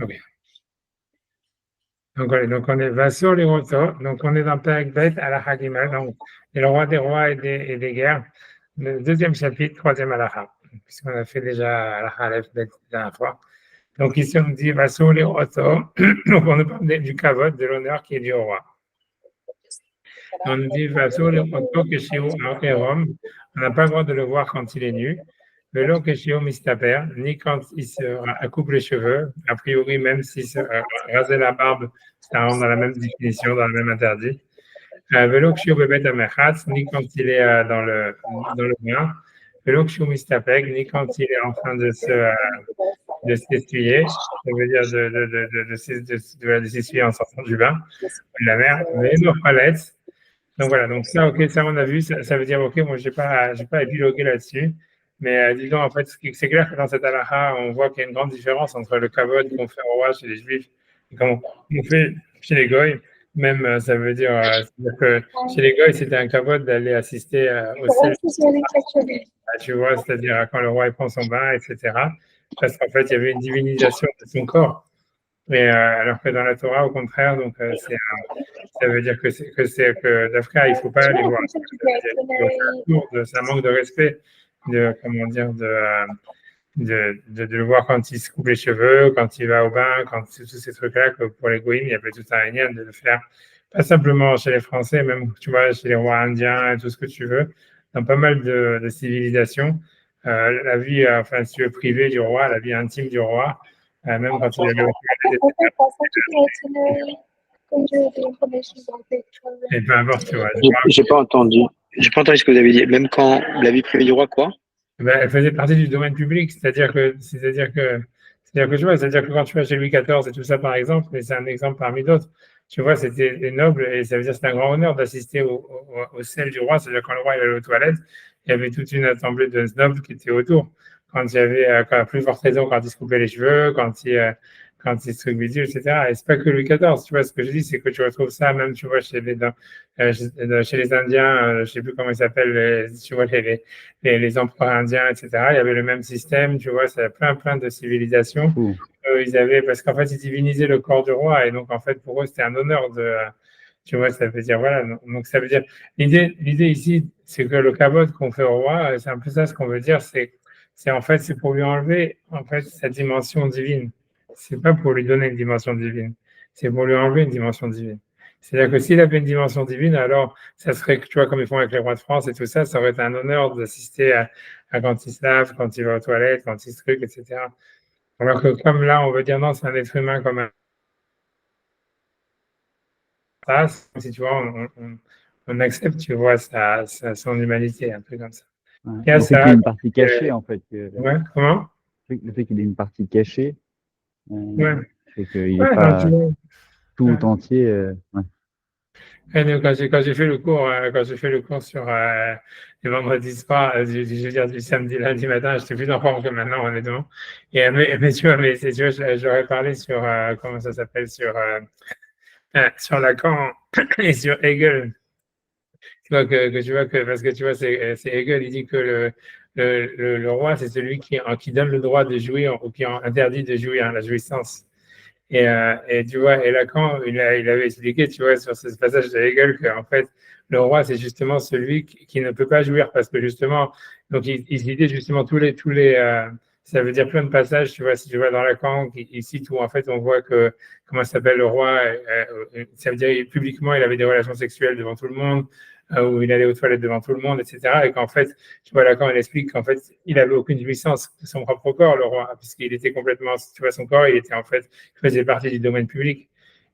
Ok. Donc on est Vassur Liroto, donc on est dans Perek Bet à la Hagimel, donc et le roi des rois et des guerres, le deuxième chapitre, troisième Alaha, puisqu'on a fait déjà Alaha Aleph Bet la dernière fois. Donc ici on dit Vassur Liroto, donc on nous parle du kavod, de l'honneur qui est dû au roi. On nous dit Vassur Liroto Keshiu Rome, on n'a pas le droit de le voir quand il est nu. Velo Keshiu Mistaper, ni quand il se coupe les cheveux, a priori même s'il se rasait la barbe, ça rentre dans la même définition, dans le même interdit. Velo Keshiu Bebet Amechatz, ni quand il est dans le bain. Velo Keshiu Mistapeg, ni quand il est en train de s'essuyer, ça veut dire de s'essuyer en sortant du bain, de la mer. Velo Chaletz, donc voilà, donc ça, ok, ça on a vu, ça veut dire, ok, moi j'ai pas épilogué là-dessus, mais disons, en fait, c'est clair que dans cette halakha, on voit qu'il y a une grande différence entre le kavod qu'on fait au roi chez les juifs et comment on fait chez les goïs. Même, c'est-à-dire que chez les goïs, c'était un kavod d'aller assister au sel, tu vois, c'est-à-dire quand le roi il prend son bain, etc. Parce qu'en fait, il y avait une divinisation de son corps. Et alors que dans la Torah, au contraire, donc ça veut dire que d'Afka, il ne faut pas les voir. C'est un manque de respect de comment dire de le voir quand il se coupe les cheveux, quand il va au bain, quand tous ces trucs-là que pour les goïms, il y avait tout un lien de le faire. Pas simplement chez les Français, même tu vois chez les rois indiens et tout ce que tu veux, dans pas mal de civilisations, la vie, enfin si tu veux, privée du roi, la vie intime du roi, même quand il avait et peu importe, tu vois. J'ai pas entendu. J'ai pas entendu ce que vous avez dit. Même quand la vie privée du roi, quoi? Ben, elle faisait partie du domaine public, c'est-à-dire que tu vois, c'est-à-dire que quand tu vas chez Louis XIV et tout ça, par exemple, mais c'est un exemple parmi d'autres, tu vois, c'était des nobles et ça veut dire que c'était un grand honneur d'assister au sel du roi, c'est-à-dire quand le roi il allait aux toilettes, il y avait toute une assemblée de nobles qui étaient autour. Quand il y avait, quand, à plus forte raison, quand il se coupait les cheveux, quand il se bidule, etc. Et c'est pas que Louis XIV, tu vois, ce que je dis, c'est que tu retrouves ça même, tu vois, chez les Indiens, je sais plus comment ils s'appellent, tu vois, les empereurs indiens, etc. Il y avait le même système, tu vois, c'est plein de civilisations. Ils avaient, parce qu'en fait, ils divinisaient le corps du roi, et donc, en fait, pour eux, c'était un honneur tu vois, ça veut dire, voilà, donc ça veut dire, l'idée ici, c'est que le kavod qu'on fait au roi, c'est un peu ça ce qu'on veut dire, en fait, c'est pour lui enlever, en fait, sa dimension divine. C'est pas pour lui donner une dimension divine, c'est pour lui enlever une dimension divine. C'est-à-dire que s'il avait une dimension divine, alors ça serait, tu vois, comme ils font avec les rois de France et tout ça, ça aurait été un honneur d'assister à quand il se lave, quand il va aux toilettes, quand il se truc, etc. Alors que comme là, on veut dire non, c'est un être humain comme un as, si tu vois, on accepte, tu vois, son humanité, un peu comme ça. Ouais. Il y a Le fait qu'il y ça. ait une partie cachée, en fait. Ouais, comment? Le fait qu'il ait une partie cachée, Ouais, c'est qu'il n'est ouais, non, tu pas vois. Ouais. tout entier. Ouais. Et donc, quand j'ai fait le cours, quand j'ai fait le cours sur les vendredis soirs, je veux dire du samedi, lundi matin, j'étais plus en forme que maintenant, honnêtement. Et, mais tu vois, tu vois, j'aurais parlé sur, comment ça s'appelle, sur Lacan et sur Hegel. Tu vois tu vois que, parce que tu vois, c'est Hegel, il dit que le roi, c'est celui qui donne le droit de jouir ou qui interdit de jouir, la jouissance. Et tu vois, et Lacan, il avait expliqué, tu vois, sur ce passage de Hegel, qu'en fait, le roi, c'est justement celui qui ne peut pas jouir parce que justement, donc il citait justement ça veut dire plein de passages, tu vois, si tu vois dans Lacan, il cite où en fait on voit que, comment s'appelle le roi, ça veut dire publiquement il avait des relations sexuelles devant tout le monde, où il allait aux toilettes devant tout le monde, etc. Et qu'en fait, tu vois, Lacan, il explique qu'en fait, il avait aucune jouissance de son propre corps, le roi, puisqu'il était complètement, tu vois, son corps, il était en fait faisait partie du domaine public.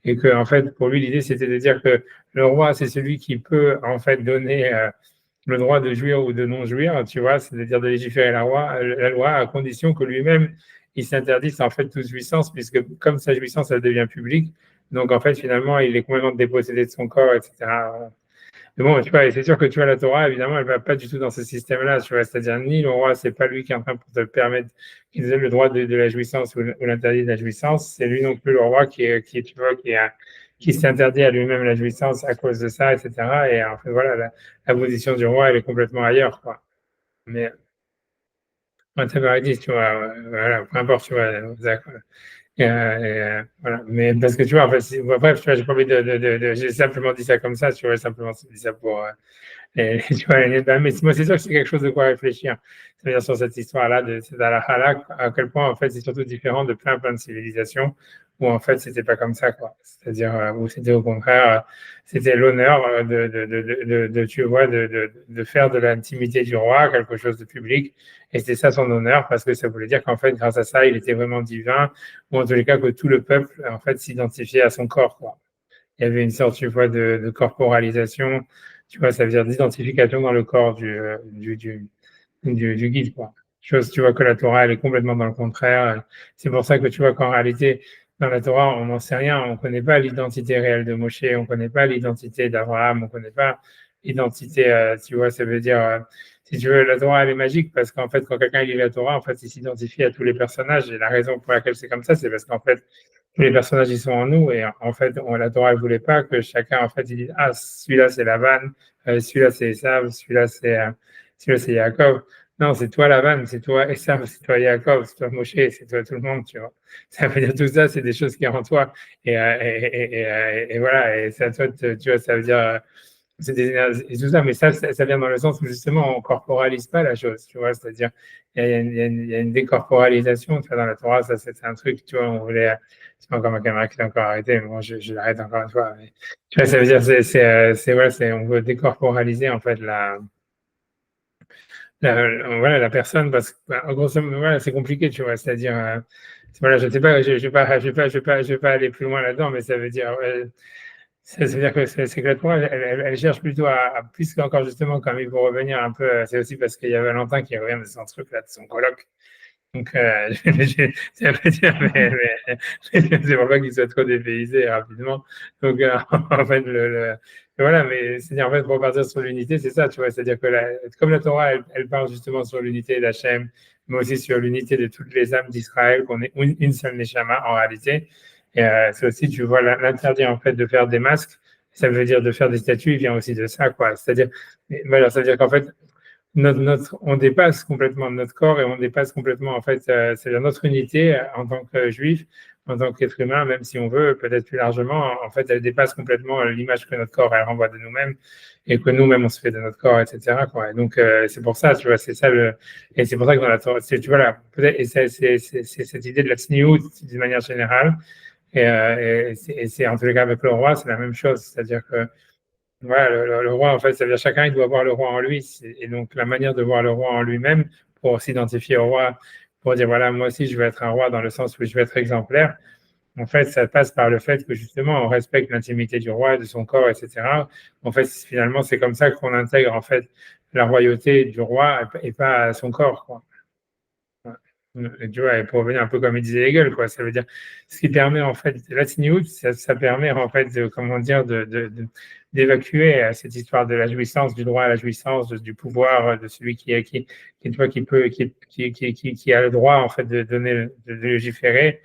Et que, en fait, pour lui, l'idée, c'était de dire que le roi, c'est celui qui peut, en fait, donner le droit de jouir ou de non jouir, tu vois, c'est-à-dire de légiférer la loi à condition que lui-même, il s'interdise, en fait, toute jouissance, puisque comme sa jouissance, elle devient publique, donc, en fait, finalement, il est complètement dépossédé de son corps, etc. Mais bon, tu vois, c'est sûr que tu vois, la Torah, évidemment, elle ne va pas du tout dans ce système-là, tu vois, c'est-à-dire ni le roi, c'est pas lui qui est en train de te permettre, qui te donne le droit de la jouissance ou l'interdit de la jouissance, c'est lui non plus le roi tu vois, qui s'interdit à lui-même la jouissance à cause de ça, etc. Et en fait, voilà, la position du roi, elle est complètement ailleurs, quoi. Mais paradis, tu vois, voilà, peu importe, tu vois, d'accord. Voilà. Mais parce que tu vois, en fait, bref, tu vois, j'ai pas envie j'ai simplement dit ça comme ça, tu vois, simplement dit ça pour, et, tu vois, mais moi, c'est sûr que c'est quelque chose de quoi réfléchir. C'est-à-dire sur cette histoire-là de cette halakha-là, à quel point, en fait, c'est surtout différent de plein de civilisations où, en fait, c'était pas comme ça, quoi. C'est-à-dire, où c'était au contraire, c'était l'honneur tu vois, de faire de l'intimité du roi quelque chose de public. Et c'était ça son honneur, parce que ça voulait dire qu'en fait, grâce à ça, il était vraiment divin, ou en tous les cas, que tout le peuple, en fait, s'identifiait à son corps, quoi. Il y avait une sorte, tu vois, de corporalisation, tu vois, ça veut dire d'identification dans le corps du guide, quoi. Chose, tu vois, que la Torah, elle est complètement dans le contraire. C'est pour ça que tu vois qu'en réalité, dans la Torah, on n'en sait rien. On ne connaît pas l'identité réelle de Moshe, on ne connaît pas l'identité d'Abraham, on ne connaît pas l'identité, tu vois, ça veut dire, si tu veux, la Torah, elle est magique parce qu'en fait, quand quelqu'un lit la Torah, en fait, il s'identifie à tous les personnages. Et la raison pour laquelle c'est comme ça, c'est parce qu'en fait, tous les personnages, ils sont en nous. Et en fait, la Torah, elle voulait pas que chacun, en fait, il dise, ah, celui-là, c'est Lavan, celui-là, c'est Esav, celui-là, c'est Yaakov. Non, c'est toi Lavan, c'est toi Esav, c'est toi Yaakov, c'est toi Moshe, c'est toi tout le monde, tu vois. Ça veut dire tout ça, c'est des choses qui sont en toi. Et voilà, et c'est à toi, tu vois, ça veut dire, c'est des énergies et tout ça, mais ça vient dans le sens où justement, on corporalise pas la chose, tu vois, c'est-à-dire, il y a une décorporalisation, tu vois, dans la Torah, ça, c'est un truc, tu vois, on voulait, c'est pas encore ma caméra qui est encore arrêtée, mais moi, je l'arrête encore une fois. Mais, tu vois, ça veut dire, voilà, on veut décorporaliser, en fait, voilà, la personne, parce que, en gros, voilà, c'est compliqué, tu vois, c'est-à-dire, voilà, je sais pas, je vais pas aller plus loin là-dedans, mais ça veut dire, ça veut dire que c'est que la Torah, elle cherche plutôt plus qu'encore justement, comme il faut revenir un peu, c'est aussi parce qu'il y a Valentin qui revient de son truc là, de son colloque. Donc, c'est un peu dire, c'est pour pas qu'il soit trop dépaysé rapidement. Donc, en fait, voilà, mais c'est-à-dire, en fait, pour partir sur l'unité, c'est ça, tu vois, c'est-à-dire que comme la Torah, elle parle justement sur l'unité d'Hachem, mais aussi sur l'unité de toutes les âmes d'Israël, qu'on est une seule Neshama en réalité. Et c'est aussi, tu vois, l'interdire en fait de faire des masques, ça veut dire de faire des statues, il vient aussi de ça, quoi. C'est-à-dire, voilà, c'est-à-dire qu'en fait, on dépasse complètement notre corps et on dépasse complètement, en fait, c'est-à-dire notre unité en tant que juif, en tant qu'être humain, même si on veut, peut-être plus largement, en fait, elle dépasse complètement l'image que notre corps, elle renvoie de nous-mêmes et que nous-mêmes, on se fait de notre corps, etc., quoi. Et donc, c'est pour ça, tu vois, c'est ça et c'est pour ça que dans la Torah, tu vois, là, peut-être, et c'est cette idée de la tsniout d'une manière générale, et c'est en tous les cas avec le roi, c'est la même chose, c'est-à-dire que, voilà, le roi, en fait, ça veut dire chacun, il doit voir le roi en lui. Et donc, la manière de voir le roi en lui-même, pour s'identifier au roi, pour dire, voilà, moi aussi, je veux être un roi dans le sens où je veux être exemplaire, en fait, ça passe par le fait que, justement, on respecte l'intimité du roi, de son corps, etc. En fait, finalement, c'est comme ça qu'on intègre, en fait, la royauté du roi et pas son corps, quoi. Et tu vois, et pour revenir un peu comme il disait Hegel, quoi, ça veut dire, ce qui permet en fait, la tsniout, ça permet en fait de, comment dire, d'évacuer cette histoire de la jouissance, du droit à la jouissance, du pouvoir de celui tu vois, qui a le droit en fait de donner, de légiférer,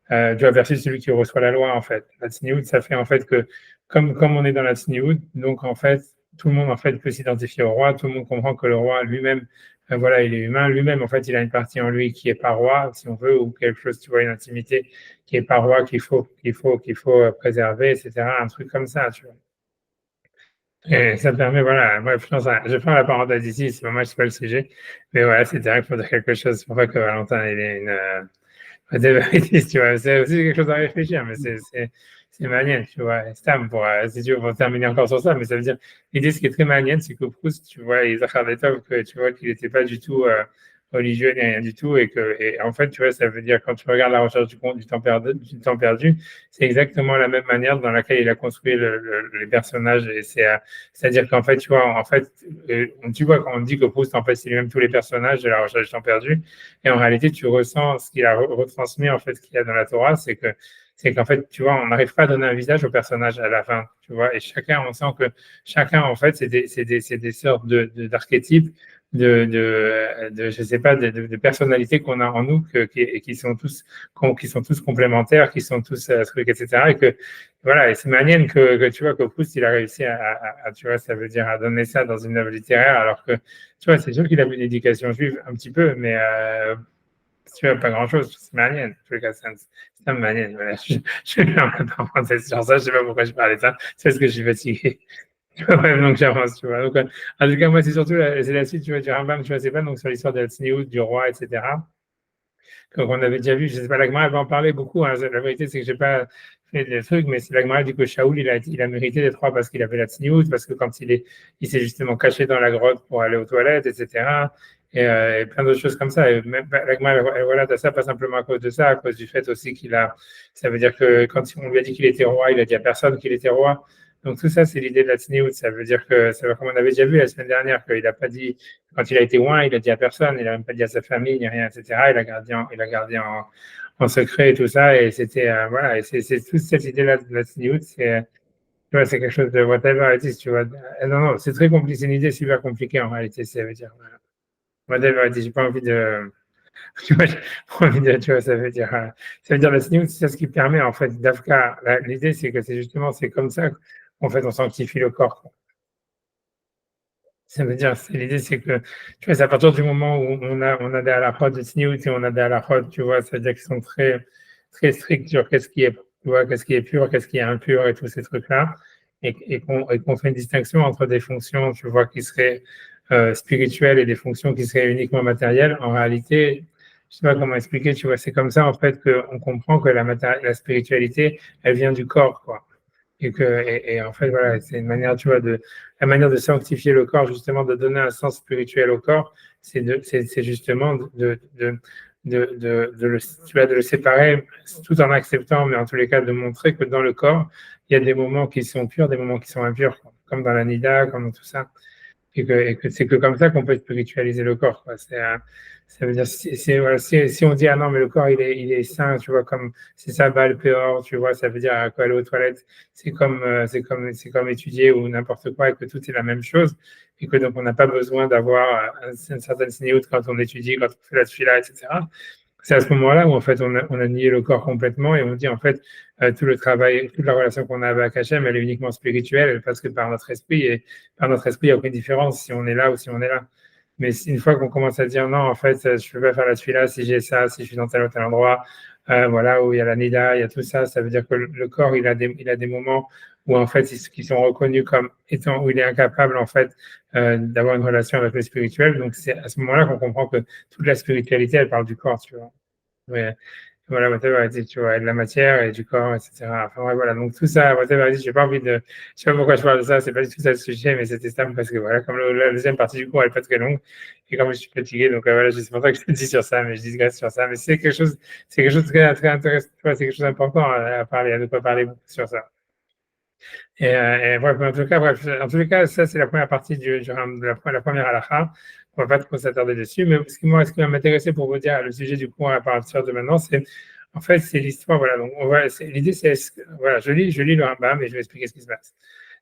tu vois, versus celui qui reçoit la loi en fait. La tsniout, ça fait en fait que, comme on est dans la tsniout, donc en fait, tout le monde en fait peut s'identifier au roi, tout le monde comprend que le roi lui-même, voilà, il est humain, lui-même en fait, il a une partie en lui qui est pas roi, si on veut, ou quelque chose, tu vois, une intimité qui est pas roi, qu'il faut préserver, etc. Un truc comme ça, tu vois. Et ça permet, voilà, bref, je prends la parenthèse ici, c'est pas moi, c'est pas le sujet, mais voilà, c'était vrai pour dire quelque chose, c'est pour ça que Valentin, il est tu vois, c'est aussi quelque chose à réfléchir, mais c'est manière, tu vois. Stam, si tu veux, pour terminer encore sur ça, mais ça veut dire, l'idée, ce qui est très manière, c'est que Proust, tu vois, et Zachar Letov, que tu vois qu'il n'était pas du tout religieux ni rien du tout, et en fait, tu vois, ça veut dire, quand tu regardes la recherche du temps perdu, c'est exactement la même manière dans laquelle il a construit les personnages, et c'est-à-dire qu'en fait, tu vois, en fait, tu vois, quand on dit que Proust, en fait, c'est lui-même tous les personnages de la recherche du temps perdu, et en réalité, tu ressens ce qu'il a retransmis, en fait, ce qu'il y a dans la Torah, c'est qu'en fait, tu vois, on n'arrive pas à donner un visage au personnage à la fin, tu vois, et chacun, on sent que chacun, en fait, c'est des sortes d'archétypes je sais pas, de personnalités qu'on a en nous qui sont tous complémentaires, qui sont tous trucs, etc. Et que voilà, et c'est manienne que tu vois que Proust il a réussi tu vois, ça veut dire à donner ça dans une œuvre littéraire, alors que tu vois, c'est sûr qu'il a eu une éducation juive un petit peu, mais tu vois, pas grand-chose, c'est manienne. En tout cas, c'est un manienne. Voilà. Je vais faire ma parenthèse sur ça, je sais pas pourquoi je parlais de ça, c'est parce que je suis fatigué. Ouais, donc j'avance, tu vois. Donc, en tout cas, moi, c'est surtout c'est la suite, tu vois, du Rambam, tu vois, c'est pas donc sur l'histoire de la tsniout, du roi, etc. Donc, on avait déjà vu, je sais pas, la Gemara, elle va en parler beaucoup. Hein. La vérité, c'est que j'ai pas fait des trucs, mais c'est la Gemara dit que Shaoul, il a mérité d'être roi parce qu'il avait la tsniout, parce que quand il s'est justement caché dans la grotte pour aller aux toilettes, etc. Et plein d'autres choses comme ça. Et même, la Gemara, elle relate à ça, pas simplement à cause de ça, à cause du fait aussi ça veut dire que quand on lui a dit qu'il était roi, il a dit à personne qu'il était roi. Donc tout ça, c'est l'idée de la tsniout. Ça veut dire que, comme on avait déjà vu la semaine dernière, qu'il n'a pas dit, quand il a été oint, il a dit à personne, il n'a même pas dit à sa famille, ni rien, etc. Il a gardé en secret et tout ça. Et c'était, voilà, et c'est toute cette idée-là de la tsniout, tu vois, c'est quelque chose de whatever it is, tu vois. Non, non, c'est très compliqué, c'est une idée super compliquée en réalité, ça veut dire, voilà. Whatever it is, j'ai pas envie de, tu vois, j'ai pas envie de, tu vois, ça veut dire la tsniout, c'est ce qui permet, en fait, d'Afka. L'idée, c'est que c'est justement, c'est comme ça qu'en fait, on sanctifie le corps, quoi. Ça veut dire, l'idée, c'est que, tu vois, c'est à partir du moment où on a des halakhot de tsniout et on a des halakhot, tu vois, ça veut dire qu'ils sont très, très stricts sur qu'est-ce qui est, tu vois, qu'est-ce qui est pur, qu'est-ce qui est impur et tous ces trucs-là, et qu'on fait une distinction entre des fonctions, tu vois, qui seraient spirituelles et des fonctions qui seraient uniquement matérielles. En réalité, je sais pas comment expliquer, tu vois, c'est comme ça, en fait, qu'on comprend que la spiritualité, elle vient du corps, quoi. Et en fait, voilà, c'est une manière, tu vois, la manière de sanctifier le corps, justement, de donner un sens spirituel au corps, c'est justement tu vois, de le séparer tout en acceptant, mais en tous les cas, de montrer que dans le corps, il y a des moments qui sont purs, des moments qui sont impurs, quoi, comme dans la nida, comme dans tout ça. Et que c'est que comme ça qu'on peut spiritualiser le corps, quoi. Ça veut dire, voilà, si on dit, ah non, mais le corps, il est sain, tu vois, comme c'est ça, balle, péor, tu vois, ça veut dire aller aux toilettes, c'est comme étudier ou n'importe quoi, et que tout est la même chose, et que donc on n'a pas besoin d'avoir une certaine signéoute quand on étudie, quand on fait la tefila, etc. C'est à ce moment-là où en fait on a nié le corps complètement et on dit en fait tout le travail, toute la relation qu'on a avec Hachem, elle est uniquement spirituelle, elle passe que par notre esprit et par notre esprit, il n'y a aucune différence si on est là ou si on est là. Mais une fois qu'on commence à dire non, en fait, je ne peux pas faire la tefila si j'ai ça, si je suis dans tel ou tel endroit, voilà, où il y a la nida, il y a tout ça, ça veut dire que le corps, il a des moments où en fait, qui sont reconnus comme étant, où il est incapable en fait d'avoir une relation avec le spirituel. Donc c'est à ce moment-là qu'on comprend que toute la spiritualité, elle parle du corps, tu vois. Ouais. Voilà, whatever it is, tu vois, et de la matière et du corps, etc. Enfin, ouais, voilà, donc tout ça, whatever it is, j'ai pas envie de, je sais pas pourquoi je parle de ça, c'est pas du tout ça le sujet, mais c'était simple parce que voilà, comme la deuxième partie du cours, elle est pas très longue, et comme je suis fatigué, donc voilà, c'est pour ça que je te dis sur ça, mais je digresse sur ça, mais c'est quelque chose de très, très intéressant, tu vois, c'est quelque chose d'important à parler, à ne pas parler beaucoup sur ça. Et bref, en tout cas, ça, c'est la première partie de la première halakha. On va pas trop s'attarder dessus, mais ce qui va m'intéresser pour vous dire le sujet du cours à partir de maintenant, en fait, c'est l'histoire, voilà. Donc, l'idée, voilà, je lis le Rambam et je vais expliquer ce qui se passe.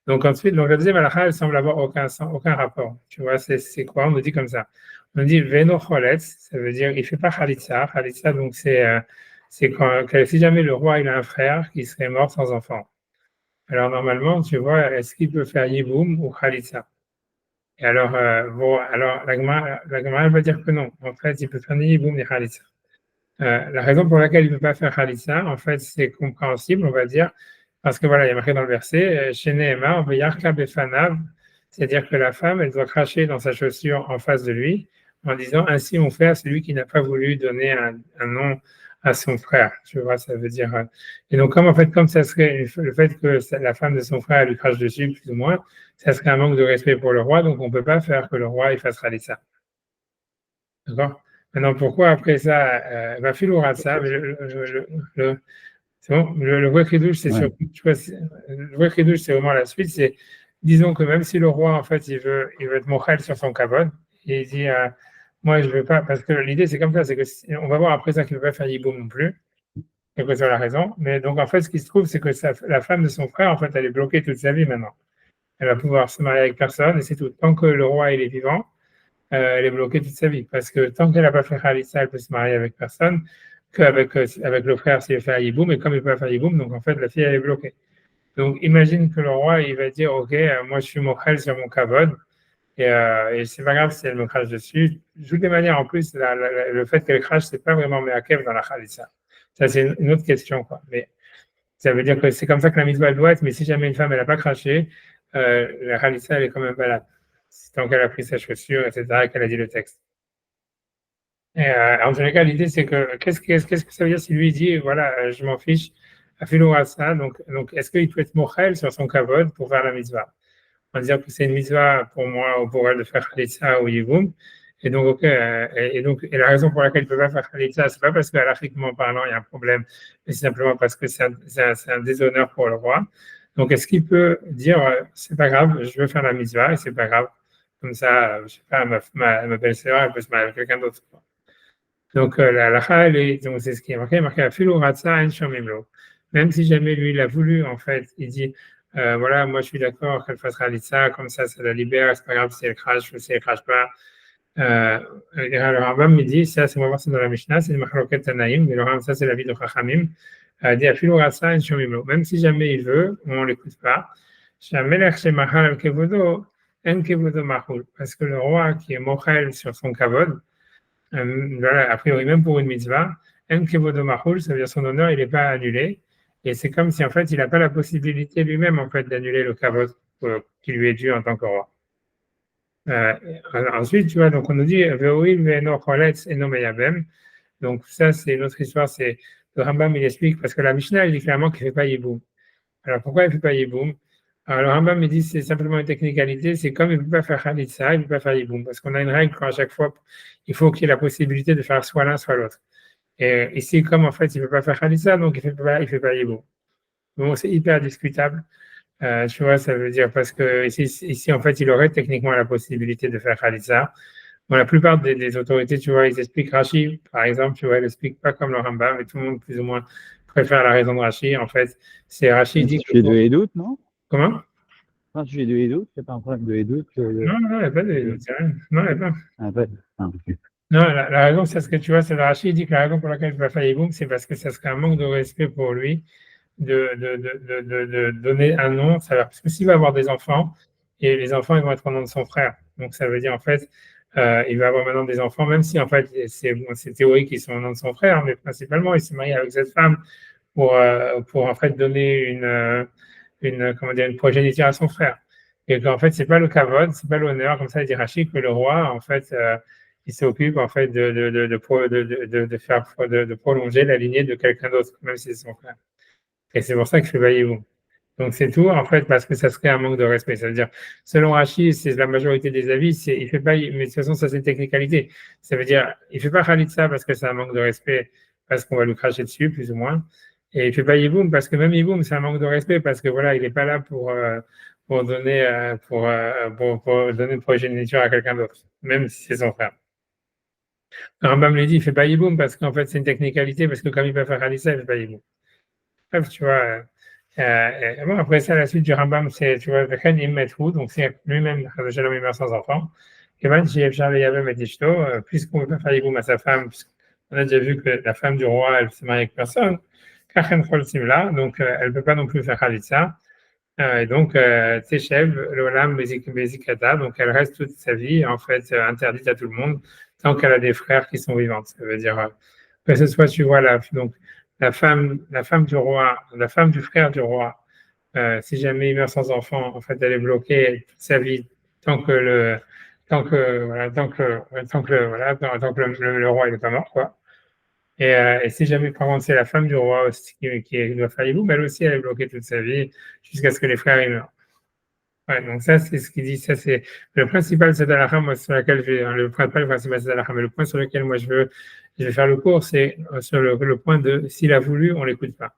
Donc, ensuite, donc, la deuxième halakha, elle semble avoir aucun rapport. Tu vois, c'est quoi? On nous dit comme ça. On dit Veno Choletz, ça veut dire, il fait pas Khalitsa. Khalitsa, donc, c'est si jamais le roi, il a un frère qui serait mort sans enfant. Alors normalement, tu vois, est-ce qu'il peut faire Yiboum ou Khalitsa? Et alors, alors la Gemara va dire que non. En fait, il peut faire ni Yiboum ni Khalitsa. La raison pour laquelle il ne peut pas faire Khalitsa, en fait, c'est compréhensible, on va dire, parce que voilà, il y a marqué dans le verset, chez Nehemar, Veyarka Befanav, c'est-à-dire que la femme, elle doit cracher dans sa chaussure en face de lui, en disant, ainsi on fait à celui qui n'a pas voulu donner un nom à son frère. Tu vois, ça veut dire. Et donc, comme ça serait le fait que la femme de son frère lui crache dessus, plus ou moins, ça serait un manque de respect pour le roi, donc on ne peut pas faire que le roi il fasse Khalitsa. D'accord? Maintenant, pourquoi après ça, va filourat ça, mais c'est bon, le vrai chidouche, c'est Ouais. tu vois, le vrai chidouche, c'est vraiment la suite, c'est, disons que même si le roi, en fait, il veut être mochel sur son kavod, et il dit, moi, je ne veux pas, parce que l'idée, c'est comme ça, c'est que, on va voir après ça qu'il ne veut pas faire yiboum non plus, et que ça a la raison, mais donc, en fait, ce qui se trouve, c'est que la femme de son frère, en fait, elle est bloquée toute sa vie maintenant. Elle va pouvoir se marier avec personne, et c'est tout. Tant que le roi, il est vivant, elle est bloquée toute sa vie. Parce que tant qu'elle n'a pas fait Khalitsa, elle peut se marier avec personne, qu'avec avec le frère s'il fait Yiboum, et comme il ne peut pas faire Yiboum, donc en fait, la fille, elle est bloquée. Donc, imagine que le roi, il va dire, OK, moi, je suis mochel sur mon kavod, et c'est pas grave si elle me crache dessus. De toutes les manières, en plus, le fait qu'elle crache, c'est pas vraiment Meakev dans la Khalitsa. Ça, c'est une autre question, quoi. Mais ça veut dire que c'est comme ça que la mitzvah doit être, mais si jamais une femme, elle n'a pas craché, la Khalitsa, elle est quand même valable. Tant qu'elle a pris sa chaussure, etc., et qu'elle a dit le texte. Et, en tous les cas, l'idée, c'est que qu'est-ce que ça veut dire si lui dit, voilà, je m'en fiche, afilo ça, donc est-ce qu'il peut être mochel sur son kavod pour faire la mitzvah? On va dire que c'est une mitzvah pour moi ou pour elle de faire Khalitsa ou Yivoum. Et donc, ok, et la raison pour laquelle il ne peut pas faire Khalitsa, c'est pas parce qu'alachiquement parlant, il y a un problème, mais c'est simplement parce que c'est un déshonneur pour le roi. Donc, est-ce qu'il peut dire, c'est pas grave, je veux faire la mitzvah et c'est pas grave. Comme ça, je sais pas, ma belle-sœur, elle peut se marier avec quelqu'un d'autre. Donc, la halakha, donc c'est ce qui est marqué Afilu ratza en shomimlo. Même si jamais lui, il a voulu, en fait, il dit, voilà, moi je suis d'accord qu'elle fasse Khalitsa, comme ça la libère, c'est pas grave si elle crache ou si elle crache pas. Le Rambam il dit, ça, c'est on va voir ça dans la Mishnah, c'est le Machloket Tanaïm, mais le Rambam, ça c'est la vie de Chachamim, dit Afilu ratza en shomimlo. Même si jamais il veut, on l'écoute pas. Shamelech shemachal al kevodo, en kevodo machul. Parce que le roi qui est mochel sur son kavod, voilà, a priori, même pour une mitzvah, un kevodo mahul, ça veut dire son honneur, il n'est pas annulé. Et c'est comme si, en fait, il n'a pas la possibilité lui-même, en fait, d'annuler le kavod qui lui est dû en tant que roi. Euh, ensuite, tu vois, donc on nous dit, ve'oil ve'eno choletz eno meyabem. Donc, ça, c'est une autre histoire. C'est le Rambam, il explique, parce que la Mishnah, il dit clairement qu'il ne fait pas yiboum. Alors, pourquoi il ne fait pas yiboum? Alors, le Rambam, il dit, c'est simplement une technicalité, c'est comme il ne peut pas faire Khalitsa, il ne peut pas faire yiboum. Parce qu'on a une règle qu'à chaque fois, il faut qu'il y ait la possibilité de faire soit l'un, soit l'autre. Et ici, comme en fait, il ne peut pas faire Khalitsa, donc il fait pas yiboum. Bon, c'est hyper discutable. Tu vois, ça veut dire parce que ici, en fait, il aurait techniquement la possibilité de faire Khalitsa. Bon, la plupart des autorités, tu vois, ils expliquent Rashi, par exemple, tu vois, ils n'expliquent pas comme le Rambam, mais tout le monde, plus ou moins, préfère la raison de Rashi. En fait, c'est Rashi dit que. Tu es de Edout, non? Comment? Quand tu es de Edout, c'est pas un problème de Edout. Non, non, il n'y a pas de. Non, il n'y a pas. En fait, ah, ok. Non, la raison, c'est ce que tu vois, c'est le Rachid dit que la raison pour laquelle il va faire Yiboum, c'est parce que ça serait un manque de respect pour lui de donner un nom. Parce que s'il va avoir des enfants, et les enfants, ils vont être au nom de son frère. Donc, ça veut dire, en fait, il va avoir maintenant des enfants, même si, en fait, c'est théorique qu'ils sont au nom de son frère, mais principalement, il s'est marié avec cette femme pour en fait, donner comment dire, une progéniture à son frère. Et qu'en fait, c'est pas le kavod, c'est pas l'honneur, comme ça, il dit Rachid, que le roi, en fait, il s'occupe en fait de prolonger la lignée de quelqu'un d'autre, même si c'est son frère. Et c'est pour ça qu'il fait Baïbou. Donc c'est tout en fait parce que ça serait un manque de respect. Ça veut dire, selon Rachid, c'est la majorité des avis, il fait pas, mais de toute façon ça c'est une technicalité. Ça veut dire, il fait pas Khalitsa parce que c'est un manque de respect, parce qu'on va lui cracher dessus plus ou moins. Et il fait pas Yiboum parce que même Yiboum c'est un manque de respect parce que voilà, il n'est pas là pour donner pour donner une progéniture à quelqu'un d'autre, même si c'est son frère. Rambam lui dit, il fait pas Yiboum parce qu'en fait c'est une technicalité parce que comme il peut faire Khalitsa, il fait pas Yiboum. Bref, tu vois. Bon, après ça, la suite du Rambam, c'est, tu vois, Vechen im methu, donc c'est lui-même, Shalom, il meurt sans enfant. Kevan, Sheyefshar Yavem et Ishto, puisqu'on ne peut pas faire Yiboum à sa femme, puisqu'on a déjà vu que la femme du roi, elle se marie avec personne, Kachen Chol Simla, donc elle ne peut pas non plus faire Khalitsa. Et donc, Teshev, l'Olam, Bezikata, donc elle reste toute sa vie, en fait, interdite à tout le monde, tant qu'elle a des frères qui sont vivants. Ça veut dire, que ce soit, tu vois, donc, la femme du roi, la femme du frère du roi, si jamais il meurt sans enfant, en fait, elle est bloquée toute sa vie tant que le roi il est pas mort, quoi. Et si jamais, par contre, c'est la femme du roi aussi qui doit faire les elle aussi, elle est bloquée toute sa vie jusqu'à ce que les frères ils meurent. Ouais, donc ça, c'est ce qu'il dit. Ça, c'est le principal c'est moi, sur lequel pas le principal c'est mais le point sur lequel moi je vais faire le cours, c'est sur le point de s'il a voulu, on l'écoute pas.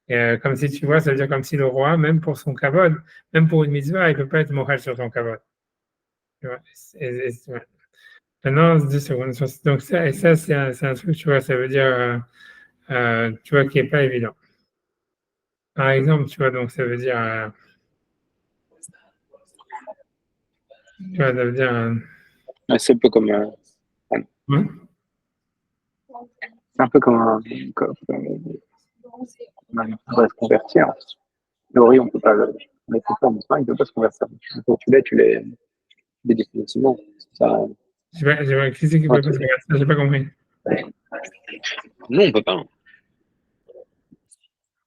Et, comme si tu vois, ça veut dire comme si le roi, même pour son kavod, même pour une mitzvah, il peut pas être moral sur son kavod. Tu vois, ouais. Maintenant, 2 secondes. Donc ça c'est un truc, tu vois, ça veut dire, tu vois, qui est pas évident. Par exemple, tu vois, donc ça veut dire, tu vois, ça veut dire, C'est un peu comme, Ouais. c'est un peu comme on va se convertir. Laurie, on peut pas on est pas, il peut pas se convertir. Quand tu l'es définitivement. Ça, J'ai pas, qui c'est qui peut pas se faire ça? J'ai pas compris. non, on peut pas.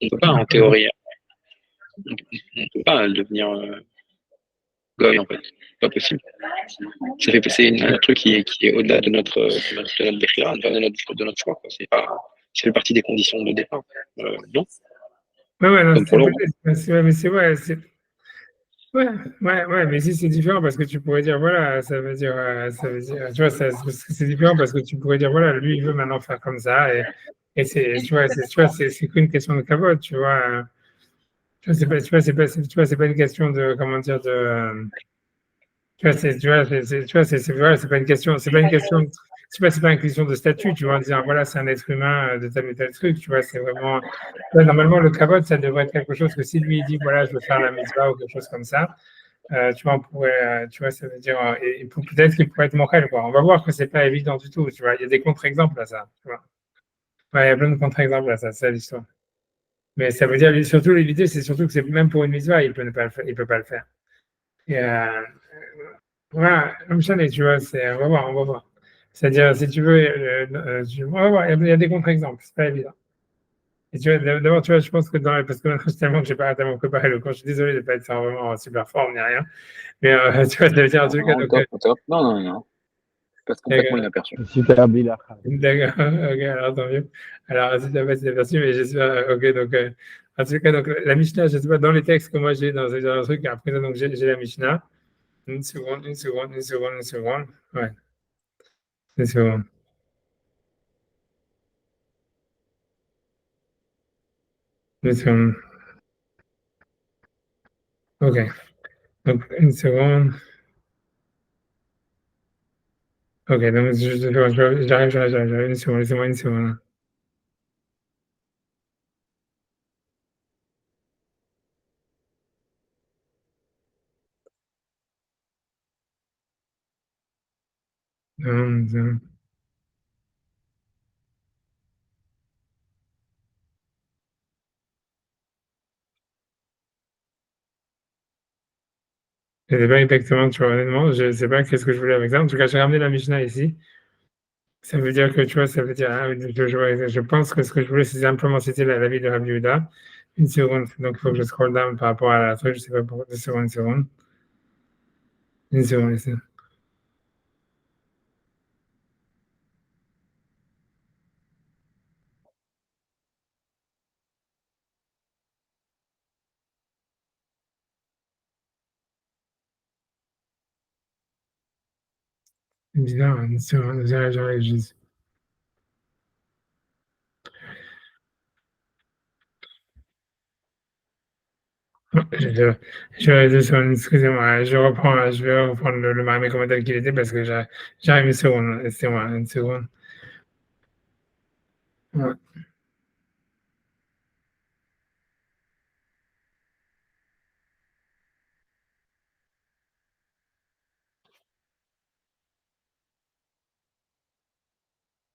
On peut pas, en théorie. On peut pas devenir goy, en fait. C'est pas possible. C'est un truc qui est au-delà de notre décret, de notre choix. Quoi. Ça fait partie des conditions de départ. Non, Ouais, non, comme pour c'est l'euro. peut-être, mais c'est ouais, ouais, mais si c'est différent parce que tu pourrais dire, voilà, ça veut dire, tu vois, c'est différent parce que tu pourrais dire, voilà, lui, il veut maintenant faire comme ça et tu vois, c'est qu'une question de capote, tu vois. Tu vois, c'est pas une question de, comment dire, tu vois, voilà, c'est pas une question, c'est pas une question de statut, tu vois, en disant, voilà, c'est un être humain de tel ou tel truc, tu vois, c'est vraiment, ouais, normalement, le kavod, ça devrait être quelque chose que si lui, il dit, voilà, je veux faire la mitzvah ou quelque chose comme ça, tu vois, on pourrait, tu vois, ça veut dire, et peut-être qu'il pourrait être moral, quoi. On va voir que c'est pas évident du tout, tu vois, il y a des contre-exemples à ça, tu vois. Ouais, il y a plein de contre-exemples à ça, c'est l'histoire. Mais ça veut dire, surtout, l'idée, c'est surtout que c'est même pour une mitzvah, il peut ne pas le faire, il peut pas le faire. Et, voilà, comme ça, tu vois, on va voir, on va voir. C'est-à-dire, si tu veux, on va voir, il y a des contre-exemples, c'est pas évident. Et tu vois, d'abord, tu vois, je pense que parce que maintenant, tellement que j'ai pas tellement préparé le cours, je suis désolé de ne pas être vraiment en super forme ni rien. Mais tu vois, ça veut dire en Non, tout cas, non, donc, top, top. Non, non, non. Je passe complètement d'accord, inaperçu. Super Bila. d'accord, ok, alors tant mieux. Alors, si tu n'as pas été aperçu, mais j'espère, ok, donc, en tout cas, donc, la Mishnah, je sais pas, dans les textes que moi j'ai dans le truc, après, donc, j'ai la Mishnah. Une seconde, une seconde, une seconde, une seconde. Ouais, une seconde. Une seconde. Ok. Donc, une seconde. Ok, donc j'arrive. Une seconde, laissez-moi une seconde. Une seconde. Je ne sais pas exactement, tu vois, honnêtement, je ne sais pas qu'est-ce que je voulais avec ça. En tout cas, j'ai ramené la Mishnah ici. Ça veut dire que, tu vois, ça veut dire, je pense que ce que je voulais, c'est simplement citer la vie de Rabbi Yehuda. Une seconde, donc il faut que je scroll down par rapport à la truc, je ne sais pas pourquoi. Deux secondes, une seconde. Une seconde, une seconde. Bizarre, une seconde, j'arrive juste. Deux secondes, excusez-moi, je vais reprendre le maramé tel qu'il était parce que j'arrive une seconde, laissez-moi une seconde. Ouais.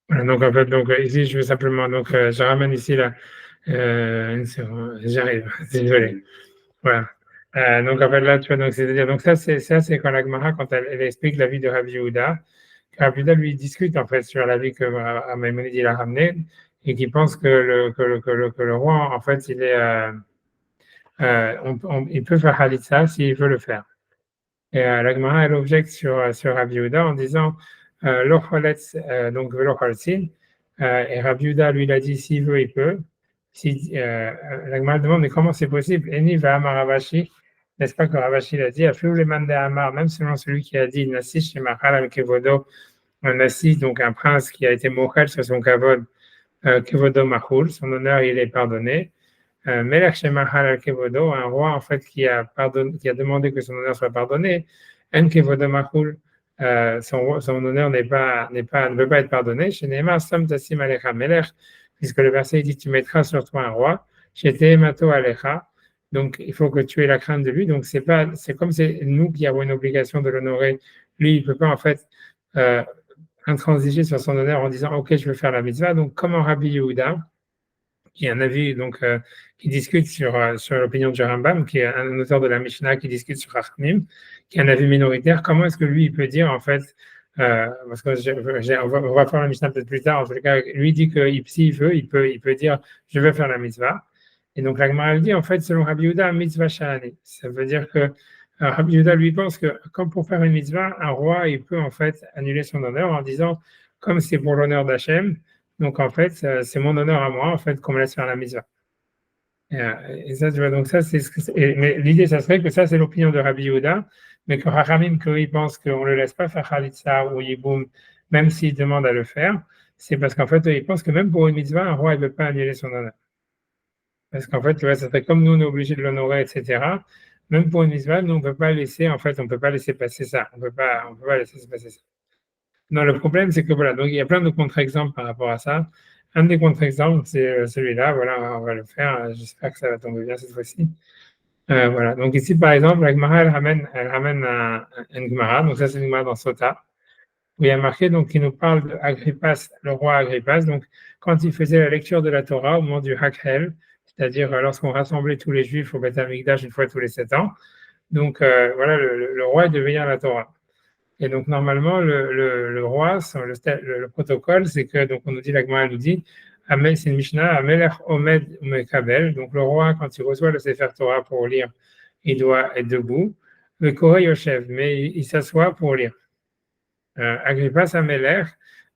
Voilà, donc en fait, donc ici, je veux simplement, donc je ramène ici là, une seconde, j'arrive, désolé. Voilà. Donc en fait là, tu vois, donc c'est-à-dire, donc ça c'est quand la Gemara, quand elle explique la vie de Rabbi Yehuda, Rabbi Yehuda lui discute en fait sur la vie que Maïmonide il a ramenée et qui pense que le roi en fait il est il peut faire Halitza s'il veut le faire. Et la Gemara, elle objecte sur Rabbi Yehuda en disant l'Ocholetz, donc l'Ocholzin, et Rabbi Yehuda, lui, il a dit s'il veut, il peut. Si, la Gemara demande mais comment c'est possible Eni va Amar Ravashi, n'est-ce pas que Ravashi l'a dit Aflou le Mande Amar, même selon celui qui a dit Nassi chez Machal al Kevodo, un Nassi, donc un prince qui a été mochel sur son Kavod, Kevodo Machul, son honneur, il est pardonné. Melech Shemachal al Kevodo, un roi en fait qui a demandé que son honneur soit pardonné, En Kevodo Machul, son honneur ne peut pas être pardonné. Chez Neymar, Sam Tassim Alecha Melech, puisque le verset dit tu mettras sur toi un roi. Chez Tehemato Alecha, donc il faut que tu aies la crainte de lui. Donc c'est comme c'est nous qui avons une obligation de l'honorer. Lui, il peut pas en fait intransiger sur son honneur en disant ok je veux faire la mitzvah. Donc comme en Rabbi Yehuda, qui est un avis donc qui discute sur l'opinion de Rambam, qui est un auteur de la Mishnah qui discute sur Rachamim, qui est un avis minoritaire. Comment est-ce que lui il peut dire en fait parce que on va faire la Mishnah peut-être plus tard. En tout cas, lui dit que s'il veut, il peut dire je veux faire la mitzvah. Et donc la Gemara dit en fait selon Rabbi Yehuda mitzvah sha'ani. Ça veut dire que Rabbi Yehuda lui pense que comme pour faire une mitzvah, un roi il peut en fait annuler son honneur en disant comme c'est pour l'honneur d'Hachem, donc en fait c'est mon honneur à moi en fait qu'on me laisse faire la mitzvah. Et ça, tu vois, donc ça, mais l'idée, ça serait que ça, c'est l'opinion de Rabbi Yehuda, mais que Rachamim, qu'ils pensent qu'on ne le laisse pas faire Khalitsa ou Yiboum, même s'il demande à le faire, c'est parce qu'en fait, ils pensent que même pour une mitzvah, un roi, il ne peut pas annuler son honneur. Parce qu'en fait, tu vois, ça serait comme nous, on est obligé de l'honorer, etc. Même pour une mitzvah, nous, on ne peut pas laisser, en fait, on peut pas laisser passer ça. On peut pas laisser passer ça. Non, le problème, c'est que voilà, donc il y a plein de contre-exemples par rapport à ça. Un des contre-exemples, c'est celui-là. Voilà, on va le faire. J'espère que ça va tomber bien cette fois-ci. Voilà. Donc ici, par exemple, la Gemara, elle ramène une Gemara. Donc ça, c'est une Gemara dans Sota, où il y a marqué donc qui nous parle d'Agrippas, le roi Agrippas. Donc quand il faisait la lecture de la Torah au moment du Hakhel, c'est-à-dire lorsqu'on rassemblait tous les Juifs au Beth Amikdash une fois tous les 7 ans. Donc voilà, le roi devait lire la Torah. Et donc, normalement, le roi, le protocole, c'est que, donc, on nous dit, la Gemara nous dit, c'est une Mishnah, Amelech Omed Mekabel. Donc, le roi, quand il reçoit le Sefer Torah pour lire, il doit être debout. Le Koré Yoshev, mais il s'assoit pour lire. Agrippas Amelech,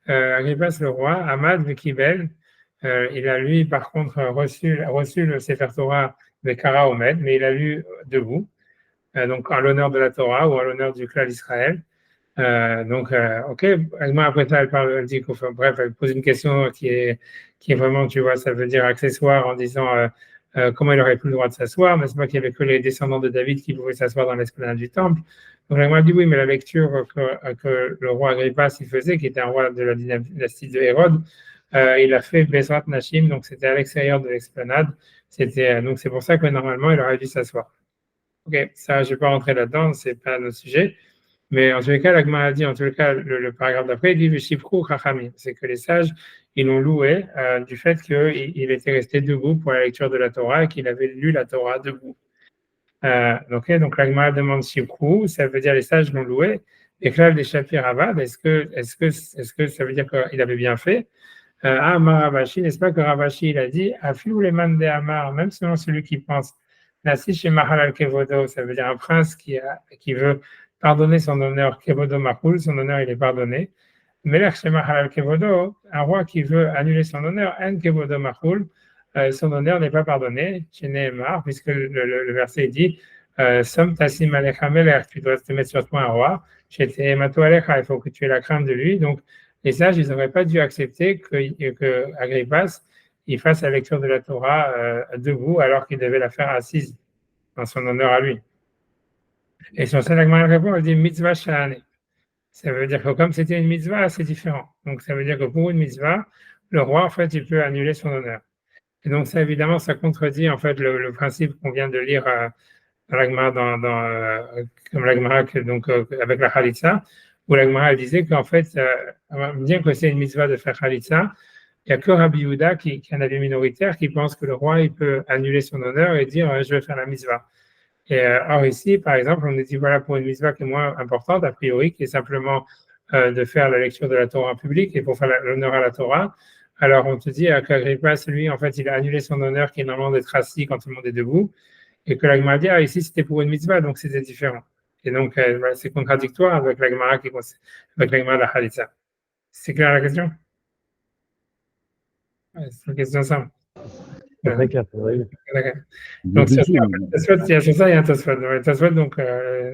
Agrippas le roi, Amad Mekibel, il a lui, par contre, reçu le Sefer Torah de Kara Omed, mais il a lu debout, donc en l'honneur de la Torah ou en l'honneur du clan d'Israël. Ok, après ça, elle dit bref, elle pose une question qui est vraiment, tu vois, ça veut dire accessoire en disant comment il aurait plus le droit de s'asseoir, mais c'est pas qu'il y avait que les descendants de David qui pouvaient s'asseoir dans l'esplanade du temple. Donc, elle dit oui, mais la lecture que le roi Agrippa s'y faisait, qui était un roi de la dynastie de Hérode, il a fait Bezrat Nashim, donc c'était à l'extérieur de l'esplanade. Donc, c'est pour ça que normalement, il aurait dû s'asseoir. Ok, ça, je ne vais pas rentrer là-dedans, c'est pas notre sujet. Mais en tous les cas, la Gemara dit, en tous les cas, le paragraphe d'après, il dit Veshipru Chachamim. C'est que les sages, ils l'ont loué du fait qu'il était resté debout pour la lecture de la Torah et qu'il avait lu la Torah debout. Donc la Gemara demande Shipru, ça veut dire les sages l'ont loué. Et que là, les Shapir Ravad, est-ce que ça veut dire qu'il avait bien fait Ravashi, n'est-ce pas que Ravashi, il a dit Afilou les man de Amar, même selon celui qui pense Nasi chez Mahal al Kevodo, ça veut dire un prince qui veut pardonner son honneur, Kevodo Mahul, son honneur il est pardonné. Melech chez Mahal al Kevodo, un roi qui veut annuler son honneur, En Kevodo Mahul, son honneur n'est pas pardonné, chez Nehemar, puisque le verset dit Som Tassim Alecha Melech, tu dois te mettre sur toi un roi, chez Tehemato Alecha, il faut que tu aies la crainte de lui. Donc, les sages, ils n'auraient pas dû accepter que Agrippas il fasse la lecture de la Torah debout alors qu'il devait la faire assise en son honneur à lui. Et sur ça, la Gemara répond, elle dit mitzvah sha'ane. Ça veut dire que comme c'était une mitzvah, c'est différent. Donc ça veut dire que pour une mitzvah, le roi, en fait, il peut annuler son honneur. Et donc ça, évidemment, ça contredit en fait le principe qu'on vient de lire dans la Gemara, comme la Gemara donc, avec la Khalitsa, où la Gemara disait qu'en fait, bien que c'est une mitzvah de faire Khalitsa, il n'y a que Rabbi Yehuda qui est un avis minoritaire qui pense que le roi il peut annuler son honneur et dire je vais faire la mitzvah. Et or ici, par exemple, on nous dit voilà pour une mitzvah qui est moins importante a priori, qui est simplement de faire la lecture de la Torah en public et pour faire l'honneur à la Torah. Alors on te dit qu'Agrippas, lui, en fait, il a annulé son honneur qui est normalement d'être assis quand tout le monde est debout, et que la Gemara dit ici c'était pour une mitzvah, donc c'était différent. Et donc voilà, c'est contradictoire avec la Gemara avec la Gemara de la Halitza. C'est clair la question? Ouais, c'est une question simple. C'est très clair, oui. D'accord. Donc, sur ça, il y a un Tosfot. Ouais, Tosfot, donc,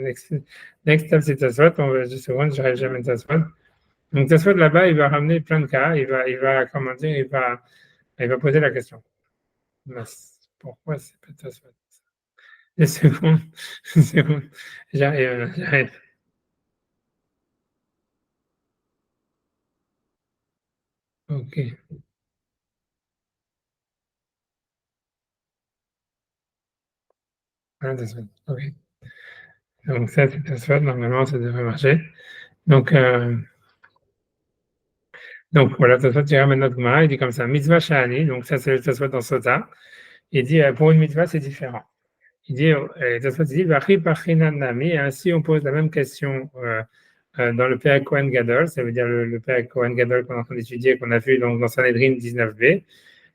next step, c'est Tosfot. On va juste seconde, je n'aurai jamais Tosfot. Donc, Tosfot, là-bas, il va ramener plein de cas. Comment dire, il va poser la question. Mais pourquoi c'est pas Tosfot? Une seconde, une seconde. J'arrive. OK. Voilà, Tosfot. OK. Donc, ça, c'est Tosfot. Normalement, ça devrait marcher. Donc, Donc voilà, Tosfot il ramène notre Gemara, il dit comme ça, mitzvah shani, donc ça c'est le Tosfot dans Sota. Il dit pour une mitzvah c'est différent. Il dit, Tosfot dit, Vachi pachinan nami, ainsi on pose la même question dans le Perek Kohen Gadol, ça veut dire le Perek Kohen Gadol qu'on est en train d'étudier, qu'on a vu donc, dans Sanhedrin 19b,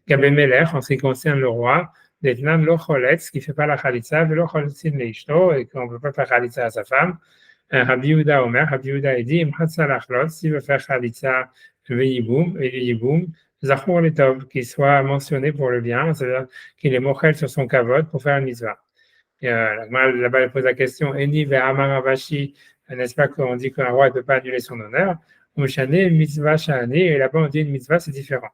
Gabé Melech, en ce qui concerne le roi, d'Etnan lo choletz, qui ne fait pas la chalitza, velo choletzin leishto, et qu'on ne peut pas faire chalitza à sa femme. Rabbi Yehuda Omer, Rabbi Yehuda dit, Imchatza lachlot, s'il veut faire chalitza, veyiboum, et yiboum, Zachor letov, qu'il soit mentionné pour le bien, c'est-à-dire qu'il est mochel sur son kavod pour faire une mitzvah. Là-bas, elle pose la question, Eni ve'amar Ravashi, n'est-ce pas qu'on dit qu'un roi ne peut pas annuler son honneur? Umshane mitzvah shani, et là-bas on dit une mitzvah, c'est différent.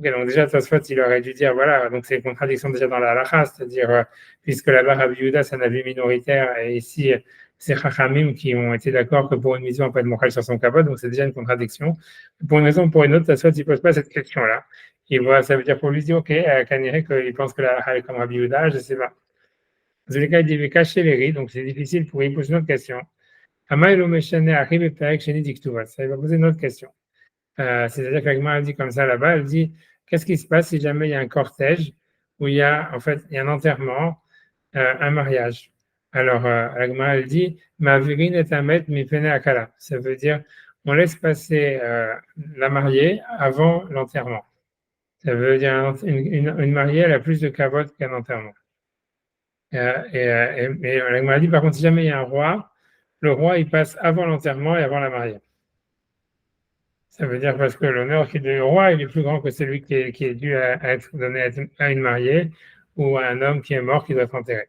Okay, donc déjà, Tosfot, il aurait dû dire, voilà, donc c'est une contradiction déjà dans la halakha, c'est-à-dire, puisque là-bas, Rabbi Yehuda, c'est un avis minoritaire, et ici, c'est Chachamim qui ont été d'accord que pour une mitzvah, on peut être mochel sur son kabod, donc c'est déjà une contradiction. Pour une raison ou pour une autre, Tosfot, il ne pose pas cette question-là. Il voit, ça veut dire pour lui dire, ok, Kaniré, qu'il pense que la halakha est comme Rabbi Yehuda, je ne sais pas. Dans tous les cas, il dit, cacher les rides, donc c'est difficile pour lui poser une autre question. Amaïlo Meshane arrive et Perek Sheni Diktuvat. Ça, il va poser une autre question. C'est-à-dire que l'Agma dit comme ça là-bas, elle dit qu'est-ce qui se passe si jamais il y a un cortège où il y a en fait il y a un enterrement, un mariage. Alors l'Agma elle dit ma virine est un maître mi pene akala. Ça veut dire on laisse passer la mariée avant l'enterrement. Ça veut dire une mariée elle a plus de kavod qu'un enterrement. Mais l'Agma dit par contre si jamais il y a un roi, le roi il passe avant l'enterrement et avant la mariée. Ça veut dire parce que l'honneur qui est du roi, il est plus grand que celui qui est dû à être donné à une mariée ou à un homme qui est mort qui doit être enterré.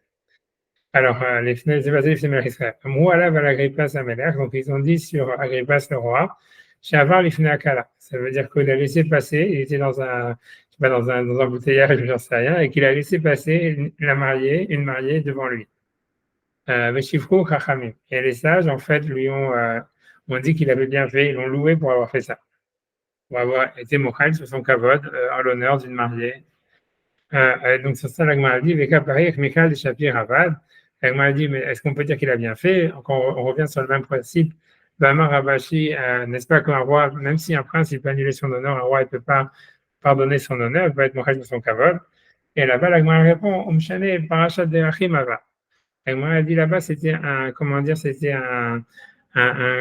Alors, les fenêtres, c'est basé sur Israël. Mouala va l'Agrippas Amelech, donc ils ont dit sur Agrippas le roi, Shavar l'Ifneakala. Ça veut dire qu'il a laissé passer, il était dans un, je sais pas, dans un bouteillage, je ne sais rien, et qu'il a laissé passer une mariée devant lui. Veshifru Chachamim. Et les sages, en fait, lui ont dit qu'il avait bien fait, ils l'ont loué pour avoir fait ça. Pour avoir été mochal sur son kavod en l'honneur d'une mariée. Donc, sur ça, l'Agma dit, Veka Paris, Michal de Shapir Avad. L'Agma dit, mais est-ce qu'on peut dire qu'il a bien fait? Encore, on revient sur le même principe. Bamar Rabashi, n'est-ce pas qu'un roi, même si un prince, il peut annuler son honneur, un roi, il ne peut pas pardonner son honneur, il peut être mochal sur son kavod. Et là-bas, l'Agma répond, Umshane Parashat Derachim Ava. L'Agma dit là-bas, c'était un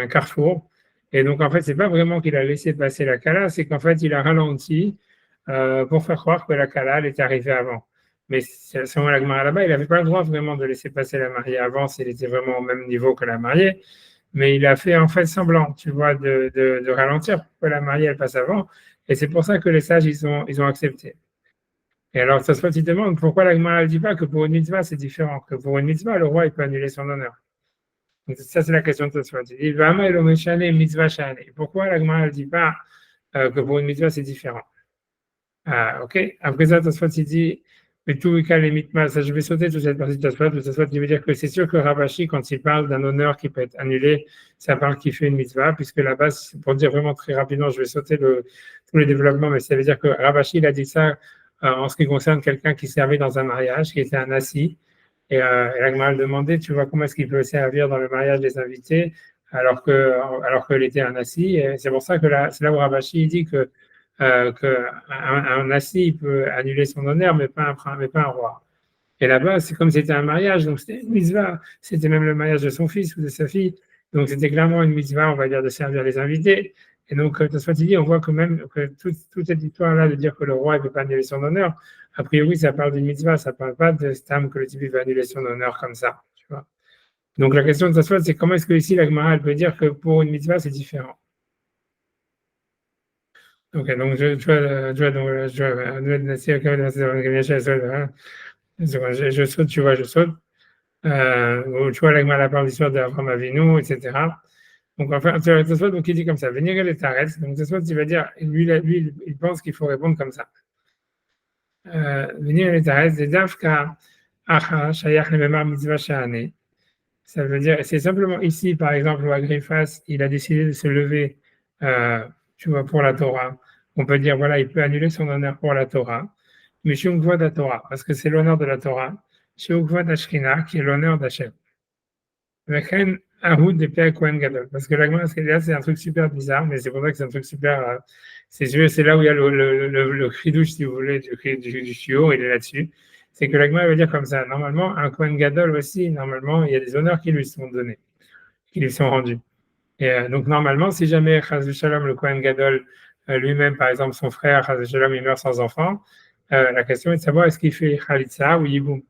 carrefour. Et donc, en fait, c'est pas vraiment qu'il a laissé passer la Kala, c'est qu'en fait, il a ralenti pour faire croire que la Kala, elle était arrivée avant. Mais selon la Gemara là-bas, il n'avait pas le droit vraiment de laisser passer la mariée avant s'il était vraiment au même niveau que la mariée. Mais il a fait en fait semblant, tu vois, de ralentir pour que la mariée, elle passe avant. Et c'est pour ça que les sages, ils ont accepté. Et alors, ça se fait, ils demandent pourquoi la Gemara ne dit pas que pour une mitzvah, c'est différent, que pour une mitzvah, le roi, il peut annuler son honneur. Donc, ça, c'est la question de Tosfot. Il dit, mitzvah shane. Pourquoi la Gemara ne dit pas que pour une mitzvah, c'est différent? Ok. Après ça, Tosfot, il dit, mais tout les mitmas, ça, je vais sauter toute cette partie de Tosfot, qui veut dire que c'est sûr que Ravashi, quand il parle d'un honneur qui peut être annulé, ça parle qu'il fait une mitzvah, puisque là-bas, pour dire vraiment très rapidement, je vais sauter tous les développements, mais ça veut dire que Ravashi, il a dit ça en ce qui concerne quelqu'un qui servait dans un mariage, qui était un assis. Et l'Agma demandait, tu vois, comment est-ce qu'il peut servir dans le mariage des invités alors qu'il était un assis. Et c'est pour ça que c'est là où Ravashi dit que un assis il peut annuler son honneur, mais pas un roi. Et là-bas, c'est comme c'était un mariage, donc c'était une mitzvah. C'était même le mariage de son fils ou de sa fille. Donc c'était clairement une mitzvah, on va dire, de servir les invités. Et donc, Tosfot dit, on voit que même que toute cette histoire-là de dire que le roi ne peut pas annuler son honneur, a priori, ça parle d'une mitzvah, ça ne parle pas de stam que le type va annuler son honneur comme ça. Tu vois. Donc la question de Tosfot, c'est comment est-ce que ici la Gemara elle peut dire que pour une mitzvah, c'est différent. Ok, donc je saute, tu vois, je saute. Tu vois, la Gemara parle de l'histoire d'Abraham Avinu, etc. Donc, enfin, Tosfot, donc, il dit comme ça, venir les taretz. Donc, Tosfot, il va dire, lui, il pense qu'il faut répondre comme ça. Venir les taretz, c'est Dafka, Acha, Shayach, Lememar, Mitzvah, Shahane. Ça veut dire, c'est simplement ici, par exemple, où Agrippas, il a décidé de se lever, tu vois, pour la Torah. On peut dire, voilà, il peut annuler son honneur pour la Torah. Mais chez Ukvod la Torah, parce que c'est l'honneur de la Torah. Chez Ukvod Ashkina, qui est l'honneur d'Hachem. Aoud des Père Kohen Gadol. Parce que l'agma, là, c'est un truc super bizarre, mais c'est pour ça que c'est un truc super. C'est là où il y a le chidouche, si vous voulez, du chiot, il est là-dessus. C'est que l'agma veut dire comme ça. Normalement, un Kohen Gadol aussi, normalement, il y a des honneurs qui lui sont donnés, qui lui sont rendus. Et donc, normalement, si jamais Chaz Shalom, le Kohen Gadol, lui-même, par exemple, son frère, Chaz Shalom, il meurt sans enfant, la question est de savoir est-ce qu'il fait Khalitsa ou Yiboum.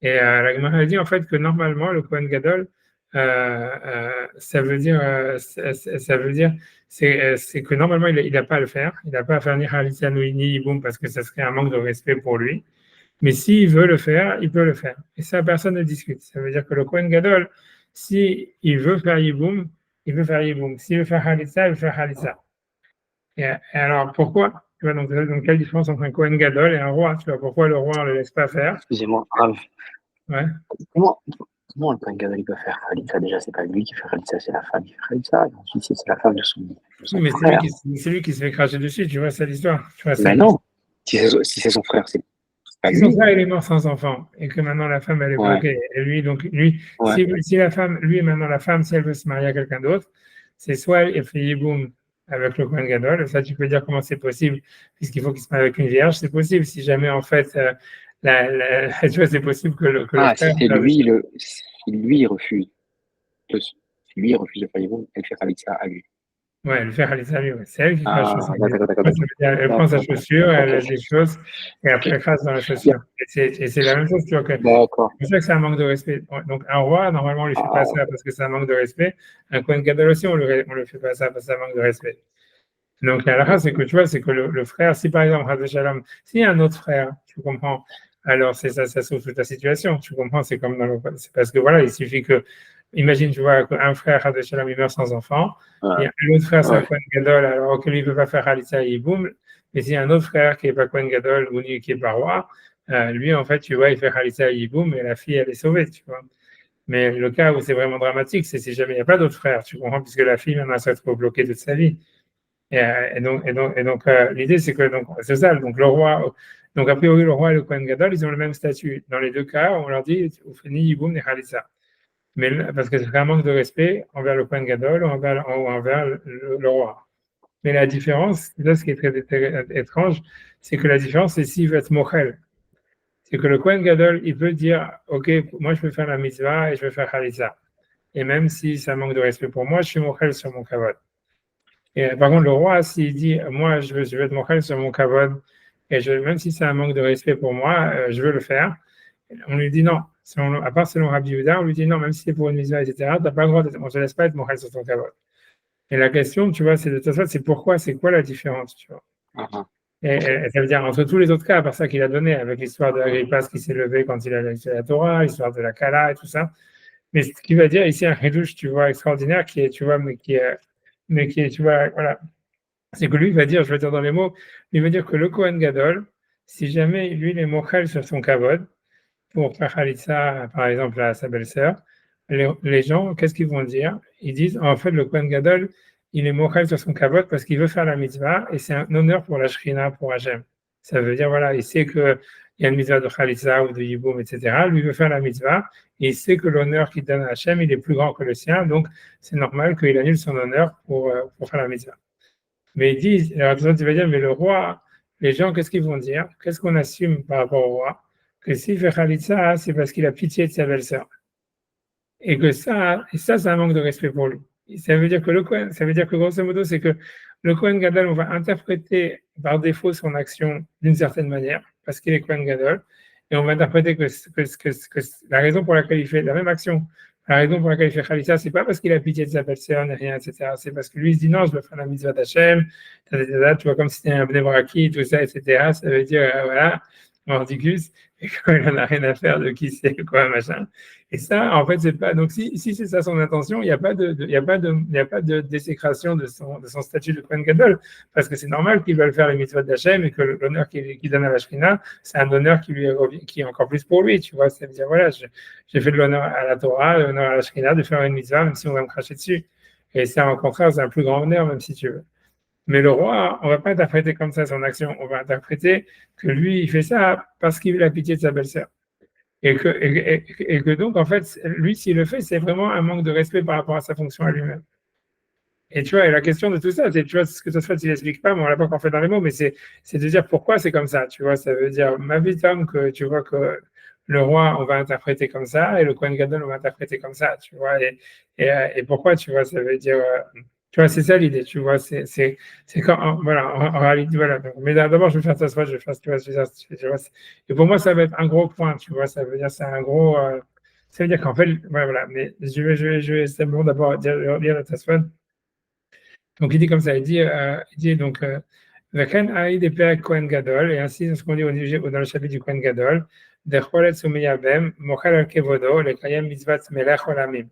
Et la Gemara dit en fait que normalement, le Kohen Gadol, ça veut dire, c'est que normalement, il n'a pas à le faire. Il n'a pas à faire ni Khalitsa ni Yiboum parce que ça serait un manque de respect pour lui. Mais s'il veut le faire, il peut le faire. Et ça, personne ne discute. Ça veut dire que le Kohen Gadol, s'il veut faire Yiboum, il veut faire Yiboum. S'il veut faire Khalitsa, il veut faire Khalitsa. Et alors, pourquoi? Tu vois, donc, quelle différence entre un Kohen Gadol et un roi? Tu vois, pourquoi le roi ne le laisse pas faire? Excusez-moi, Rav. Ouais. Comment le Kohen Gadol il peut faire Khalitsa? Déjà, c'est pas lui qui fait Khalitsa, c'est la femme qui fait Khalitsa. Et ensuite, c'est la femme de son Oui, mais frère. c'est lui qui se fait cracher dessus, tu vois, c'est l'histoire. Mais non, si c'est son frère, c'est pas lui. Si son frère il est mort sans enfant et que maintenant la femme elle est bloquée, et lui, si la femme, lui et maintenant la femme, si elle veut se marier à quelqu'un d'autre, c'est soit elle fait Yiboum avec le Kohen Gadol, et ça tu peux dire comment c'est possible, puisqu'il faut qu'il se marie avec une vierge, c'est possible, si jamais en fait, tu vois, c'est possible que le frère. Si lui il refuse. Si lui il refuse de faire Yiboum, elle fait Khalitsa à lui. Ouais, elle fait Khalitsa lui, c'est elle qui crache sur d'accord. Elle prend sa chaussure, elle laisse des choses, et après elle crache dans la chaussure. Et c'est la même chose, tu vois. D'accord. C'est pour ça que c'est un manque de respect. Donc un roi, normalement, on ne lui fait pas ça parce que c'est un manque de respect. Un Kohen Gadol aussi, on ne le fait pas ça parce que c'est un manque de respect. Donc la raison, c'est que tu vois, c'est que le frère, si par exemple, Hazé Shalom, s'il y a un autre frère, tu comprends, alors c'est ça sauve toute la situation. Tu comprends, c'est comme c'est parce que voilà, il suffit que, imagine, tu vois, qu'un frère, Hazé Shalom, il meurt sans enfant, et un autre frère, c'est un Kohen Gadol, alors que lui ne peut pas faire Khalitsa et boum, mais s'il y a un autre frère qui n'est pas Kohen Gadol ou qui n'est pas roi, lui, en fait, tu vois, il fait Khalitsa et boum, et la fille, elle est sauvée, tu vois. Mais le cas où c'est vraiment dramatique, c'est si jamais il n'y a pas d'autres frères, tu comprends, puisque la fille, maintenant, se retrouve bloquée toute sa vie. Et donc, l'idée, c'est que c'est ça. Donc, le roi, donc, a priori, le roi et le Kohen Gadol, ils ont le même statut. Dans les deux cas, on leur dit, vous faites ni Yiboum ni Khalitsa. Mais parce que c'est un manque de respect envers le Kohen Gadol ou envers le roi. Mais la différence, là, ce qui est très étrange, c'est que la différence, c'est s'il veut être mochel. C'est que le Kohen Gadol, il peut dire, OK, moi, je peux faire la mitzvah et je vais faire Khalitsa. Et même si ça manque de respect pour moi, je suis mochel sur mon kavod. Et par contre, le roi, s'il dit, moi, je veux être mochel sur mon kavod, et même si c'est un manque de respect pour moi, je veux le faire, on lui dit non. À part selon Rabbi Yehuda, on lui dit non, même si c'est pour une mitzvah, etc., tu n'as pas le droit, on ne te laisse pas être mochel sur ton kavod. Et la question, tu vois, c'est pourquoi, c'est quoi la différence, tu vois. Et ça veut dire, entre tous les autres cas, à part ça qu'il a donné, avec l'histoire de Agrippas qui s'est levé quand il a lu la Torah, l'histoire de la Kala et tout ça. Mais ce qui va dire ici un redouche, tu vois, extraordinaire, qui est, tu vois, tu vois, voilà. C'est que lui, il va dire, je vais dire dans les mots, il va dire que le Kohen Gadol, si jamais lui, il est mochel sur son kavod, pour faire Khalitsa, par exemple, à sa belle-sœur, les gens, qu'est-ce qu'ils vont dire? Ils disent, en fait, le Kohen Gadol, il est mochel sur son kavod parce qu'il veut faire la mitzvah et c'est un honneur pour la Shrina, pour Hachem. Ça veut dire, voilà, il sait qu'il y a une mitzvah de Khalitsa ou de Yiboum, etc. Lui, il veut faire la mitzvah et il sait que l'honneur qu'il donne à Hachem, il est plus grand que le sien, donc c'est normal qu'il annule son honneur pour faire la mitzvah. Mais ils disent, alors tu vas dire, mais le roi, les gens, qu'est-ce qu'ils vont dire? Qu'est-ce qu'on assume par rapport au roi? Que s'il fait Khalitsa, c'est parce qu'il a pitié de sa belle-sœur. Et que ça, c'est un manque de respect pour lui. Ça veut dire que grosso modo, c'est que le Kohen Gadol, on va interpréter par défaut son action d'une certaine manière, parce qu'il est Kohen Gadol, et on va interpréter que la raison pour laquelle il fait la même action, la raison pour laquelle il fait Khalitsa, c'est pas parce qu'il a pitié de sa belle-sœur, ni rien, etc. C'est parce que lui, il se dit non, je veux faire la mitzvah d'Hachem, tu vois, comme si c'était un bnébraki, tout ça, etc. Ça veut dire, voilà, mordicus, et qu'il n'en a rien à faire de qui c'est, quoi, machin. Et ça, en fait, c'est pas. Donc, si c'est ça son intention, il n'y a pas de désécration de son statut de Kohen Gadol, parce que c'est normal qu'il veuille faire les mitzvot d'Hachem et que l'honneur qu'il donne à la Shrina, c'est un honneur qui est encore plus pour lui, tu vois. C'est-à-dire, voilà, j'ai fait de l'honneur à la Torah, de l'honneur à la Shrina, de faire une mitzvah, même si on va me cracher dessus. Et ça, au contraire, c'est un plus grand honneur, même si tu veux. Mais le roi, on ne va pas interpréter comme ça son action. On va interpréter que lui, il fait ça parce qu'il a pitié de sa belle-sœur. Et que donc, en fait, lui, s'il le fait, c'est vraiment un manque de respect par rapport à sa fonction à lui-même. Et tu vois, et la question de tout ça, c'est, tu vois, ce que ça se fait, il n'explique pas, mais on l'a pas encore fait dans les mots, mais c'est de dire pourquoi c'est comme ça, tu vois, ça veut dire, ma vie, Tom, que tu vois que le roi, on va interpréter comme ça, et le Kohen Gadol, on va interpréter comme ça, tu vois, et pourquoi, tu vois, ça veut dire, tu vois, c'est ça l'idée, tu vois, c'est quand, voilà, en réalité, voilà, donc, mais d'abord, je vais faire ça, soit je vais faire, tu vois, tu vois, et pour moi, ça va être un gros point, tu vois, ça veut dire, c'est un gros, ça veut dire qu'en fait, voilà, mais je vais simplement d'abord lire le Tasfot. Donc il dit comme ça, il dit donc Vakan Aïd et Perek Kohen Gadol, et ainsi c'est ce qu'on dit dans le chapitre du Kohen Gadol, Decholet Sumeyabem, Mochel al Kevodo, le Kayem Mitzvat Melech Olamim.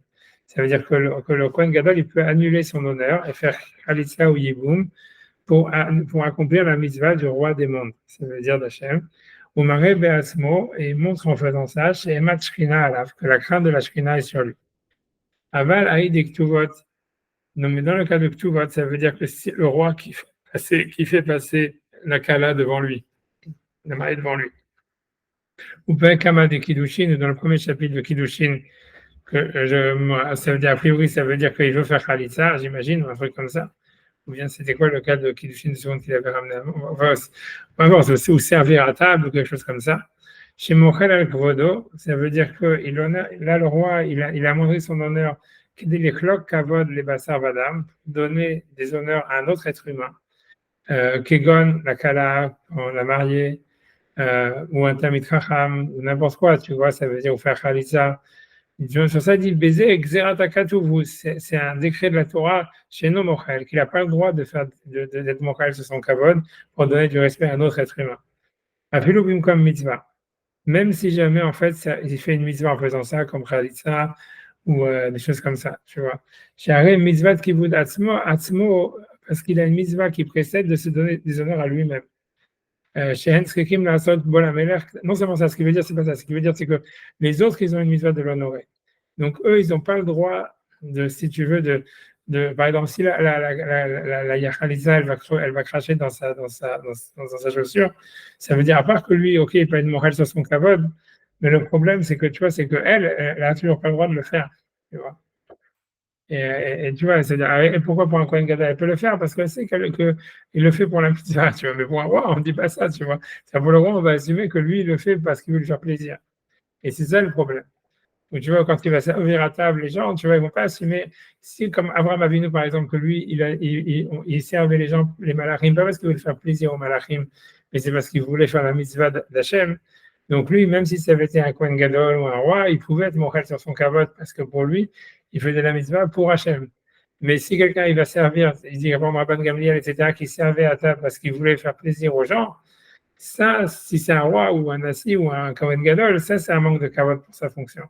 Ça veut dire que le Kohen Gadol, il peut annuler son honneur et faire Khalitsa ou Yiboum pour accomplir la mitzvah du roi des mondes, ça veut dire d'Hachem. Ou Maré Beasmo, et il montre en faisant ça, chez Emat Shkina Alav, que la crainte de la Shkina est sur lui. Aval Aïd et Ktuvot. Non, mais dans le cas de Ktuvot, ça veut dire que si le roi qui fait passer la Kala devant lui, la mariée devant lui, ou pas Kama de Kiddushin, dans le premier chapitre de Kiddushin, ça veut dire, a priori, ça veut dire qu'il veut faire Khalitsa, j'imagine, ou un truc comme ça. Ou bien c'était quoi le cas de Kiddushin second qu'il avait ramené avant? On va voir, ou servir à table, ou quelque chose comme ça. Chez Mochel al-Kvodo, ça veut dire que là, le roi, il a montré son honneur, les cloques kavod les bassar vadam, donner des honneurs à un autre être humain. Kegon, la kala, la mariée, ou un tamid chacham, ou n'importe quoi, tu vois, ça veut dire, ou faire khalitsa. Sur ça, il dit, baiser exeratakatuvu, c'est un décret de la Torah chez nos mochel, qu'il n'a pas le droit d'être mochel sur son kavod pour donner du respect à un autre être humain. Afilubim comme mitzvah. Même si jamais, en fait, il fait une mitzvah en faisant ça, comme khalitsa, ou des choses comme ça, tu vois. J'ai mitzvah kibud atzmo, parce qu'il a une mitzvah qui précède de se donner des honneurs à lui-même. Non seulement ça, ce qui veut dire, c'est pas ça. Ce qui veut dire, c'est que les autres, ils ont une mitzvah de l'honorer. Donc, eux, ils n'ont pas le droit si tu veux, par exemple, si la Yachaliza, elle va cracher dans sa chaussure, ça veut dire, à part que lui, ok, il peut être moral sur son kavod, mais le problème, c'est que, tu vois, c'est qu'elle n'a toujours pas le droit de le faire, tu vois. Et tu vois, c'est-à-dire, et pourquoi pour un Kohen Gadol, elle peut le faire parce qu'elle sait qu'il le fait pour la mitzvah, tu vois. Mais pour un roi, on ne dit pas ça, tu vois. C'est pour le roi, on va assumer que lui, il le fait parce qu'il veut lui faire plaisir. Et c'est ça le problème. Donc, tu vois, quand il va servir à table les gens, tu vois, ils ne vont pas assumer. Si, comme Abraham Avinu, par exemple, que lui, il servait les gens, les malachim, pas parce qu'il voulait faire plaisir aux malachim, mais c'est parce qu'il voulait faire la mitzvah d'Hachem. Donc, lui, même si ça avait été un Kohen Gadol ou un roi, il pouvait être mochel sur son kavod parce que pour lui, il faisait la mitzvah pour Hachem. Mais si quelqu'un, il va servir, il dit, bon, Rabban Gamliel, etc., qui servait à table parce qu'il voulait faire plaisir aux gens, ça, si c'est un roi ou un nasi ou un Kohen Gadol, ça, c'est un manque de kavod pour sa fonction.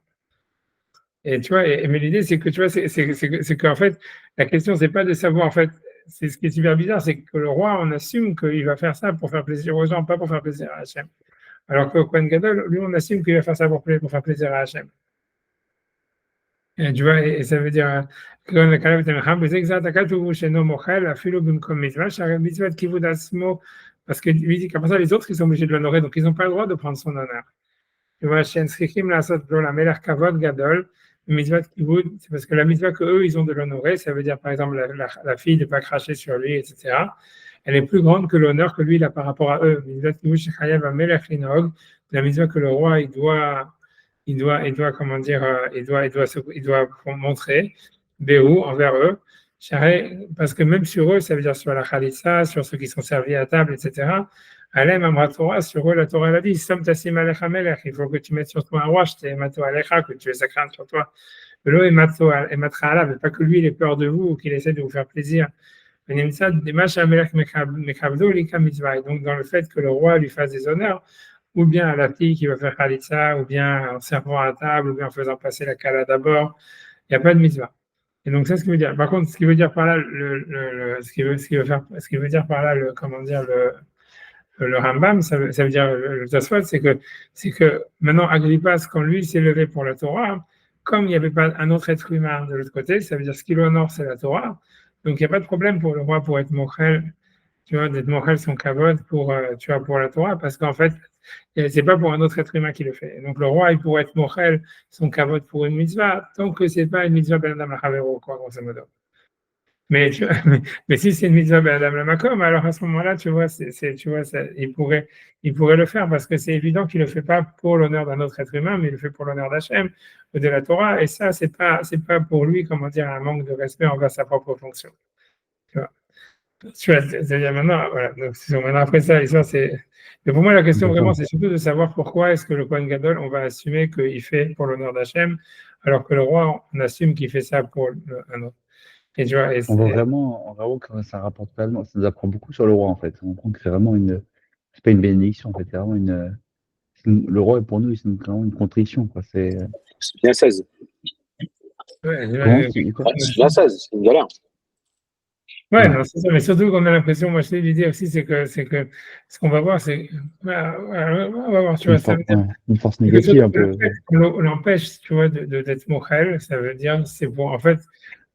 Et tu vois, mais l'idée, c'est que tu vois, c'est qu'en fait, la question, c'est pas de savoir, en fait, c'est ce qui est super bizarre, c'est que le roi, on assume qu'il va faire ça pour faire plaisir aux gens, pas pour faire plaisir à Hachem. Alors que Kohen Gadol, lui, on assume qu'il va faire ça pour faire plaisir à Hachem. Et tu vois, et ça veut dire que le Kalev Temecham, c'est exactement chez nos mochel, la philo comme mitzvah, chaque mitzvah qui vous dasmo, parce que lui dit qu'après ça, les autres, ils sont obligés de l'honorer, donc ils n'ont pas le droit de prendre son honneur. Tu vois, chez Nsrikim, la sot la melech kavod gadol, mitzvah kivud, c'est parce que la mitzvah que eux, ils ont de l'honorer, ça veut dire par exemple la fille de ne pas cracher sur lui, etc. Elle est plus grande que l'honneur que lui il a par rapport à eux. Mitzvah kivud shechayev amelech linog, la mitzvah que le roi il doit comment dire, il doit montrer Béou envers eux, parce que même sur eux, ça veut dire sur la Khalitsa, sur ceux qui sont servis à table, etc. Alem Amra Torah, sur eux, la Torah l'a dit, Som Tassim Alecha Melech, il faut que tu mettes sur toi un roi, je t'ai mato Alecha, que tu aies sa crainte sur toi. L'eau est matra Ala, mais pas que lui, il ait peur de vous ou qu'il essaie de vous faire plaisir. Donc, dans le fait que le roi lui fasse des honneurs, ou bien à la fille qui va faire Khalitsa, ou bien en servant à table, ou bien en faisant passer la Kala d'abord, il n'y a pas de mitzvah. Et donc, c'est ce qu'il veut dire. Par contre, ce qu'il veut dire par là, ce qu'il veut dire par là, comment dire, le Rambam, ça veut dire le Tosfot, c'est que maintenant, Agrippas, quand lui s'est levé pour la Torah, comme il n'y avait pas un autre être humain de l'autre côté, ça veut dire ce qu'il honore, c'est la Torah. Donc, il n'y a pas de problème pour le roi pour être mochel, tu vois, d'être mochel son kavod pour, tu vois, pour la Torah, parce qu'en fait, Et c'est pas pour un autre être humain qui le fait. Et donc le roi, il pourrait être mochel son kavod pour une mitzvah, tant que c'est pas une mitzvah ben adam la quoi, grosso modo. Mais, mais si c'est une mitzvah ben adam la makom, alors à ce moment-là, tu vois, tu vois, il pourrait le faire parce que c'est évident qu'il le fait pas pour l'honneur d'un autre être humain, mais il le fait pour l'honneur d'Hachem ou de la Torah. Et ça, c'est pas pour lui, comment dire, un manque de respect envers sa propre fonction. Tu vois. C'est-à-dire maintenant, voilà. Donc, maintenant après ça, l'histoire, c'est. Mais pour moi, la question vraiment, c'est surtout de savoir pourquoi est-ce que le Kohen Gadol, on va assumer qu'il fait pour l'honneur d'Hachem, alors que le roi, on assume qu'il fait ça pour un autre. Et tu vois, On voit vraiment que ça rapporte tellement, ça nous apprend beaucoup sur le roi, en fait. On comprend que c'est vraiment c'est pas une bénédiction, en fait, c'est vraiment le roi, pour nous, c'est vraiment une contrition, quoi. C'est bien 16. Comment c'est bien 16, c'est une galère. Ouais, non, c'est ça, mais surtout qu'on a l'impression, moi je t'ai l'idée aussi, c'est que ce qu'on va voir, c'est. On va voir, tu vois, ça veut dire. Une force négative un peu. On l'empêche, tu vois, d'être mochel, ça veut dire, c'est pour, en fait,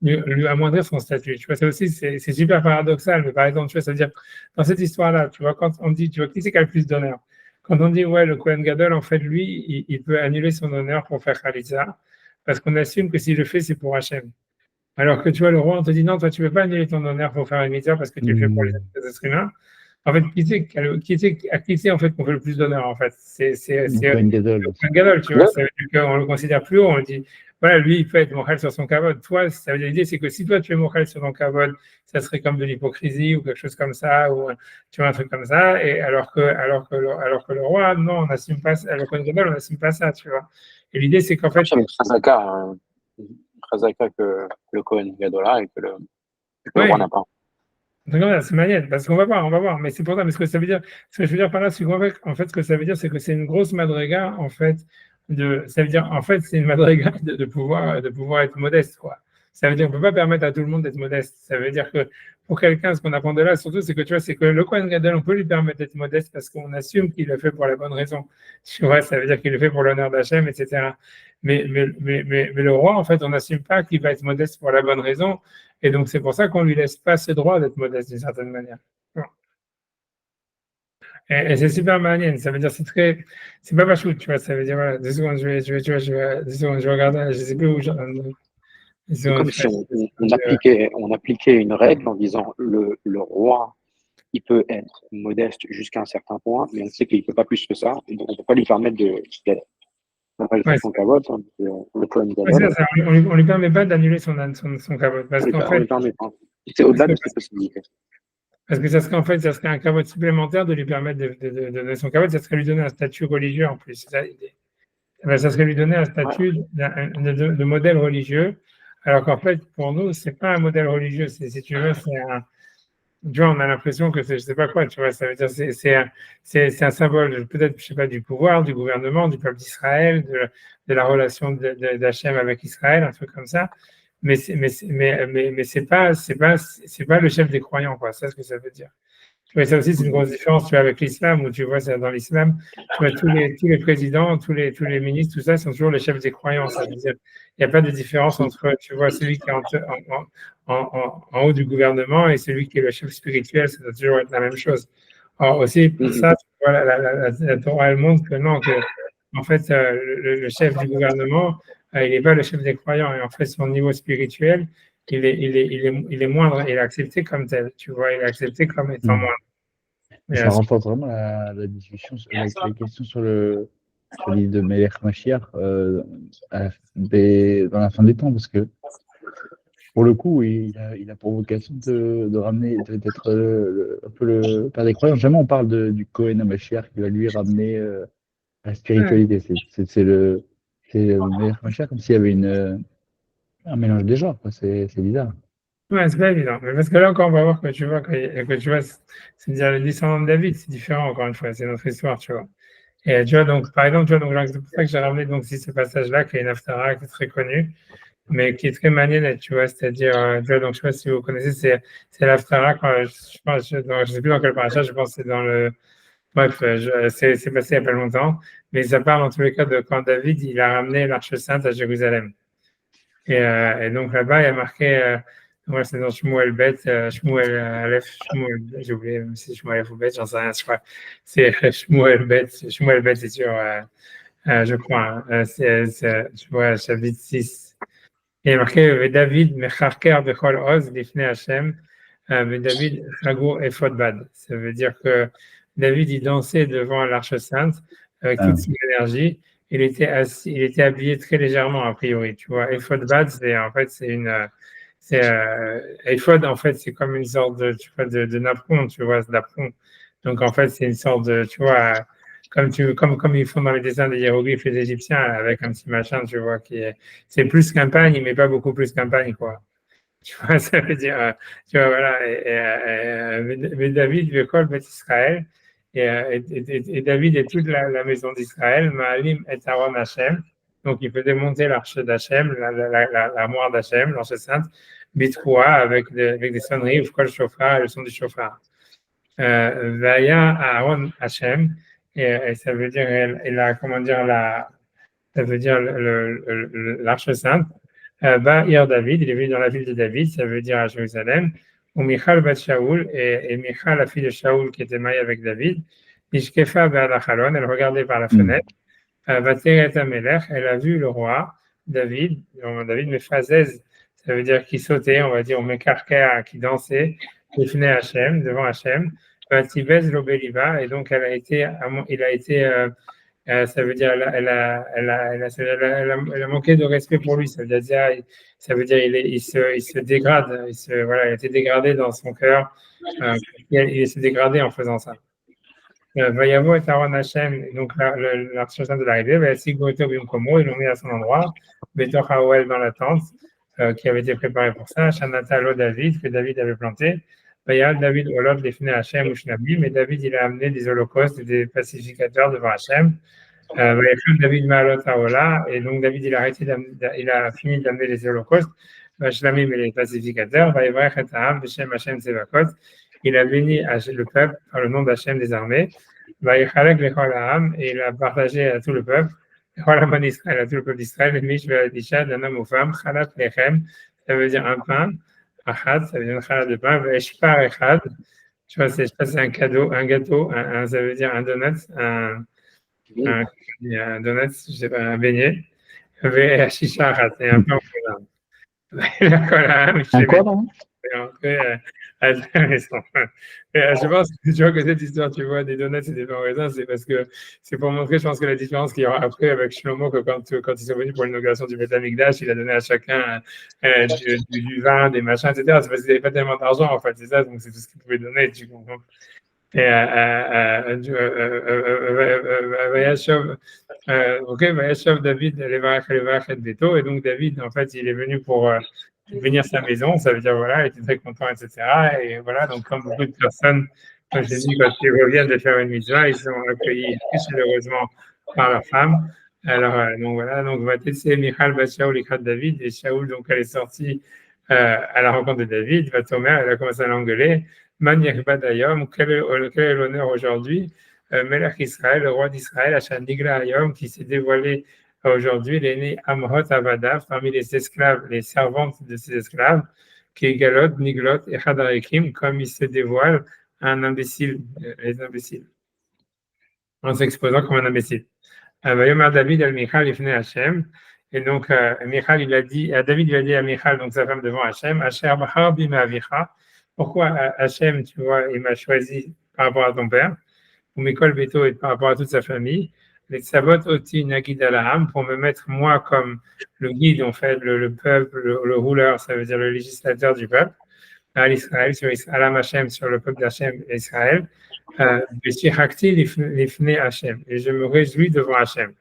lui amoindrir son statut. Tu vois, ça aussi, c'est super paradoxal, mais par exemple, tu vois, ça veut dire, dans cette histoire-là, tu vois, quand on dit, tu vois, qui c'est qui a le plus d'honneur? Quand on dit, ouais, le Kohen Gadol, en fait, lui, il peut annuler son honneur pour faire Khalitsa, parce qu'on assume que s'il le fait, c'est pour Hachem. Alors que tu vois, le roi, on te dit non, toi, tu ne peux pas annuler ton honneur pour faire une mitzvah parce que tu le fais pour les êtres humains. En fait, à qui c'est en fait qu'on fait le plus d'honneur en fait? C'est Kohen Gadol. un gadol, tu vois. Ça veut dire qu'on le considère plus haut. On dit, voilà, lui, il peut être mochel sur son kavod. Toi, ça veut dire l'idée, c'est que si toi, tu es mochel sur ton kavod, ça serait comme de l'hypocrisie ou quelque chose comme ça, ou tu vois, un truc comme ça. Et alors que le roi, non, on n'assume pas, le Kohen Gadol, on n'assume pas ça, tu vois. Et l'idée, c'est qu'en fait. Chazaka que le Kohen Gadol a et que le roi n'a pas. C'est manière, parce qu'on va voir, mais c'est pour ça, mais ce que ça veut dire, ce que je veux dire par là, c'est qu'en fait, ce que ça veut dire, c'est que c'est une grosse madriga, en fait, ça veut dire, en fait, c'est une madriga de pouvoir être modeste, quoi. Ça veut dire qu'on ne peut pas permettre à tout le monde d'être modeste. Ça veut dire que pour quelqu'un, ce qu'on apprend de là, surtout, c'est que tu vois, c'est que le Kohen Gadol, on peut lui permettre d'être modeste parce qu'on assume qu'il le fait pour la bonne raison. Tu vois, ça veut dire qu'il le fait pour l'honneur d'Hachem, etc. Mais le roi, en fait, on n'assume pas qu'il va être modeste pour la bonne raison. Et donc, c'est pour ça qu'on ne lui laisse pas ce droit d'être modeste d'une certaine manière. Et c'est super manière. Ça veut dire, c'est pas chou, tu vois. Ça veut dire, voilà, 2 secondes, je vais regarder, je sais plus où c'est comme si on appliquait une règle en disant le roi, il peut être modeste jusqu'à un certain point, mais on sait qu'il ne peut pas plus que ça. Donc, on ne peut pas lui permettre on va le faire son cavote, le Kohen Gadol. On lui permet pas d'annuler son cavote. Parce qu'en fait, c'est au-delà de cette possibilité. Parce que ça serait un cavote supplémentaire de lui permettre de donner son cavote, ça serait lui donner un statut religieux en plus. C'est ça l'idée. Ça serait lui donner un statut de modèle religieux, alors qu'en fait, pour nous, c'est pas un modèle religieux. Si tu veux, tu vois, on a l'impression que c'est, je sais pas quoi, tu vois, ça veut dire, c'est un symbole, peut-être, je sais pas, du pouvoir, du gouvernement, du peuple d'Israël, de la relation d'Hachem avec Israël, un truc comme ça. Mais c'est pas le chef des croyants, quoi. C'est ce que ça veut dire. Oui, ça aussi, c'est une grosse différence, tu vois, avec l'islam, où tu vois, dans l'islam, tu vois, tous les présidents, tous les ministres, tout ça, sont toujours les chefs des croyants. Ça veut dire, il n'y a pas de différence entre, tu vois, celui qui est en haut du gouvernement et celui qui est le chef spirituel, ça doit toujours être la même chose. Alors aussi, pour ça, tu vois, la Torah, elle montre que non, que, en fait, le chef du gouvernement, il n'est pas le chef des croyants, et en fait, son niveau spirituel, il est moindre, il est accepté comme tel, tu vois, il est accepté comme étant moindre. Ça renforce vraiment la discussion, la question sur le livre de Melech Mashiach dans la fin des temps, parce que pour le coup, il a pour vocation de ramener, d'être un peu le père des croyants. Jamais on parle du Kohen Mashiach qui va lui ramener à la spiritualité. C'est le Melech Mashiach comme s'il y avait un mélange des genres, quoi. C'est bizarre. Ouais, c'est pas évident. Mais parce que là encore, on va voir que tu vois, c'est-à-dire le descendant de David, c'est différent encore une fois, c'est notre histoire, tu vois. Et tu vois, donc, par exemple, tu vois, donc, c'est pour ça que j'ai ramené donc, ce passage-là, qui est une Haftarah, qui est très connu, mais qui est très manienne, tu vois, c'est-à-dire, tu vois, donc, je sais pas si vous connaissez, c'est l'Haftarah, quand je pense, je sais plus dans quel paracha, je pense que c'est dans le, bref, c'est passé il n'y a pas longtemps, mais ça parle en tous les cas de quand David, il a ramené l'Arche Sainte à Jérusalem. Et donc là-bas, il y a marqué, Moi, c'est dans Shmuel Bet, Shmuel Aleph, Shmuel, j'ai oublié si c'est Shmuel Aleph ou Bet, j'en sais rien, je crois. C'est Shmuel Bet, c'est sûr, je crois. Je vois, chapitre 6. Il y a marqué David, Mecharker Bechol Oz, Lifnei Hashem, David, Chago Ephod Bad. Ça veut dire que David, il dansait devant l'Arche Sainte avec toute son énergie. Il était habillé très légèrement, a priori. Tu vois, Ephod Bad, en fait, Ephod, en fait, c'est comme une sorte de napperon, tu vois, napperon. Donc, en fait, c'est une sorte de, tu vois, comme ils font dans les dessins des hiéroglyphes les Égyptiens, avec un petit machin, tu vois, c'est plus qu'un pagne, mais pas beaucoup plus qu'un pagne, quoi. Tu vois, ça veut dire, tu vois, voilà, mais David veut quoi, le Israël, et David et toute la maison d'Israël, Maalim et Aaron Hachem, donc il faisait monter l'arche d'Hachem, l'armoire d'Hachem, l'arche sainte, Bitroua, avec des sonneries, ou le chauffard, le son du chauffard. Vaya Aaron Hachem, et ça veut dire, ça veut dire l'arche sainte, Ir David, il est venu dans la ville de David, ça veut dire à Jérusalem, ou Michal bat Shaoul, et Michal, la fille de Shaoul, qui était mariée avec David, Ishkefa Be'alachalon, elle regardait par la fenêtre, Vateret Amelech, elle a vu le roi, David, Mephazez, ça veut dire qu'il sautait, on va dire, on Mekarker, qui dansait, Lifnei Hachem, devant Hachem, Vatibez Lobeliba, et donc il a été, ça veut dire elle a manqué de respect pour lui. Ça veut dire il se dégrade. Il a été dégradé dans son cœur. Il s'est dégradé en faisant ça. Vayavo et Aaron Hachem, donc l'arche sainte de l'arrivée, Sigmoto Bimkomo, ils l'ont mis à son endroit, Betor Haouel dans la tente qui avait été préparée pour ça, Shanata Lo David, que David avait planté, Vayal David Olot Lefne Hachem ou Shnabi, mais David il a amené des holocaustes et des pacificateurs devant Hachem. David Maalot Haola, et donc David il a fini d'amener les holocaustes, Shlamim et les pacificateurs, Vayevrech et Ha'am, Beshem Hachem Tsevakot, il a béni le peuple par le nom d'Hachem des armées, Vayechalek lechol ha'am, et il a partagé à tout le peuple, lechol ha'am Israël, à tout le peuple d'Israël, Mish ve'adisha, d'un homme aux femmes, Chalat lechem, ça veut dire un pain, Achad, ça veut dire un chalat de pain, Ve'eshpar echad, je sais pas, c'est un cadeau, un gâteau, ça veut dire un donut, un donut, je sais pas, un beignet, Ve'ashisha achat, et un pain au programme. Un quoi, pardon? Je pense que tu vois que cette histoire, tu vois, des donuts et des pains au raisin, c'est parce que c'est pour montrer, je pense, que la différence qu'il y aura après avec Shlomo, que quand ils sont venus pour l'inauguration du Beth Amikdash, il a donné à chacun du vin, des machins, etc. C'est parce qu'il n'avait pas tellement d'argent, en fait, c'est ça, donc c'est tout ce qu'il pouvait donner, tu comprends. Et Vayashov David, Levarach et Beto, et donc David, en fait, il est venu pour venir sa maison, ça veut dire, voilà, il était très content, etc. Et voilà, donc comme beaucoup de personnes, comme je dis, quand ils reviennent de faire une mitzvah, ils sont accueillis très chaleureusement par leur femme. Alors, donc voilà, donc Vatetse Michal Bat Shaoul Ikrat David, et Shaoul, donc elle est sortie à la rencontre de David, Vatomer, elle a commencé à l'engueuler. Maniach Badayom, quel est l'honneur aujourd'hui? Melech Israël, le roi d'Israël, Hachan Nigla Ayom, qui s'est dévoilé aujourd'hui, il est né Amhot Avadav, parmi les esclaves, les servantes de ces esclaves, qui est Galot, Niglot et Hadarikim, comme il se dévoile un imbécile, les imbéciles, en s'exposant comme un imbécile. Vayomer David al-Michal Ifne Hachem, et donc David il a dit à Michal, donc sa femme devant Hachem, Asher Bahar Bima Avicha, pourquoi Hachem, tu vois, il m'a choisi par rapport à ton père, ou Mikol Beto et par rapport à toute sa famille, les Sabot Oti Nagid Alaham, pour me mettre moi comme le guide, en fait, le peuple, le rouleur, ça veut dire le législateur du peuple, à l'Israël, sur Alam Hachem, sur le peuple d'Hachem et Israël, Beshirachti Lifne Hachem, et je me réjouis devant Hachem.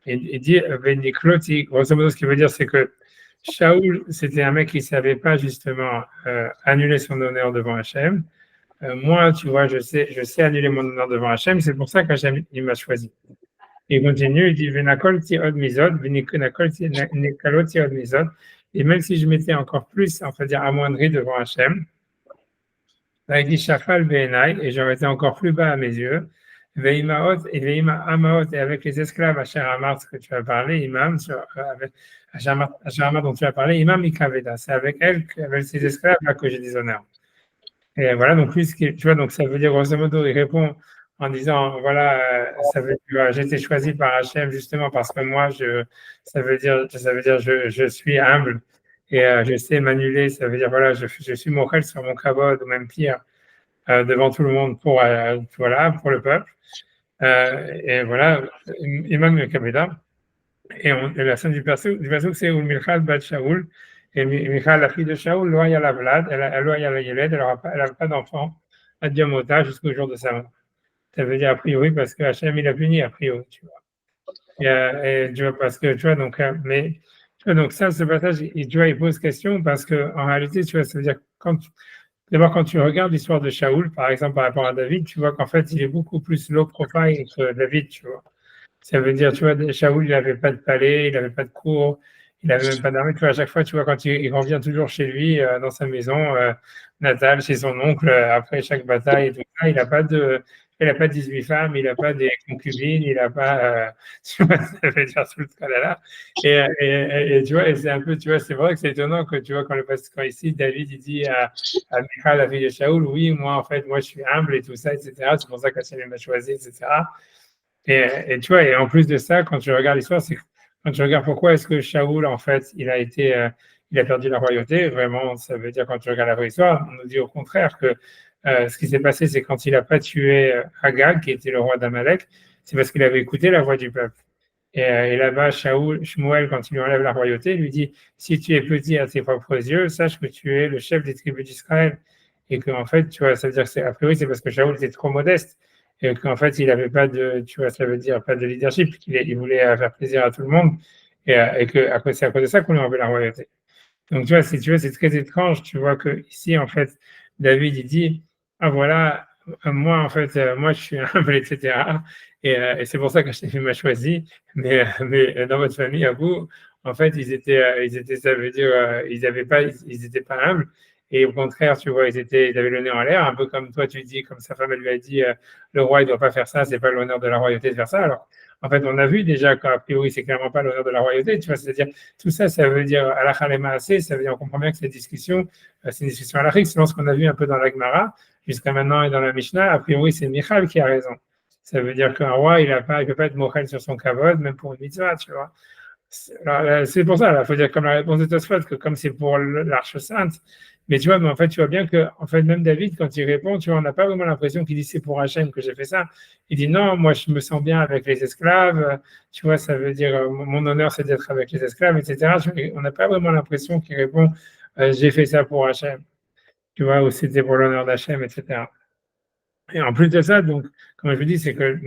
Et dit, Venikloti, grosso modo, ce qui veut dire, c'est que Shaoul, c'était un mec qui ne savait pas justement annuler son honneur devant Hachem. Moi, tu vois, je sais annuler mon honneur devant Hachem, c'est pour ça qu'Hachem, il m'a choisi. Il continue, il dit, Venakol tiod mizod, Venakol tiod mizod, et même si je m'étais encore plus, on va dire, amoindri devant Hachem, là, il dit, Shafal be'enai, et j'aurais été encore plus bas à mes yeux, Veimaot et Veima Amaot, et avec les esclaves, Asher Amar, ce que tu as parlé, Imam, avec Asher Amar dont tu as parlé, Imam Ikaveda, c'est avec elle, avec ces esclaves-là que j'ai déshonneur. Et voilà, donc lui, tu vois, donc ça veut dire, grosso modo, il répond en disant, voilà, ça veut dire, j'ai été choisi par Hachem justement parce que moi, ça veut dire, je suis humble et je sais m'annuler, ça veut dire, voilà, je suis mochel sur mon kavod, ou même pire, devant tout le monde pour, voilà, pour le peuple. Et voilà, Imam Kabeda. Et la scène du verset, c'est où Michal bat Shaoul. Et Michal, la fille de Shaoul, loya la Vlad, elle loya la Yeled, elle n'a pas d'enfant, à Diamota jusqu'au jour de sa mort. Ça veut dire a priori parce que Hachem il a puni a priori, tu vois. Et tu vois, parce que tu vois, donc, mais tu vois, donc ça, ce passage, tu vois, il pose question parce que en réalité, tu vois, ça veut dire d'abord quand tu regardes l'histoire de Shaoul, par exemple, par rapport à David, tu vois qu'en fait, il est beaucoup plus low profile que David, tu vois. Ça veut dire, tu vois, Shaoul, il n'avait pas de palais, il n'avait pas de cour, il n'avait même pas d'armée. Tu vois, à chaque fois, tu vois, quand il revient toujours chez lui, dans sa maison natale, chez son oncle, après chaque bataille et tout ça, il n'a pas 18 femmes, il n'a pas des concubines, il n'a pas, tu vois, ça veut dire tout le tralala. Et tu vois, et c'est un peu, tu vois, c'est vrai que c'est étonnant que, tu vois, quand ici, David, il dit à Michal, la fille de Shaoul, oui, moi, en fait, moi, je suis humble et tout ça, etc. C'est pour ça qu'Hachem m'a choisi, etc. Et tu vois, et en plus de ça, quand tu regardes l'histoire, c'est quand tu regardes pourquoi est-ce que Shaoul, en fait, il a perdu la royauté, vraiment, ça veut dire quand tu regardes la vraie histoire, on nous dit au contraire que ce qui s'est passé, c'est quand il n'a pas tué Agag, qui était le roi d'Amalek, c'est parce qu'il avait écouté la voix du peuple. Et là-bas, Shmuel, quand il lui enlève la royauté, il lui dit, si tu es petit à tes propres yeux, sache que tu es le chef des tribus d'Israël. Et qu'en fait, tu vois, ça veut dire que a priori, c'est parce que Shaoul était trop modeste et qu'en fait, il n'avait pas de, tu vois, ça veut dire pas de leadership, qu'il voulait faire plaisir à tout le monde et que c'est à cause de ça qu'on lui a enlevé la royauté. Donc, tu vois, c'est très étrange. Tu vois que ici, en fait, David, il dit, ah voilà, moi, en fait, moi, je suis humble, etc. Et c'est pour ça que je m'a choisi. Mais dans votre famille, à vous, en fait, ça veut dire, ils étaient pas humbles. Et au contraire, tu vois, ils avaient le nez en l'air, un peu comme toi, tu dis, comme sa femme, elle lui a dit, le roi, il doit pas faire ça, c'est pas l'honneur de la royauté de faire ça. Alors, en fait, on a vu déjà qu'a priori, c'est clairement pas l'honneur de la royauté, tu vois, c'est-à-dire, tout ça, ça veut dire halakha lema assez, ça veut dire, on comprend bien que cette discussion, c'est une discussion halakhique, selon ce qu'on a vu un peu dans la Gemara, jusqu'à maintenant et dans la Mishnah, a priori, c'est Michal qui a raison. Ça veut dire qu'un roi, il peut pas être mochel sur son kavod, même pour une mitzvah, tu vois. C'est pour ça, il faut dire comme la réponse de Tosfot, que comme c'est pour l'Arche Sainte, mais tu vois, mais en fait, tu vois bien que, en fait, même David, quand il répond, tu vois, on n'a pas vraiment l'impression qu'il dit c'est pour Hachem que j'ai fait ça. Il dit non, moi, je me sens bien avec les esclaves, tu vois, ça veut dire mon honneur, c'est d'être avec les esclaves, etc. On n'a pas vraiment l'impression qu'il répond j'ai fait ça pour Hachem, tu vois, ou c'était pour l'honneur d'Hachem, etc. Et en plus de ça, donc, comme je vous dis, c'est que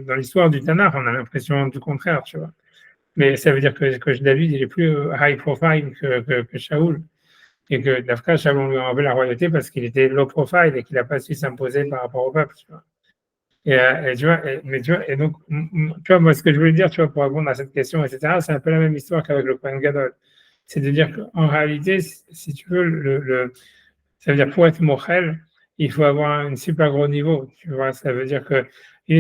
dans l'histoire du Tanakh, on a l'impression du contraire, tu vois. Mais ça veut dire que David, il est plus high profile que Shaoul. Et que Dafka, Shaoul lui a enlevé la royauté parce qu'il était low profile et qu'il n'a pas su s'imposer par rapport au peuple. Tu vois. Et tu vois, mais tu vois, et donc, tu vois, moi, ce que je voulais dire, tu vois, pour répondre à cette question, etc., c'est un peu la même histoire qu'avec le Kohen Gadol. C'est de dire qu'en réalité, si tu veux, ça veut dire pour être mochel, il faut avoir un super gros niveau. Tu vois, ça veut dire que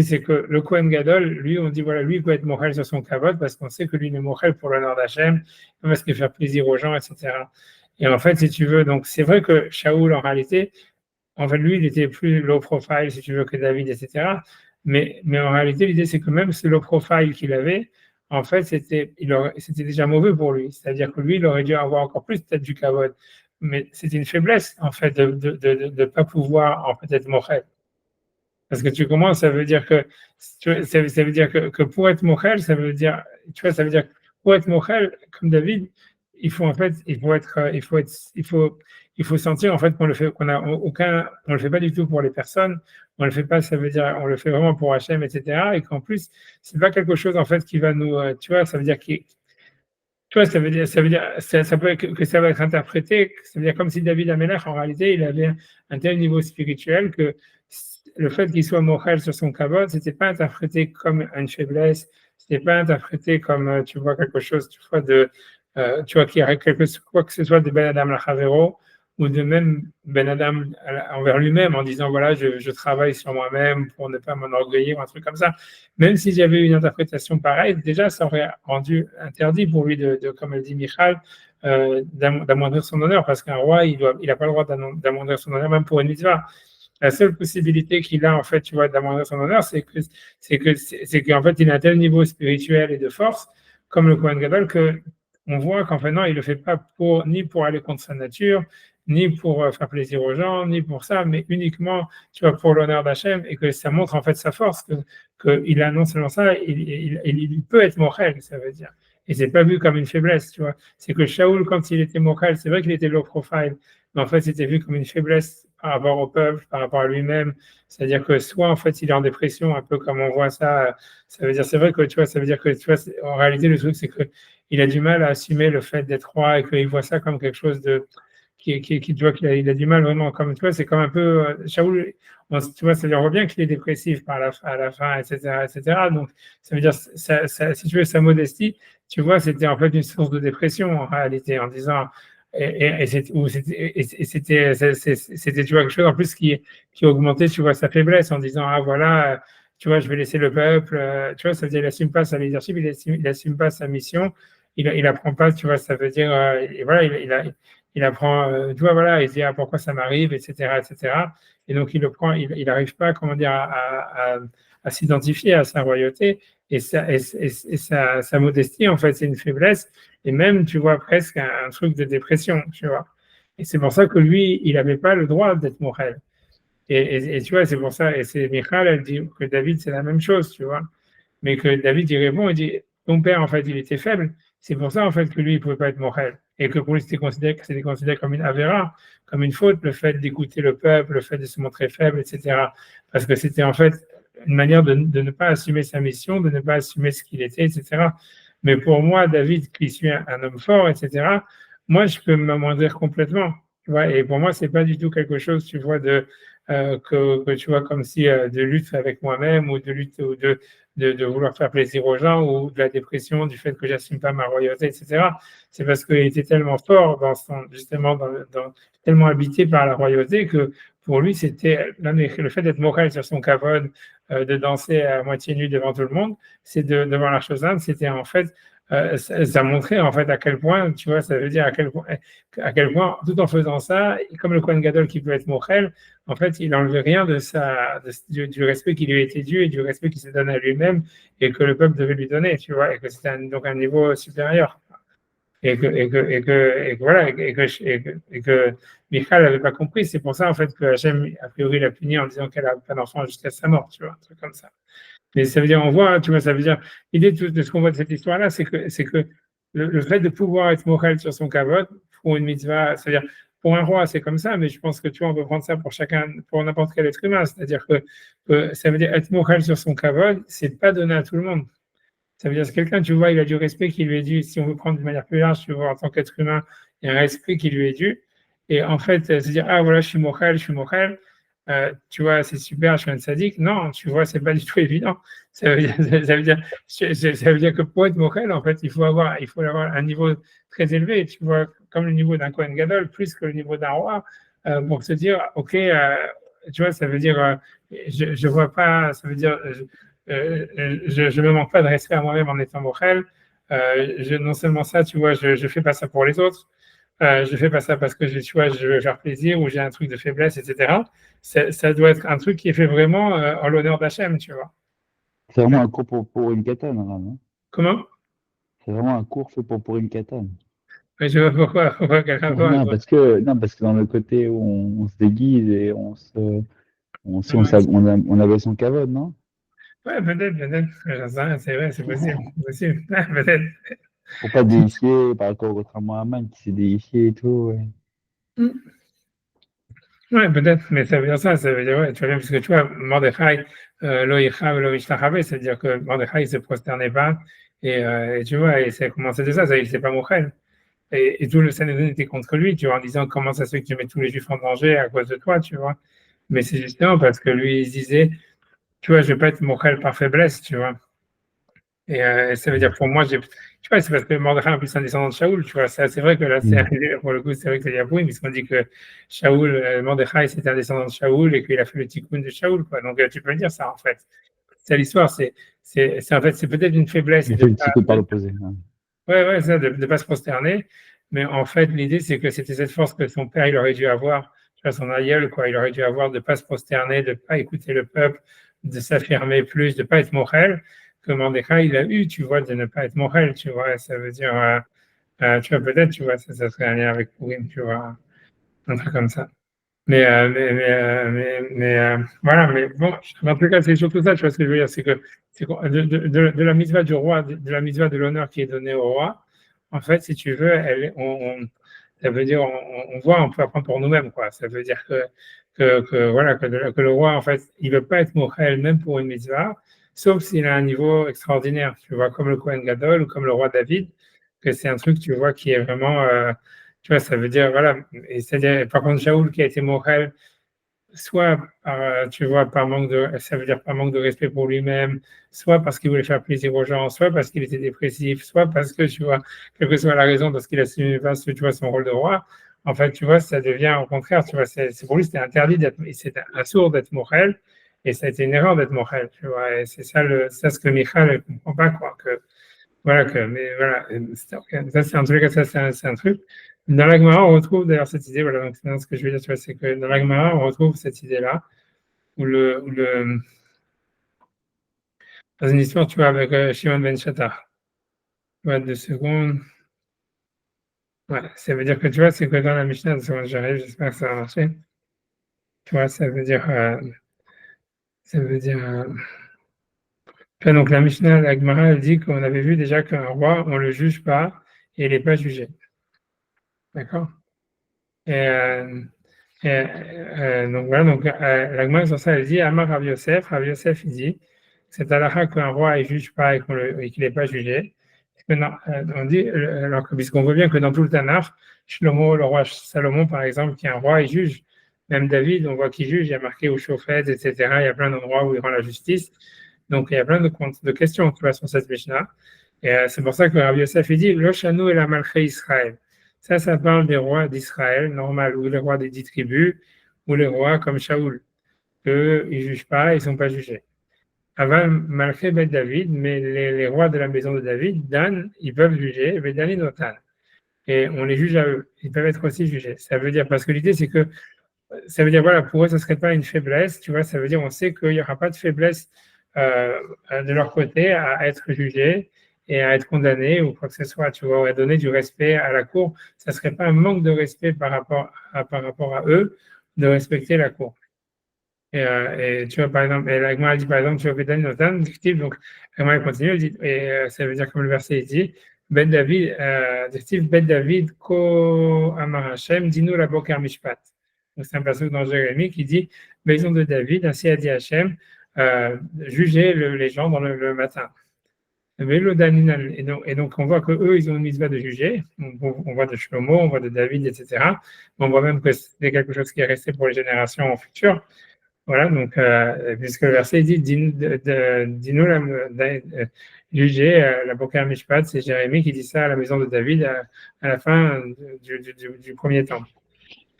c'est que le Kohen Gadol, lui, on dit voilà, lui il peut être mochel sur son kavod parce qu'on sait que lui il est mochel pour l'honneur d'Hachem, parce qu'il fait faire plaisir aux gens, etc. Et en fait, si tu veux, donc c'est vrai que Shaoul, en réalité, en fait, lui, il était plus low profile, si tu veux, que David, etc. Mais en réalité, l'idée, c'est que même ce low profile qu'il avait, en fait, c'était déjà mauvais pour lui. C'est-à-dire que lui, il aurait dû avoir encore plus peut-être du kavod. Mais c'était une faiblesse, en fait, de ne pas pouvoir, en fait, être mochel. Parce que tu commences, ça veut dire que, ça veut dire que pour être mochel, ça veut dire, tu vois, ça veut dire que pour être mochel, comme David, il faut en fait, il faut sentir en fait qu'on le fait, on le fait pas du tout pour les personnes, on le fait pas, ça veut dire, on le fait vraiment pour Hachem, etc. Et qu'en plus, c'est pas quelque chose en fait qui va nous, tu vois, ça veut dire tu vois, ça veut dire, ça peut que ça va être interprété, ça veut dire comme si David Amelech, en réalité, il avait un tel niveau spirituel que le fait qu'il soit mochel sur son kavod, c'était pas interprété comme une faiblesse, c'était pas interprété comme, tu vois, quelque chose, tu vois, tu vois, qu'il y aurait quoi que ce soit de Ben Adam Lachavero, ou de même Ben Adam envers lui-même en disant voilà, je travaille sur moi-même pour ne pas m'enorgueillir, un truc comme ça. Même si j'avais une interprétation pareille, déjà ça aurait rendu interdit pour lui comme elle dit Michal, d'amoindrir son honneur, parce qu'un roi, il n'a pas le droit d'amoindrir son honneur, même pour une mitzvah. La seule possibilité qu'il a, en fait, tu vois, d'amoindrir son honneur, c'est qu'en fait, il a un tel niveau spirituel et de force, comme le Kohen Gadol, qu'on voit qu'en fait, non, il ne le fait pas ni pour aller contre sa nature, ni pour faire plaisir aux gens, ni pour ça, mais uniquement, tu vois, pour l'honneur d'Hachem, et que ça montre, en fait, sa force, qu'il a non seulement ça, il peut être mochel, ça veut dire. Et c'est pas vu comme une faiblesse, tu vois. C'est que Shaoul, quand il était mochel, c'est vrai qu'il était low profile, mais en fait, c'était vu comme une faiblesse par rapport au peuple, par rapport à lui-même. C'est-à-dire que soit, en fait, il est en dépression, un peu comme on voit ça. Ça veut dire, c'est vrai que, tu vois, ça veut dire que, tu vois, en réalité, le truc, c'est qu'il a du mal à assumer le fait d'être roi et qu'il voit ça comme quelque chose tu vois, qu'il a du mal vraiment, comme, tu vois, c'est comme un peu, Shaoul, tu vois, ça lui voit bien qu'il est dépressif à la fin, etc., etc. Donc, ça veut dire, si tu veux, sa modestie, tu vois, c'était en fait une source de dépression, en réalité, en disant, c'était, tu vois, quelque chose en plus qui augmentait, tu vois, sa faiblesse en disant, ah voilà, tu vois, je vais laisser le peuple, tu vois, ça veut dire, il n'assume pas sa leadership, il assume pas sa mission, il apprend pas, tu vois, ça veut dire, et voilà, il apprend, tu vois, voilà, il se dit, ah, pourquoi ça m'arrive, etc., etc. Et donc, il le prend, il n'arrive pas, comment dire, à s'identifier à sa royauté et sa modestie, en fait, c'est une faiblesse et même, tu vois, presque un truc de dépression, tu vois. Et c'est pour ça que lui, il n'avait pas le droit d'être Morel. Et tu vois, c'est pour ça, et c'est Michal, elle dit que David, c'est la même chose, tu vois. Mais que David, il répond, il dit, ton père, en fait, il était faible. C'est pour ça, en fait, que lui, il ne pouvait pas être Morel. Et que pour lui, c'était considéré comme une avéra, comme une faute, le fait d'écouter le peuple, le fait de se montrer faible, etc. Parce que c'était, en fait, une manière de ne pas assumer sa mission, de ne pas assumer ce qu'il était, etc. Mais pour moi, David, qui suis un homme fort, etc., moi, je peux m'amoindrir complètement. Tu vois, et pour moi, c'est pas du tout quelque chose, tu vois, que tu vois, comme si de lutte avec moi-même ou de lutte ou de vouloir faire plaisir aux gens ou de la dépression du fait que j'assume pas ma royauté, etc. C'est parce qu'il était tellement fort justement, tellement habité par la royauté que pour lui, c'était le fait d'être moral sur son kavod, de danser à moitié nu devant tout le monde, c'est devant la chose sainte, c'était en fait ça montrait en fait à quel point, tu vois, ça veut dire à quel point, tout en faisant ça, comme le Kohen Gadol qui peut être mochel, en fait, il n'enlevait rien du respect qui lui était dû et du respect qu'il se donne à lui-même et que le peuple devait lui donner, tu vois, et que c'était donc un niveau supérieur. Voilà, et que Michal n'avait pas compris. C'est pour ça, en fait, que Hachem, a priori, l'a puni en disant qu'elle n'a pas d'enfant jusqu'à sa mort, tu vois, un truc comme ça. Mais ça veut dire, on voit, tu vois, ça veut dire, l'idée de ce qu'on voit de cette histoire-là, c'est que le fait de pouvoir être moral sur son kavod, pour une mitzvah, c'est-à-dire, pour un roi, c'est comme ça, mais je pense que, tu vois, on peut prendre ça pour n'importe quel être humain. C'est-à-dire que ça veut dire être moral sur son kavod, c'est pas donné à tout le monde. Ça veut dire que quelqu'un, tu vois, il a du respect qui lui est dû. Si on veut prendre de manière plus large, tu vois, en tant qu'être humain, il y a un respect qui lui est dû. Et en fait, se dire, ah voilà, je suis mochel, tu vois, c'est super, je suis un sadique. Non, tu vois, c'est pas du tout évident. Ça veut dire, ça veut dire que pour être mochel, en fait, il faut avoir un niveau très élevé, tu vois, comme le niveau d'un Kohen Gadol, plus que le niveau d'un roi, pour se dire, ok, tu vois, ça veut dire, je vois pas, ça veut dire, je me manque pas de respect à moi-même en étant mochel. Non seulement ça, tu vois, je fais pas ça pour les autres. Je fais pas ça parce que tu vois, je veux faire plaisir ou j'ai un truc de faiblesse, etc. Ça doit être un truc qui est fait vraiment en l'honneur d'Hachem, tu vois. C'est vraiment un cours pour une katane, hein. Comment? C'est vraiment un cours fait pour une katane. Mais je vois pourquoi quel rapport. Non, parce que dans le côté où on se déguise et on avait son cavode, non? Ouais, peut-être, j'en sais rien, c'est vrai, c'est possible, peut-être. Pour pas déifier, par rapport contrairement à Man qui s'est déifié et tout. Ouais. Ouais, peut-être, mais ça veut dire ça, ça veut dire, ouais, tu vois, parce que tu vois, Mordechai, lo yichav, lo yishtachavé, c'est-à-dire que Mordechai, il se prosternait pas, et tu vois, et ça a commencé de ça, il s'est pas mochel. Et tout le Sanhédrin était contre lui, tu vois, en disant comment ça se fait que tu mets tous les Juifs en danger à cause de toi, tu vois. Mais c'est justement parce que lui, il se disait, tu vois, je vais pas être mochel par faiblesse, tu vois. Et ça veut dire pour moi, tu vois, c'est parce que Mordechai est en plus un descendant de Shaoul, tu vois, c'est vrai que là, c'est arrivé, pour le coup, c'est vrai que c'est Yapouim, puisqu'on dit que Shaoul, Mordechai, c'était un descendant de Shaoul et qu'il a fait le tikkun de Shaoul, quoi. Donc, tu peux dire ça, en fait. C'est l'histoire, en fait, c'est peut-être une faiblesse. Il fait le tikkun par l'opposé. Ouais, ça, de ne pas se prosterner. Mais en fait, l'idée, c'est que c'était cette force que son père, il aurait dû avoir, tu vois, son aïeul, quoi, il aurait dû avoir de ne pas se prosterner, de ne pas écouter le peuple, de s'affirmer plus, de ne pas être Morel, que Mordechai, il a eu, tu vois, de ne pas être Morel, tu vois. Ça veut dire, tu vois, peut-être, tu vois, ça serait un lien avec Purim, tu vois, un truc comme ça. Voilà, mais bon, en tout cas, c'est surtout ça, tu vois ce que je veux dire, c'est que de la mitzvah du roi, de la mitzvah de l'honneur qui est donné au roi, en fait, si tu veux, ça veut dire, on voit, on peut apprendre pour nous-mêmes, quoi. Ça veut dire voilà, que le roi, en fait, il ne veut pas être mochel, même pour une mitzvah, sauf s'il a un niveau extraordinaire, tu vois, comme le Kohen Gadol ou comme le roi David, que c'est un truc, tu vois, qui est vraiment. Tu vois, ça veut dire, voilà, et c'est-à-dire, par contre, Shaoul qui a été moral, soit par, tu vois, ça veut dire par manque de respect pour lui-même, soit parce qu'il voulait faire plaisir aux gens, soit parce qu'il était dépressif, soit parce que, tu vois, quelle que soit la raison, parce qu'il assumait pas, tu vois, son rôle de roi. En fait, tu vois, ça devient au contraire, tu vois, c'est pour lui, c'était interdit d'être, c'est un sourd d'être moral, et ça a été une erreur d'être moral, tu vois, et c'est ça, ça ce que Michal ne comprend pas, quoi, mais voilà, ça c'est un truc, c'est un truc. Dans la Gemara, on retrouve d'ailleurs cette idée, voilà, donc ce que je veux dire, tu vois, c'est que dans la Gemara, on retrouve cette idée-là, dans une histoire, tu vois, avec Shimon ben Shattar. Ouais, 2 secondes. Ouais, ça veut dire que, tu vois, c'est que dans la Mishnah, 2 secondes, j'arrive, j'espère que ça va marcher. Tu vois, ça veut dire, tu vois, donc la Mishnah, la Gemara, elle dit qu'on avait vu déjà qu'un roi, on ne le juge pas et il n'est pas jugé. D'accord? Et, donc voilà, donc la Gemara sur ça, elle dit Amar Rav Yosef, il dit c'est halakha qu'un roi ne juge pas et qu'il n'est pas jugé. On dit, alors puisqu'on voit bien que dans tout le Tanakh, Shlomo, le roi Salomon par exemple, qui est un roi, il juge. Même David, on voit qu'il juge, il y a marqué au Shofet, etc. Il y a plein d'endroits où il rend la justice. Donc il y a plein de questions, tu vois, sur cette Mishnah. Et c'est pour ça que Rav Yosef il dit Loshanu et la Malché Israël. Ça parle des rois d'Israël, normal, ou les rois des 10 tribus, ou les rois comme Shaoul. Eux, ils ne jugent pas, ils ne sont pas jugés. Avant Malché Bet David, mais les rois de la maison de David, Dan, ils peuvent juger, Bet Dani Notan. Et on les juge à eux. Ils peuvent être aussi jugés. Ça veut dire, parce que l'idée, c'est que, ça veut dire, voilà, pour eux, ce ne serait pas une faiblesse, tu vois, ça veut dire, on sait qu'il n'y aura pas de faiblesse de leur côté à être jugés et à être condamnés ou quoi que ce soit, tu vois, à donner du respect à la cour. Ça ne serait pas un manque de respect par rapport à eux de respecter la cour. Et tu vois, par exemple, et la Gemara dit, par exemple, tu vois, Bédan Notan, dictive, donc, la Gemara continue, elle dit, et ça veut dire, comme le verset dit, Ben David, dictive, Ben David, Ko Amar Hashem, dis-nous la Boker Mishpat. Donc, c'est un passage dans Jérémie qui dit, maison de David, ainsi a dit Hashem, jugez les gens dans le matin. Et donc, on voit qu'eux, ils ont une mitzvah de juger. On voit de Shlomo, on voit de David, etc. On voit même que c'est quelque chose qui est resté pour les générations futures. Voilà, donc, puisque le verset dit dis-nous juger la Boker Mishpat, c'est Jérémie qui dit ça à la maison de David à la fin du premier temps.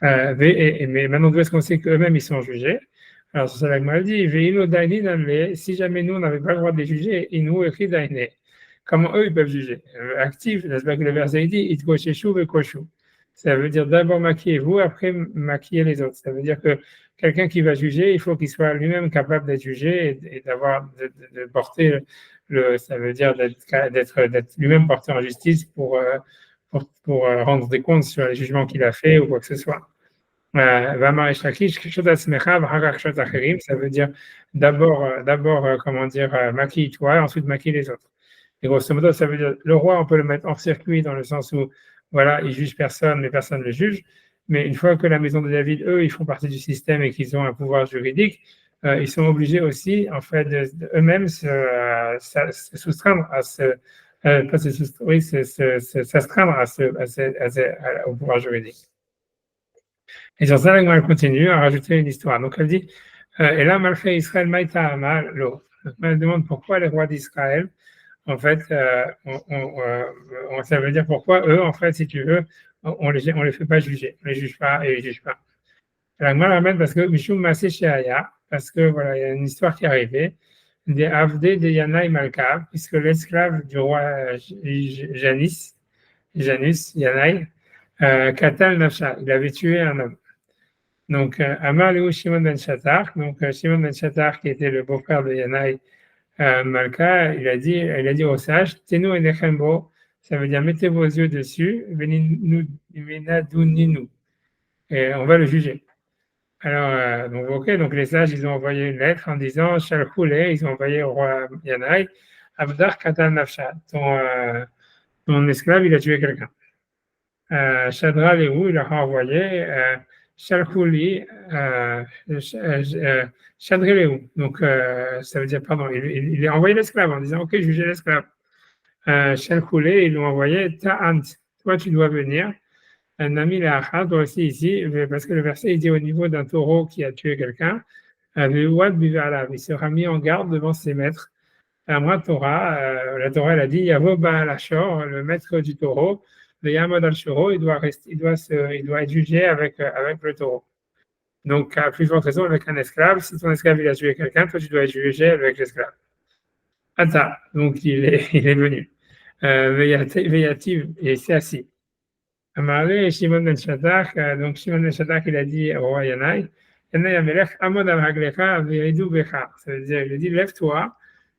Mais maintenant, d'où est-ce qu'on sait qu'eux-mêmes ils sont jugés? Alors, c'est ça la Gemara dit si jamais nous, on n'avait pas le droit de les juger, ils nous écrit d'Aïné. Comment eux, ils peuvent juger? Actif, n'est-ce pas que le verset dit Itkosheshu vekoshu. Ça veut dire d'abord maquillez-vous, après maquiller les autres. Ça veut dire que quelqu'un qui va juger, il faut qu'il soit lui-même capable d'être jugé et de porter ça veut dire d'être lui-même porté en justice pour rendre des comptes sur les jugements qu'il a fait ou quoi que ce soit. Ça veut dire d'abord comment dire, maquille-toi, ensuite maquille les autres. Et grosso modo, ça veut dire le roi, on peut le mettre hors circuit dans le sens où, voilà, il juge personne, mais personne ne le juge. Mais une fois que la maison de David, eux, ils font partie du système et qu'ils ont un pouvoir juridique, ils sont obligés aussi, en fait, eux-mêmes se soustraindre à s'astreindre au pouvoir juridique. Et sur ça, elle continue à rajouter une histoire. Donc elle dit, et là, Malché Israël Maïta Amal, l'eau. Donc elle demande pourquoi les rois d'Israël, en fait, ça veut dire pourquoi eux, en fait, si tu veux, on les fait pas juger, on les juge pas et ils jugent pas. Alors moi, ramène parce que Mishum Masé Sheaya, parce que voilà, il y a une histoire qui est arrivée, des Avdé de Yanaï Malka, puisque l'esclave du roi Janus, Yanaï, Katal Nafsha, il avait tué un homme. Donc, Amar Léou Shimon ben Shatar, donc Shimon ben Shatar, qui était le beau-frère de Yanaï Malka, il a dit aux sages, Tenu enechembo, ça veut dire mettez vos yeux dessus, venaduninu, et on va le juger. Alors, donc, ok, donc les sages, ils ont envoyé une lettre en disant, Shalchoulé, ils ont envoyé au roi Yanaï, Abdar Katal Nafsha, ton esclave, il a tué quelqu'un. Shadra Léou, il leur a envoyé Shalchouli, Shadri Léou. Donc, ça veut dire, pardon, il a envoyé l'esclave en disant, ok, jugez l'esclave. Shalchoulé, ils l'ont envoyé Ta'ant, toi, tu dois venir. Un ami l'a toi aussi ici, parce que le verset il dit au niveau d'un taureau qui a tué quelqu'un, il sera mis en garde devant ses maîtres. La Torah elle a dit Yavo Baal Ashor, le maître du taureau, le Yamad al-Shoro, il doit être jugé avec le taureau. Donc, à plus forte raison, avec un esclave, si ton esclave il a tué quelqu'un, toi tu dois être jugé avec l'esclave. Ata, donc il est venu. Veyativ, et c'est assis. Amaré Shimon ben Shaddach, donc Shimon ben Shaddach, il a dit au roi Yanaï, Yanaï Amelech, Amod al Haglecha, Veidou Becha. Ça veut dire, il a dit, lève-toi,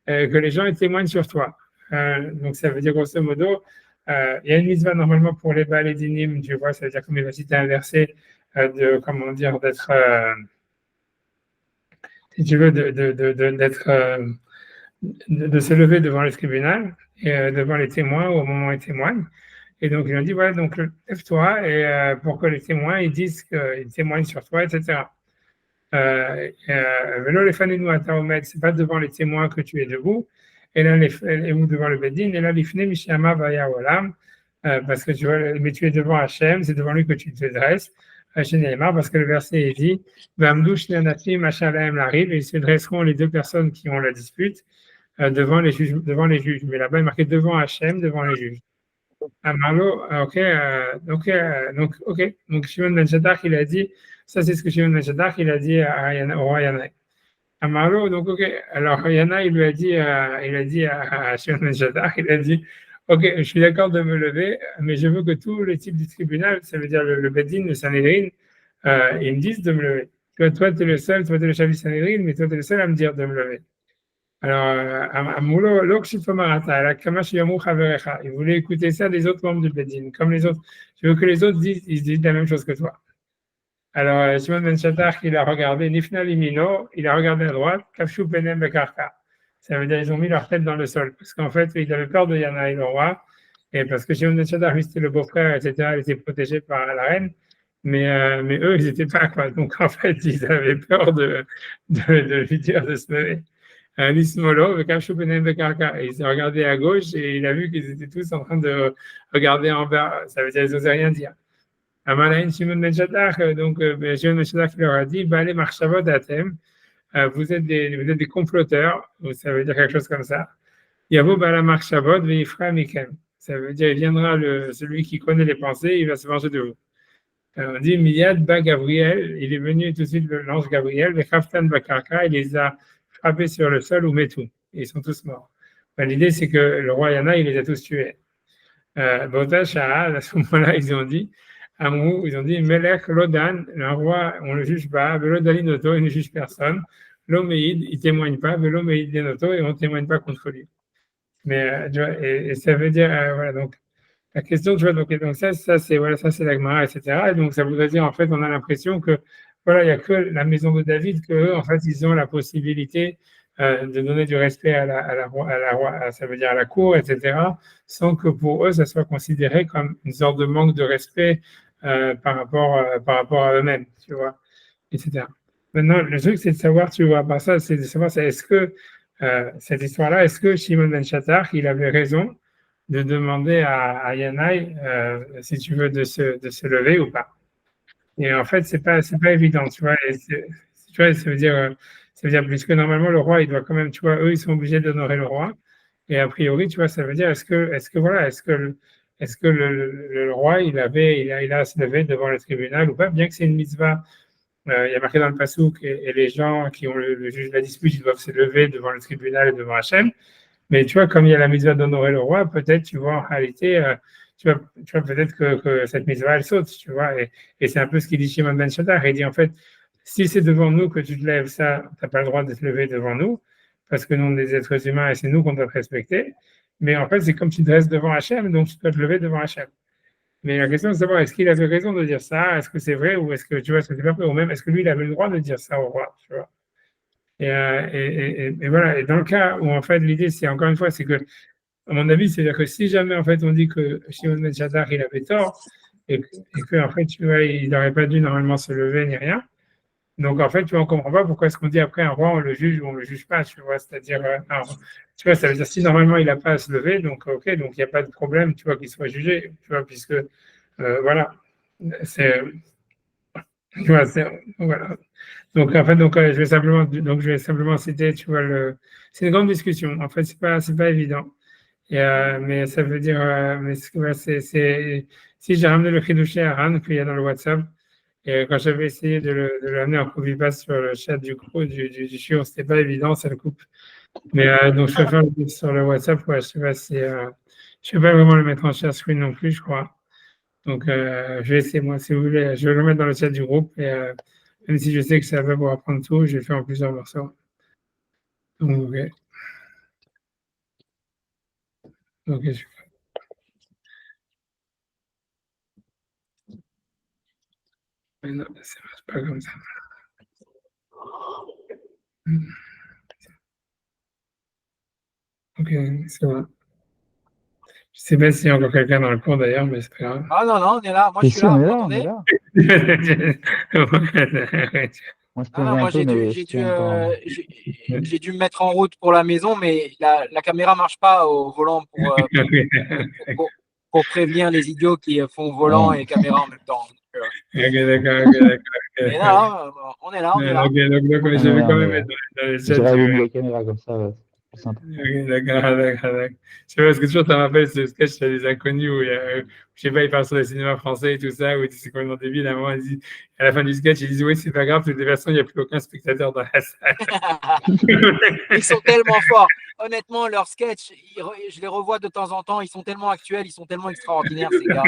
que les gens témoignent sur toi. Donc ça veut dire grosso modo, il y a une mitzvah normalement pour les Baal et Dinim, tu vois, ça veut dire comme il va citer un verset de, comment dire, d'être, si tu veux, d'être, de se lever devant le tribunal, et, devant les témoins au moment où ils témoignent. Et donc, ils ont dit, voilà, donc lève-toi et pour que les témoins, ils disent qu'ils témoignent sur toi, etc. Vélo les faninu ataomed, c'est pas devant les témoins que tu es debout, et là, ou devant le bedin, et là, l'ifne mishama vaya olam, parce que tu vois, mais tu es devant Hachem, c'est devant lui que tu te dresses, parce que le verset est dit, Vamdouch neanatim hachalaem l'arib, et ils se dresseront les deux personnes qui ont la dispute devant les juges. Mais là-bas, il est marqué devant Hachem, devant les juges. Marlo, donc Shimon ben Shaddach, il a dit, ça c'est ce que Shimon ben Shaddach, il a dit au roi Yanaï. Marlo, donc ok, alors Yanaï, il a dit à Shimon ben Shaddach, il a dit, ok, je suis d'accord de me lever, mais je veux que tous les types du tribunal, ça veut dire le Bedin, le Sanhedrin, ils me disent de me lever. Toi, tu es le seul, toi, tu es le chef du Sanhedrin, mais toi, tu es le seul à me dire de me lever. Alors, il voulait écouter ça des autres membres du Bedin, comme les autres. Je veux que les autres ils disent la même chose que toi. Alors, Shimon ben Shaddach, il a regardé Nifna Limino, il a regardé à droite, Kafshu Penem Bekarka. Ça veut dire ils ont mis leur tête dans le sol, parce qu'en fait, ils avaient peur de Yanaï, le roi, et parce que Shimon ben Shaddach, lui, c'était le beau-frère, etc., il était protégé par la reine, mais eux, ils n'étaient pas, quoi. Donc, en fait, ils avaient peur de lui dire de se lever. L'Ismolo, et il s'est regardé à gauche et il a vu qu'ils étaient tous en train de regarder en bas. Ça veut dire qu'ils n'osaient rien dire. Amalaïn Shimon ben Shaddach, donc Shimon ben Shaddach leur a dit, Balé Marchavot Atem, vous êtes des comploteurs, ça veut dire quelque chose comme ça. Yavo Bala Marchavot Veifra Mikem. Ça veut dire, il viendra celui qui connaît les pensées, il va se venger de vous. On dit Miyad Ba Gabriel, il est venu tout de suite l'ange Gabriel, Vechaftan Bakarka, il les a frappés sur le sol ou Metou. Et ils sont tous morts. L'idée, c'est que le roi Yana, il les a tous tués. Bota Shahal, à ce moment-là, ils ont dit, Melech Lodan, un roi, on ne le juge pas, Velodalinoto, il ne juge personne, Lomeïd, il ne témoigne pas, Velomeïd Denoto, et on ne témoigne pas contre lui. Mais, et ça veut dire, voilà, donc, la question, tu vois, donc ça c'est la Gemara, etc. Et donc ça voudrait dire, en fait, on a l'impression que, voilà, il n'y a que la maison de David qu'eux, en fait, ils ont la possibilité de donner du respect ça veut dire à la cour, etc., sans que pour eux, ça soit considéré comme une sorte de manque de respect par rapport à eux-mêmes, tu vois, etc. Maintenant, le truc, c'est de savoir, tu vois, par ça, c'est de savoir, est-ce que cette histoire-là, est-ce que Shimon ben Shaddach, il avait raison de demander à Yanaï, si tu veux, de se lever ou pas. Et en fait, c'est pas évident, tu vois. Tu vois, ça veut dire, puisque normalement, le roi, il doit quand même, tu vois, eux, ils sont obligés d'honorer le roi. Et a priori, tu vois, ça veut dire, est-ce que le roi, il a à se lever devant le tribunal ou pas, bien que c'est une mitzvah. Il y a marqué dans le Passouk, et les gens qui ont le juge de la dispute, ils doivent se lever devant le tribunal et devant Hachem. Mais tu vois, comme il y a la mitzvah d'honorer le roi, peut-être, tu vois, en réalité, tu vois peut-être que cette mitzvah, elle saute, tu vois. Et c'est un peu ce qu'il dit Shimon Ben Shaddar. Il dit, en fait, si c'est devant nous que tu te lèves, ça, tu n'as pas le droit de te lever devant nous, parce que nous, on est des êtres humains et c'est nous qu'on doit te respecter. Mais en fait, c'est comme tu te restes devant Hachem, donc tu dois te lever devant Hachem. Mais la question, c'est de savoir, est-ce qu'il avait raison de dire ça? Est-ce que c'est vrai? Ou est-ce que, tu vois, est-ce que c'est pas vrai? Ou même, est-ce que lui, il avait le droit de dire ça au roi? Tu vois? Et voilà. Et dans le cas où, en fait, l'idée, c'est, encore une fois, c'est que, à mon avis, c'est-à-dire que si jamais, en fait, on dit que Shimon Ben Shaddar, il avait tort, et que, en fait, tu vois, il n'aurait pas dû normalement se lever ni rien. Donc, en fait, tu vois, on ne comprend pas pourquoi est-ce qu'on dit après un roi, on le juge ou on ne le juge pas, tu vois. C'est-à-dire, tu vois, ça veut dire si normalement il n'a pas à se lever, donc, OK, donc il n'y a pas de problème, tu vois, qu'il soit jugé, tu vois, puisque, voilà. C'est, tu vois, voilà. Donc, en fait, je vais simplement citer, tu vois, c'est une grande discussion. En fait, c'est pas évident. Mais ça veut dire, mais voilà, si j'ai ramené le Khidouché à Han, qu'il y a dans le WhatsApp, et quand j'avais essayé de l'amener en copy-paste sur le chat du groupe, du chiot, c'était pas évident, ça le coupe. Mais donc, je vais faire le sur le WhatsApp, ouais, je sais pas si, je vais pas vraiment le mettre en share screen non plus, je crois. Donc, je vais essayer, moi, si vous voulez, je vais le mettre dans le chat du groupe, et même si je sais que ça va pour apprendre tout, je vais faire en plusieurs morceaux. Donc, OK. OK, je... Mais non, ça marche pas comme ça. OK, c'est bon. Je sais pas s'il y a encore quelqu'un dans le cours d'ailleurs, mais c'est pas grave. Ah non, non, on est là. Moi, je suis Si, là. on est Vous là, on m'entendez? est là. Moi, je Ah plonge non, un moi, peu, mais je tiens encore. j'ai dû me mettre en route pour la maison, mais la caméra marche pas au volant pour prévenir les idiots qui font volant et caméra en même temps. Ok, d'accord. Mais là, on est là, on est là. Ok, donc, On je est vais là, quand on est même là. mettre dans le Je chat rallume la caméra comme ça, c'est sympa. Ok, d'accord. Je sais pas, parce que toujours, ça m'appelle ce sketch sur les inconnus où, je sais pas, ils parlent sur le cinéma français et tout ça, où ils disent c'est complètement débile. À un moment, à la fin du sketch, ils disent oui, c'est pas grave, de toute façon, il n'y a plus aucun spectateur dans la salle. Ils sont tellement forts. Honnêtement, leurs sketchs, je les revois de temps en temps. Ils sont tellement actuels, ils sont tellement extraordinaires, ces gars.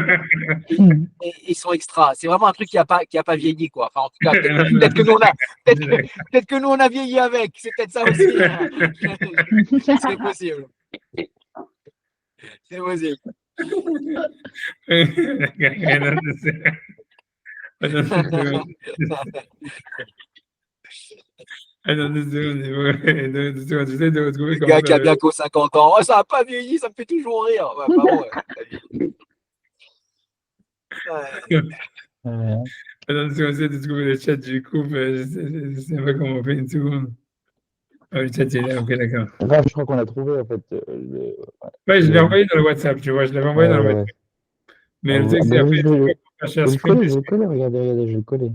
Ils sont extra. C'est vraiment un truc qui a pas vieilli, quoi. Enfin, en tout cas, peut-être que nous on a vieilli avec. C'est peut-être ça aussi. Hein. C'est possible. C'est possible. Attends 2 secondes, j'essaie de retrouver Le comment gars ça qui a va. bientôt 50 ans. Oh, ça n'a pas vieilli, ça me fait toujours rire. Ouais, bravo, ouais. Ouais. Attends 2 secondes, j'essaie de trouver le chat du coup, je sais pas comment on fait une seconde. Ah, le chat il est là, ok, d'accord. Là, je crois qu'on a trouvé, en fait. Ouais, je l'ai envoyé dans le WhatsApp, tu vois, je l'avais envoyé dans le WhatsApp. Mais le truc, c'est après, tu vois, pour faire Je screen, vais le coller, regardez, je vais le coller.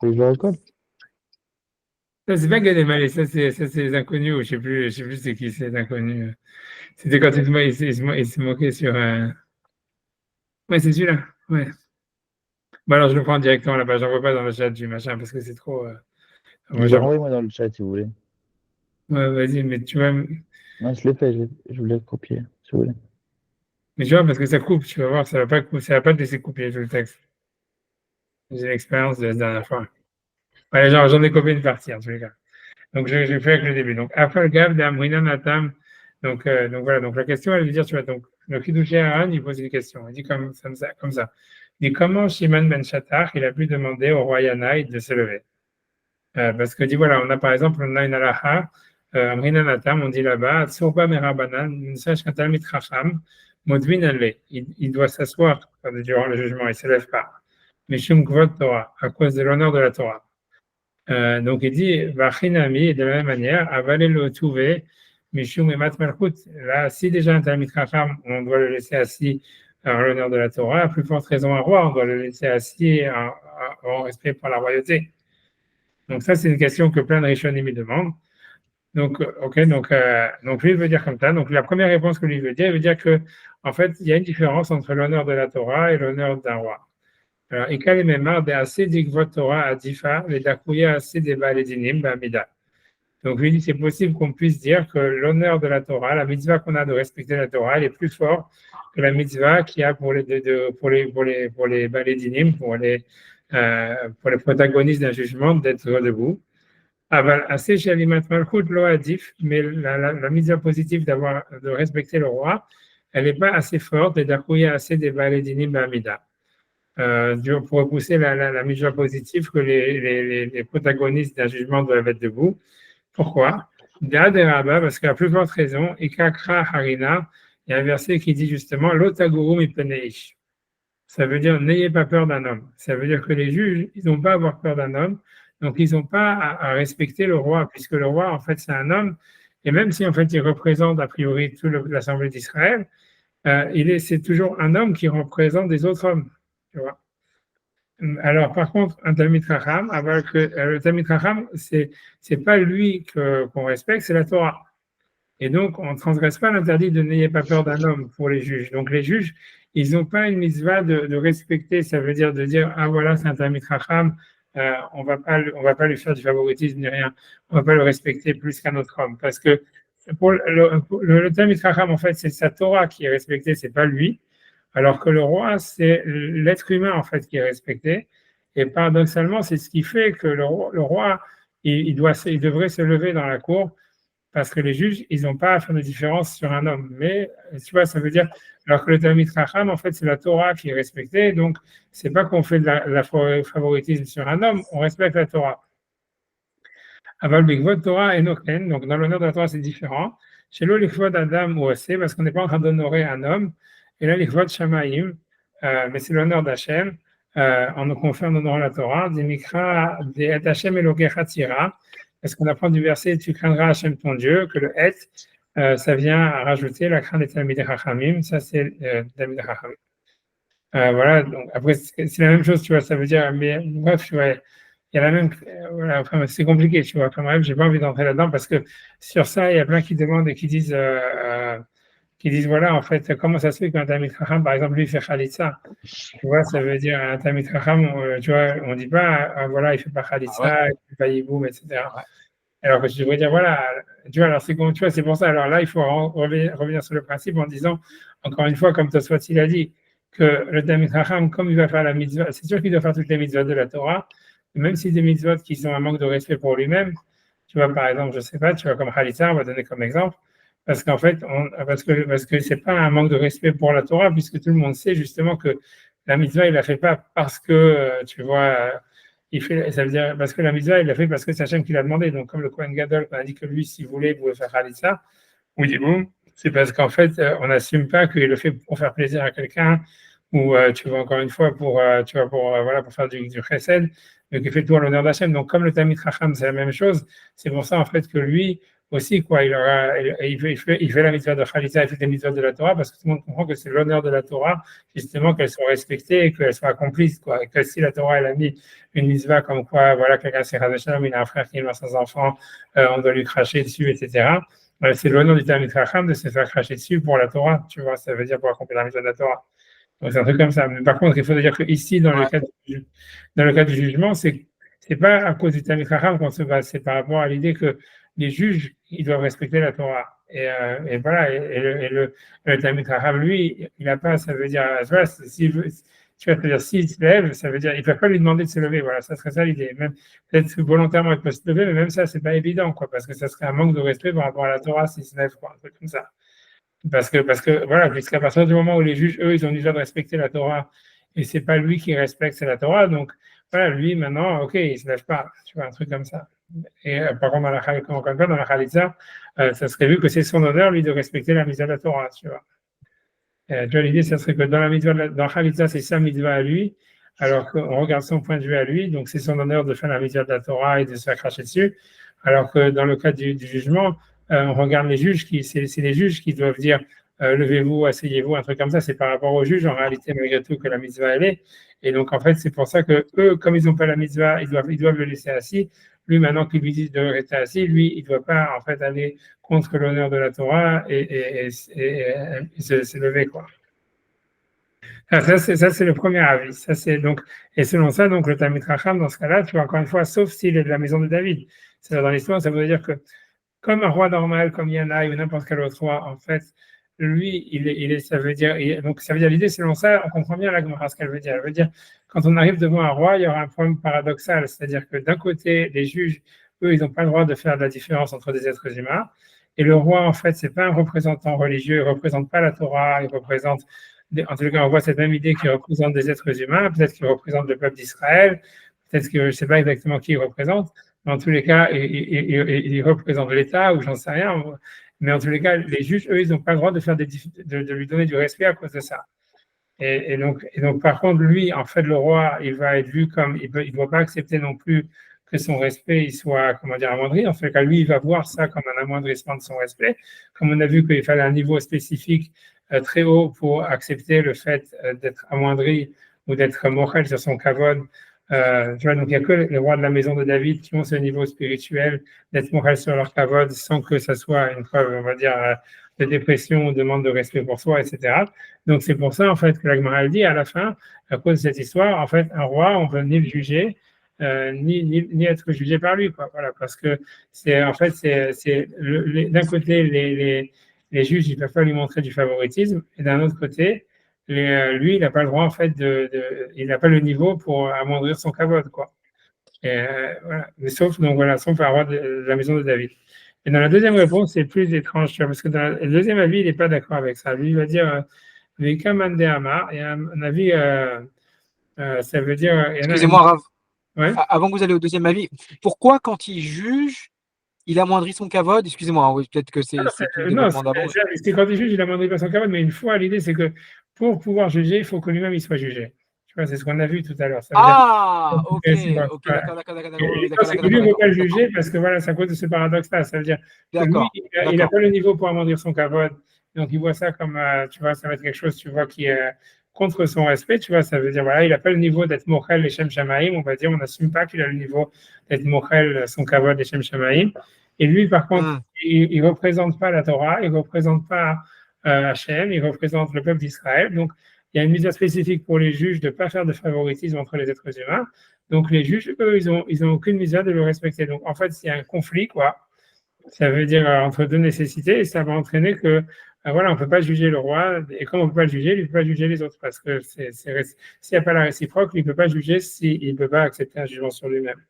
Et je le recolle. ça, c'est pas Gad Elmaleh, ça, c'est les inconnus, ou je sais plus c'est qui, c'est les inconnus. C'était quand il se moquait sur un. Ouais, c'est celui-là, ouais. Bon, alors je le prends directement là-bas, j'envoie pas dans le chat du machin parce que c'est trop. Moi, Je l'ai envoyé, moi, dans le chat, si vous voulez. Ouais, vas-y, mais tu vois, Non, je l'ai fait, je voulais le copier, si vous voulez. mais tu vois, parce que ça coupe, tu vas voir, ça va pas te laisser couper tout le texte. J'ai l'expérience de la dernière fois. Ouais, genre, j'en ai copié une partie, en tous les cas. Donc, je fait avec le début. Donc, après le gave d'Amrina Natam, donc voilà, donc la question, elle veut dire, tu vois, donc, le Kiddushé Aaron, il pose une question. Il dit comme ça. Il dit comment Shimon Ben Shattach, il a pu demander au roi Yanaï de se lever. Parce que dit, voilà, on a une halakha, Amrina Natam, on dit là-bas, Tsurba Merabanan, Minsach Katalmit Chacham, Modvin Ale. Il doit s'asseoir durant le jugement, il ne se lève pas. Mishum Kvod Torah, à cause de l'honneur de la Torah. Donc il dit, Vachinami, de la même manière, avaler le Touvé, Mishum Emat Malchut. Là, si déjà un Talmid Chacham, on doit le laisser assis en l'honneur de la Torah, à plus forte raison un roi, on doit le laisser assis en respect pour la royauté. Donc ça, c'est une question que plein de Rishonim me demandent. Donc, ok, donc lui il veut dire comme ça. Donc la première réponse que lui veut dire, il veut dire que en fait il y a une différence entre l'honneur de la Torah et l'honneur d'un roi. Alors, Ikal Memar de assez d'Ikvot Torah à Difa, les Dakouya assez des Baledinim, Bamida. Donc lui dit c'est possible qu'on puisse dire que l'honneur de la Torah, la mitzvah qu'on a de respecter la Torah, elle est plus forte que la mitzvah qu'il y a pour les Baledinim, pour les protagonistes d'un jugement d'être debout. Assez Shalimat Malchut lo adif, mais la mitzvah positive de respecter le roi, elle n'est pas assez forte et d'akouya assez des Baledinim Bamida. Pour repousser la mitzvah positive que les protagonistes d'un jugement doivent être debout. Pourquoi? Parce que la plus forte raison, Ikakra Harina, il y a un verset qui dit justement Lotaguru mipeneish. Ça veut dire n'ayez pas peur d'un homme. Ça veut dire que les juges, ils n'ont pas à avoir peur d'un homme, donc ils n'ont pas à respecter le roi, puisque le roi, en fait, c'est un homme, et même si en fait il représente a priori toute l'Assemblée d'Israël, c'est toujours un homme qui représente des autres hommes. Tu vois. Alors, par contre, un Talmid Chacham, le Talmid Chacham, c'est pas lui qu'on respecte, c'est la Torah. Et donc, on ne transgresse pas l'interdit de n'ayez pas peur d'un homme pour les juges. Donc, les juges, ils n'ont pas une mitzvah de respecter, ça veut dire de dire, ah voilà, c'est un Talmid Chacham, on va pas lui faire du favoritisme ni rien, on va pas le respecter plus qu'un autre homme. Parce que pour le Talmid Chacham, en fait, c'est sa Torah qui est respectée, c'est pas lui. Alors que le roi, c'est l'être humain en fait qui est respecté. Et paradoxalement, c'est ce qui fait que le roi il devrait se lever dans la cour parce que les juges, ils n'ont pas à faire de différence sur un homme. Mais tu vois, ça veut dire, alors que le Talmid Chacham, en fait, c'est la Torah qui est respectée. Donc, c'est pas qu'on fait de la favoritisme sur un homme, on respecte la Torah. Aval Bigvot Torah et Noken, donc dans l'honneur de la Torah, c'est différent. Chez l'eau, l'Ikhvod Adam ou Assez, parce qu'on n'est pas en train d'honorer un homme. Et là, l'Ikhvod Shamaim, mais c'est l'honneur d'Hachem, en nous confère en honorant la Torah, des Mikra, des Et Hachem Elokecha Tira, parce qu'on apprend du verset tu craindras Hachem ton Dieu, que le Et, ça vient rajouter la crainte des Talmidei Chachamim, ça c'est Talmidei Chachamim. Voilà, donc après, c'est la même chose, tu vois, ça veut dire, mais bref, tu vois, il y a la même, voilà, enfin, c'est compliqué, tu vois, enfin bref, j'ai pas envie d'entrer là-dedans parce que sur ça, il y a plein qui demandent et qui disent, voilà, en fait, comment ça se fait qu'un Talmid Chacham, par exemple, lui, il fait Khalitsa. Tu vois, ça veut dire un Talmid Chacham, tu vois, on dit pas, voilà, il fait pas Khalitsa, il fait pas Yiboum, etc. Ouais. Alors que je devrais dire, voilà, tu vois, alors c'est tu vois, c'est pour ça. Alors là, il faut revenir sur le principe en disant, encore une fois, comme Tosfot il a dit, que le Talmid Chacham, comme il va faire la mitzvah, c'est sûr qu'il doit faire toutes les mitzvahs de la Torah, même si des mitzvahs qui sont un manque de respect pour lui-même, tu vois, par exemple, je sais pas, tu vois, comme Khalitsa, on va donner comme exemple, parce qu'en fait, parce que c'est pas un manque de respect pour la Torah, puisque tout le monde sait justement que la mitzvah, il la fait pas parce que, tu vois, ça veut dire, parce que la mitzvah, il l'a fait parce que c'est Hachem qui l'a demandé. Donc, comme le Kohen Gadol a dit que lui, s'il voulait, il pouvait faire Khalitsa, on dit bon, c'est parce qu'en fait, on n'assume pas qu'il le fait pour faire plaisir à quelqu'un, ou tu vois, encore une fois, voilà, pour faire du chesed, mais qu'il fait tout à l'honneur d'Hachem. Donc, comme le Talmid Chacham, c'est la même chose, c'est pour ça, en fait, que lui aussi, quoi, il fait la mitzvah de Khalitsa, il fait les mitzvahs de la Torah, parce que tout le monde comprend que c'est l'honneur de la Torah, justement, qu'elle soit respectée et qu'elle soit accomplie, quoi. Et que si la Torah, elle a mis une mitzvah comme quoi, voilà, quelqu'un s'est Shalom, il a un frère qui est mort sans enfant, on doit lui cracher dessus, etc. C'est l'honneur du Talmid Chacham de se faire cracher dessus pour la Torah, tu vois, ça veut dire pour accomplir la mitzvah de la Torah. Donc c'est un truc comme ça. Mais par contre, il faut dire que ici, dans le cas du jugement, c'est pas à cause du Talmid Chacham qu'on se base, c'est par rapport à l'idée que les juges, ils doivent respecter la Torah. Et voilà, et le Talmid Chacham, lui, il n'a pas, ça veut dire, voilà, s'il se lève, ça veut dire, il ne peut pas lui demander de se lever, voilà, ça serait ça l'idée. Même, peut-être que volontairement, il peut se lever, mais même ça, c'est pas évident, quoi, parce que ça serait un manque de respect par rapport à la Torah s'il se lève, quoi, un truc comme ça. Parce que voilà, jusqu'à partir du moment où les juges, eux, ils ont déjà de respecter la Torah, et c'est pas lui qui respecte, c'est la Torah, donc voilà, lui, maintenant, ok, il se lève pas, tu vois, un truc comme ça. Et par contre, dans la Khalitsa, ça serait vu que c'est son honneur, lui, de respecter la mitzvah de la Torah, tu vois. Tu vois, l'idée, ça serait que dans la Khalitsa, c'est sa mitzvah à lui, alors qu'on regarde son point de vue à lui, donc c'est son honneur de faire la mitzvah de la Torah et de se faire cracher dessus, alors que dans le cas du jugement, on regarde les juges, c'est les juges qui doivent dire levez-vous, asseyez-vous, un truc comme ça, c'est par rapport aux juges, en réalité, malgré tout, que la mitzvah, elle est. Et donc, en fait, c'est pour ça que eux, comme ils n'ont pas la mitzvah, ils doivent le laisser assis. lui, maintenant qu'il lui dit de rester assis, lui, il ne doit pas, en fait, aller contre l'honneur de la Torah et se lever, quoi. Ça, c'est le premier avis. Ça, c'est donc, et selon ça, donc, le Talmid Chacham, dans ce cas-là, tu vois, encore une fois, sauf s'il est de la maison de David. C'est dans l'histoire, ça veut dire que, comme un roi normal, comme Yanaï ou n'importe quel autre roi, en fait, lui, ça veut dire, donc ça veut dire l'idée, selon ça, on comprend bien la Gemara ce qu'elle veut dire. Elle veut dire, quand on arrive devant un roi, il y aura un problème paradoxal, c'est-à-dire que d'un côté, les juges, eux, ils n'ont pas le droit de faire de la différence entre des êtres humains, et le roi, en fait, c'est pas un représentant religieux, il représente pas la Torah, il représente, en tout cas, on voit cette même idée qu'il représente des êtres humains, peut-être qu'il représente le peuple d'Israël, peut-être que je ne sais pas exactement qui il représente, mais en tous les cas, il représente l'État ou j'en sais rien. Mais en tous les cas, les juges, eux, ils n'ont pas le droit de lui donner du respect à cause de ça. Et donc, par contre, lui, en fait, le roi, il va être vu comme, il ne doit pas accepter non plus que son respect il soit, comment dire, amoindri. En fait, lui, il va voir ça comme un amoindrissement de son respect. Comme on a vu qu'il fallait un niveau spécifique très haut pour accepter le fait d'être amoindri ou d'être mochel sur son kavod. Tu vois, donc il n'y a que les rois de la maison de David qui ont ce niveau spirituel d'être mochel sur leur kavod sans que ça soit une preuve, on va dire, de dépression ou de manque de respect pour soi, etc. Donc c'est pour ça, en fait, que la Gemara dit à la fin, à cause de cette histoire, en fait, un roi, on ne peut ni le juger, ni être jugé par lui, quoi. Voilà, parce que c'est, en fait, d'un côté, les juges, ils ne peuvent pas lui montrer du favoritisme, et d'un autre côté, lui, il n'a pas le droit, en fait, il n'a pas le niveau pour amoindrir son kavod, quoi. Et, voilà. Mais sauf un roi de la maison de David. Et dans la deuxième réponse, c'est plus étrange, tu vois, parce que dans le deuxième avis, il n'est pas d'accord avec ça. Lui, il va dire, Veka Mande Amar, et un avis, ça veut dire. Excusez-moi, Rav. Ouais. Avant que vous allez au deuxième avis, pourquoi quand il juge, il amoindrit son kavod? Excusez-moi, oui, peut-être que c'est tout le développement d'avant. C'est quand il juge, il amoindrit pas son kavod, mais une fois, l'idée, c'est que pour pouvoir juger, il faut que lui-même il soit jugé. Tu vois, c'est ce qu'on a vu tout à l'heure. Ok, d'accord. Lui, il ne veut pas le juger parce que voilà, c'est à cause de ce paradoxe-là. Ça veut dire que lui, il n'a pas le niveau pour amoindrir son kavod. Donc, il voit ça comme, tu vois, ça va être quelque chose, tu vois, qui est contre son respect, tu vois. Ça veut dire, voilà, il n'a pas le niveau d'être mochel et shem shamaïm. On va dire, on n'assume pas qu'il a le niveau d'être mochel, son kavod et shem shamaïm. Et lui, par contre, il ne représente pas la Torah, il ne représente pas Hachem, il représente le peuple d'Israël. Donc, il y a une misère spécifique pour les juges de ne pas faire de favoritisme entre les êtres humains. Donc, les juges, eux, ils ont aucune misère de le respecter. Donc, en fait, s'il y a un conflit, quoi, ça veut dire entre deux nécessités, et ça va entraîner que, voilà, on ne peut pas juger le roi, et comme on ne peut pas le juger, il ne peut pas juger les autres, parce que s'il n'y a pas la réciproque, il ne peut pas juger s'il ne peut pas accepter un jugement sur lui-même.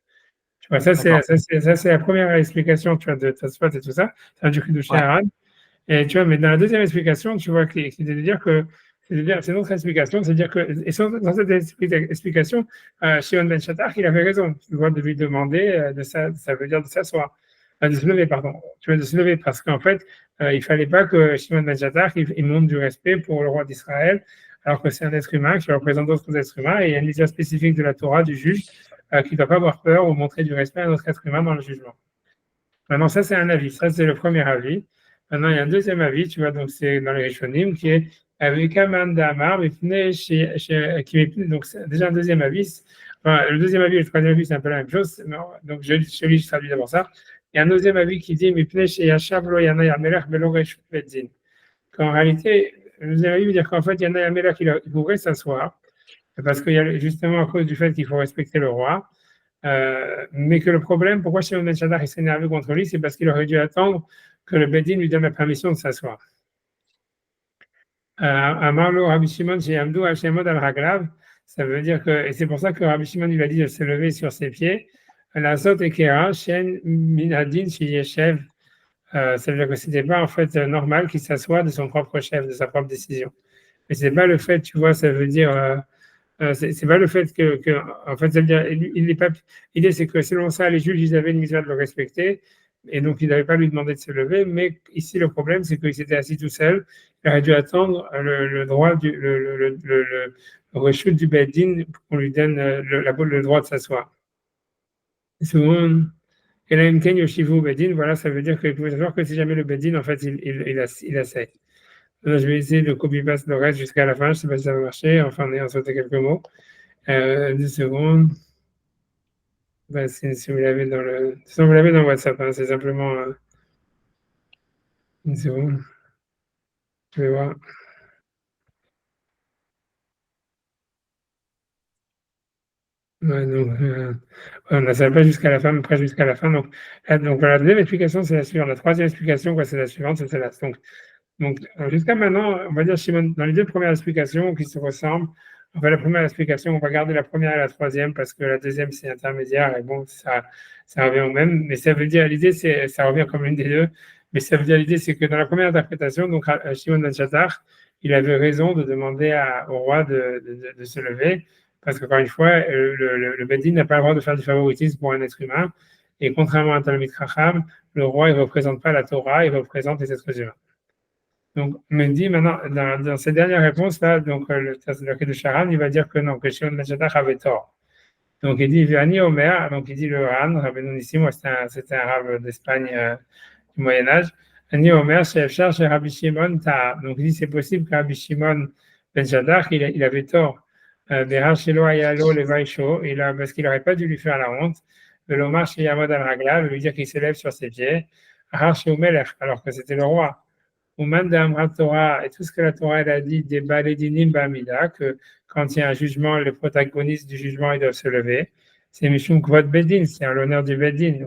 Tu vois, ça, c'est la première explication, tu vois, de Tosfot et tout ça, ça du Kiddushei Haran. Et tu vois, mais dans la deuxième explication, tu vois, c'est de dire que c'est notre explication, c'est-à-dire que, et dans cette explication, Shimon ben Shatach, il avait raison, tu vois, de lui demander ça veut dire de s'asseoir, de se lever, pardon, tu vois, de se lever, parce qu'en fait, il ne fallait pas que Shimon ben Shatach, il montre du respect pour le roi d'Israël, alors que c'est un être humain qui représente d'autres êtres humains, et il y a une mission spécifique de la Torah, du juge, qui ne doit pas avoir peur ou montrer du respect à un autre être humain dans le jugement. Maintenant, ça, c'est un avis, ça, c'est le premier avis. Maintenant, il y a un deuxième avis, tu vois, donc c'est dans les Rishonim, qui est avec Aman Damar, donc c'est déjà un deuxième avis. Enfin, le deuxième avis et le troisième avis, c'est un peu la même chose. Donc, je traduis d'abord ça. Il y a un deuxième avis qui dit qu'en réalité, le deuxième avis veut dire qu'en fait, il y en a un Melech qui pourrait s'asseoir, parce qu'il y a justement à cause du fait qu'il faut respecter le roi. Mais que le problème, pourquoi Shimon ben Shatach s'est énervé contre lui, c'est parce qu'il aurait dû attendre que le Bedin lui donne la permission de s'asseoir. Amarlo Rabbi Shimon chez Amdou Hashemod al Raglav, ça veut dire que, et c'est pour ça que Rabbi Shimon lui a dit de se lever sur ses pieds. La Zot Ekera, Shen Minadin chez Yeshev, ça veut dire que c'était pas en fait normal qu'il s'assoie de son propre chef, de sa propre décision. Mais c'est pas le fait, tu vois, ça veut dire. C'est pas le fait que en fait, ça veut dire, l'idée, c'est que selon ça, les juges, ils avaient une misère de le respecter, et donc ils n'avaient pas lui demander de se lever, mais ici, le problème, c'est qu'il s'était assis tout seul, il aurait dû attendre le droit le rechute du Beddin pour qu'on lui donne le droit de s'asseoir. Souvent, Elaim Ken Yoshivu Beddin, voilà, ça veut dire qu'il pouvait savoir que si jamais le Beddin, en fait, il essaie. Alors, je vais essayer de copy-paste le reste jusqu'à la fin. Je ne sais pas si ça va marcher. Enfin, on a sauté quelques mots. 2 secondes. Bah, si vous l'avez dans le, si vous l'avez dans WhatsApp, hein, c'est simplement, c'est bon. Je vais voir. Ouais, donc, on ne savait pas jusqu'à la fin, mais presque jusqu'à la fin. Donc voilà, la deuxième explication, c'est la suivante. La troisième explication, quoi, c'est la suivante, c'est celle-là. Donc jusqu'à maintenant, on va dire, Shimon, dans les deux premières explications qui se ressemblent, enfin, la première explication, on va garder la première et la troisième parce que la deuxième, c'est intermédiaire et bon, ça revient au même. Mais ça veut dire, l'idée, ça revient comme l'une des deux. Mais ça veut dire, l'idée, c'est que dans la première interprétation, donc, Shimon ben Chattar, il avait raison de demander au roi de se lever parce qu'encore une fois, le Bedin n'a pas le droit de faire du favoritisme pour un être humain. Et contrairement à Talmid Chacham, le roi, il ne représente pas la Torah, il représente les êtres humains. Donc, on me dit maintenant, dans cette dernière réponse-là, donc le de Charan, il va dire que non, que Shimon ben Chattar avait tort. Donc, il dit, Vianney Omer, donc il dit le Han, Rabbeinu Nissim, c'était un rave d'Espagne du Moyen-Âge. Ani Omer, chez Rabbi Shimon, donc il dit, c'est possible que Rabbi Shimon ben Chattar, il avait tort. Parce qu'il n'aurait pas dû lui faire la honte. L'Omar chez Yamod al-Ragla, lui dire qu'il s'élève sur ses pieds. Alors que c'était le roi. Torah, et tout ce que la Torah elle a dit, des baledinim bamida, que quand il y a un jugement, les protagonistes du jugement, ils doivent se lever. C'est Mishum Kvod Bedin, c'est en l'honneur du Bedin.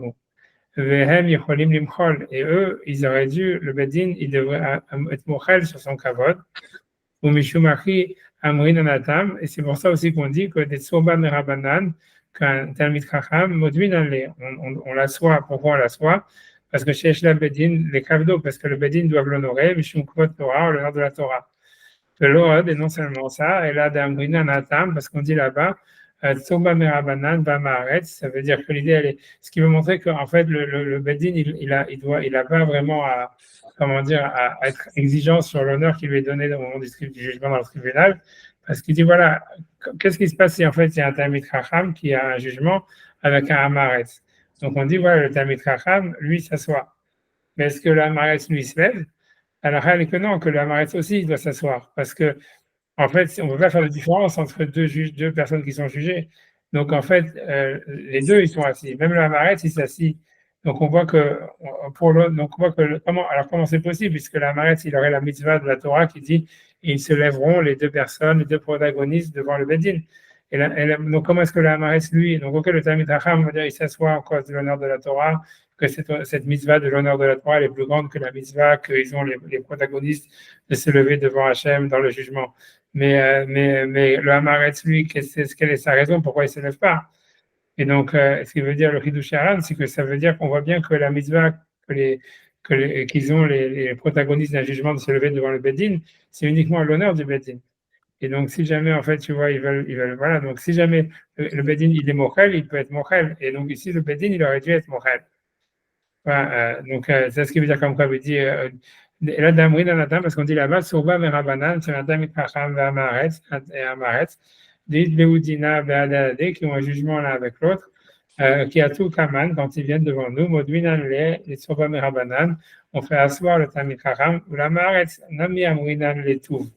Vehem Yicholim Limchol. Et eux, ils auraient dû, le Bedin, il devrait être mochel sur son kavod. Ou Mishum Achi Amrin Anatam. Et c'est pour ça aussi qu'on dit que des Tsoba Merabanan, qu'un Talmid Chacham, Modmin on l'assoit. Pourquoi on l'assoit? Parce que chez la Bedin, les Kavdo, parce que le Bedin doit l'honorer, Mishum Kvot Torah, l'honneur de la Torah. Le Lord, et non seulement ça, et là, d'Amrina Natam, parce qu'on dit là-bas, Tsoba Merabanan, Bamaret, ça veut dire que l'idée, elle est, ce qui veut montrer qu'en fait, le Bedin, il a pas vraiment comment dire, à être exigeant sur l'honneur qui lui est donné au moment du jugement dans le tribunal, parce qu'il dit, voilà, qu'est-ce qui se passe si en fait, il y a un Talmid Chacham qui a un jugement avec un Amaret. Donc on dit, voilà, le Talmid Chacham, lui, s'assoit. Mais est-ce que le Amaret, lui, se lève? Alors, elle est que non, que le Amaret aussi doit s'asseoir. Parce que, en fait, on ne peut pas faire de différence entre deux personnes qui sont jugées. Donc, en fait, les deux, ils sont assis. Même le Amaret, il s'assit. Donc, on voit que, comment c'est possible, puisque le Amaret, il aurait la mitzvah de la Torah qui dit, ils se lèveront, les deux personnes, les deux protagonistes devant le Bedin. Donc, comment est-ce que le Amaret, lui, donc, le Talmid Chacham, on va dire, il s'assoit en cause de l'honneur de la Torah, que cette mitzvah de l'honneur de la Torah est plus grande que la mitzvah qu'ils ont les protagonistes de se lever devant Hachem dans le jugement. Mais le Hamaretz, lui, quelle est sa raison, pourquoi il ne se lève pas? Et donc, ce qui veut dire le Hidush Haran, c'est que ça veut dire qu'on voit bien que la mitzvah qu'ils ont les protagonistes d'un jugement de se lever devant le Bedin, c'est uniquement à l'honneur du Bedin. Et donc, si jamais, en fait, tu vois, ils veulent voilà, donc si jamais le Bedin, il est mochel, il peut être mochel. Et donc, ici, le Bedin, il aurait dû être mochel. Donc, c'est ce qui veut dire comme quoi, il dit, là, d'Amri dans la parce qu'on dit là-bas, Surba Merabanan, c'est un Damit Racham et Amaret, dit Beoudina, Beadade, qui ont un jugement l'un avec l'autre, qui a tout Kaman quand ils viennent devant nous, Modwinan les Surba Merabanan, on fait asseoir le Tamit Racham, ou l'Amaret, Nami Amrinan les tout.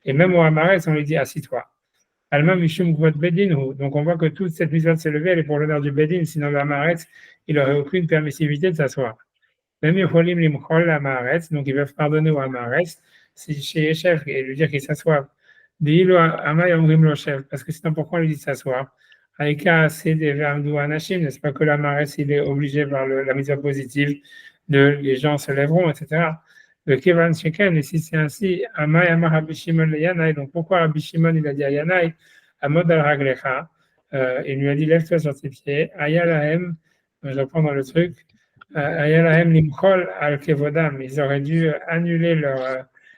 Et même au Amaret, on lui dit, assis-toi. Alma Mishum Kvot Bedin, donc on voit que toute cette mission de se lever, elle est pour l'honneur du Bedin, sinon l'Amaret, il n'aurait aucune permissivité de s'asseoir. Même Yocholim Limchol l'Amaret, donc ils peuvent pardonner au Amaret, si chez Yeshev, et lui dire qu'il s'assoit. Dilo Amay Omrim Loshev, parce que sinon pourquoi on lui dit de s'asseoir? Aïka, c'est des verbes d'Ouanachim, n'est-ce pas que l'Amaret, il est obligé par la mise positive de les gens se lèveront, etc. Le Kevan Sheken, et si c'est ainsi, Amay Amar Rabbi Shimon le Yanaï, donc pourquoi Rabbi Shimon il a dit à Yanaï, Amod al Raglecha, il lui a dit lève-toi sur tes pieds, Ayalahem, je reprends dans le truc, Ayalahem Limchol al Kevodam, ils auraient dû annuler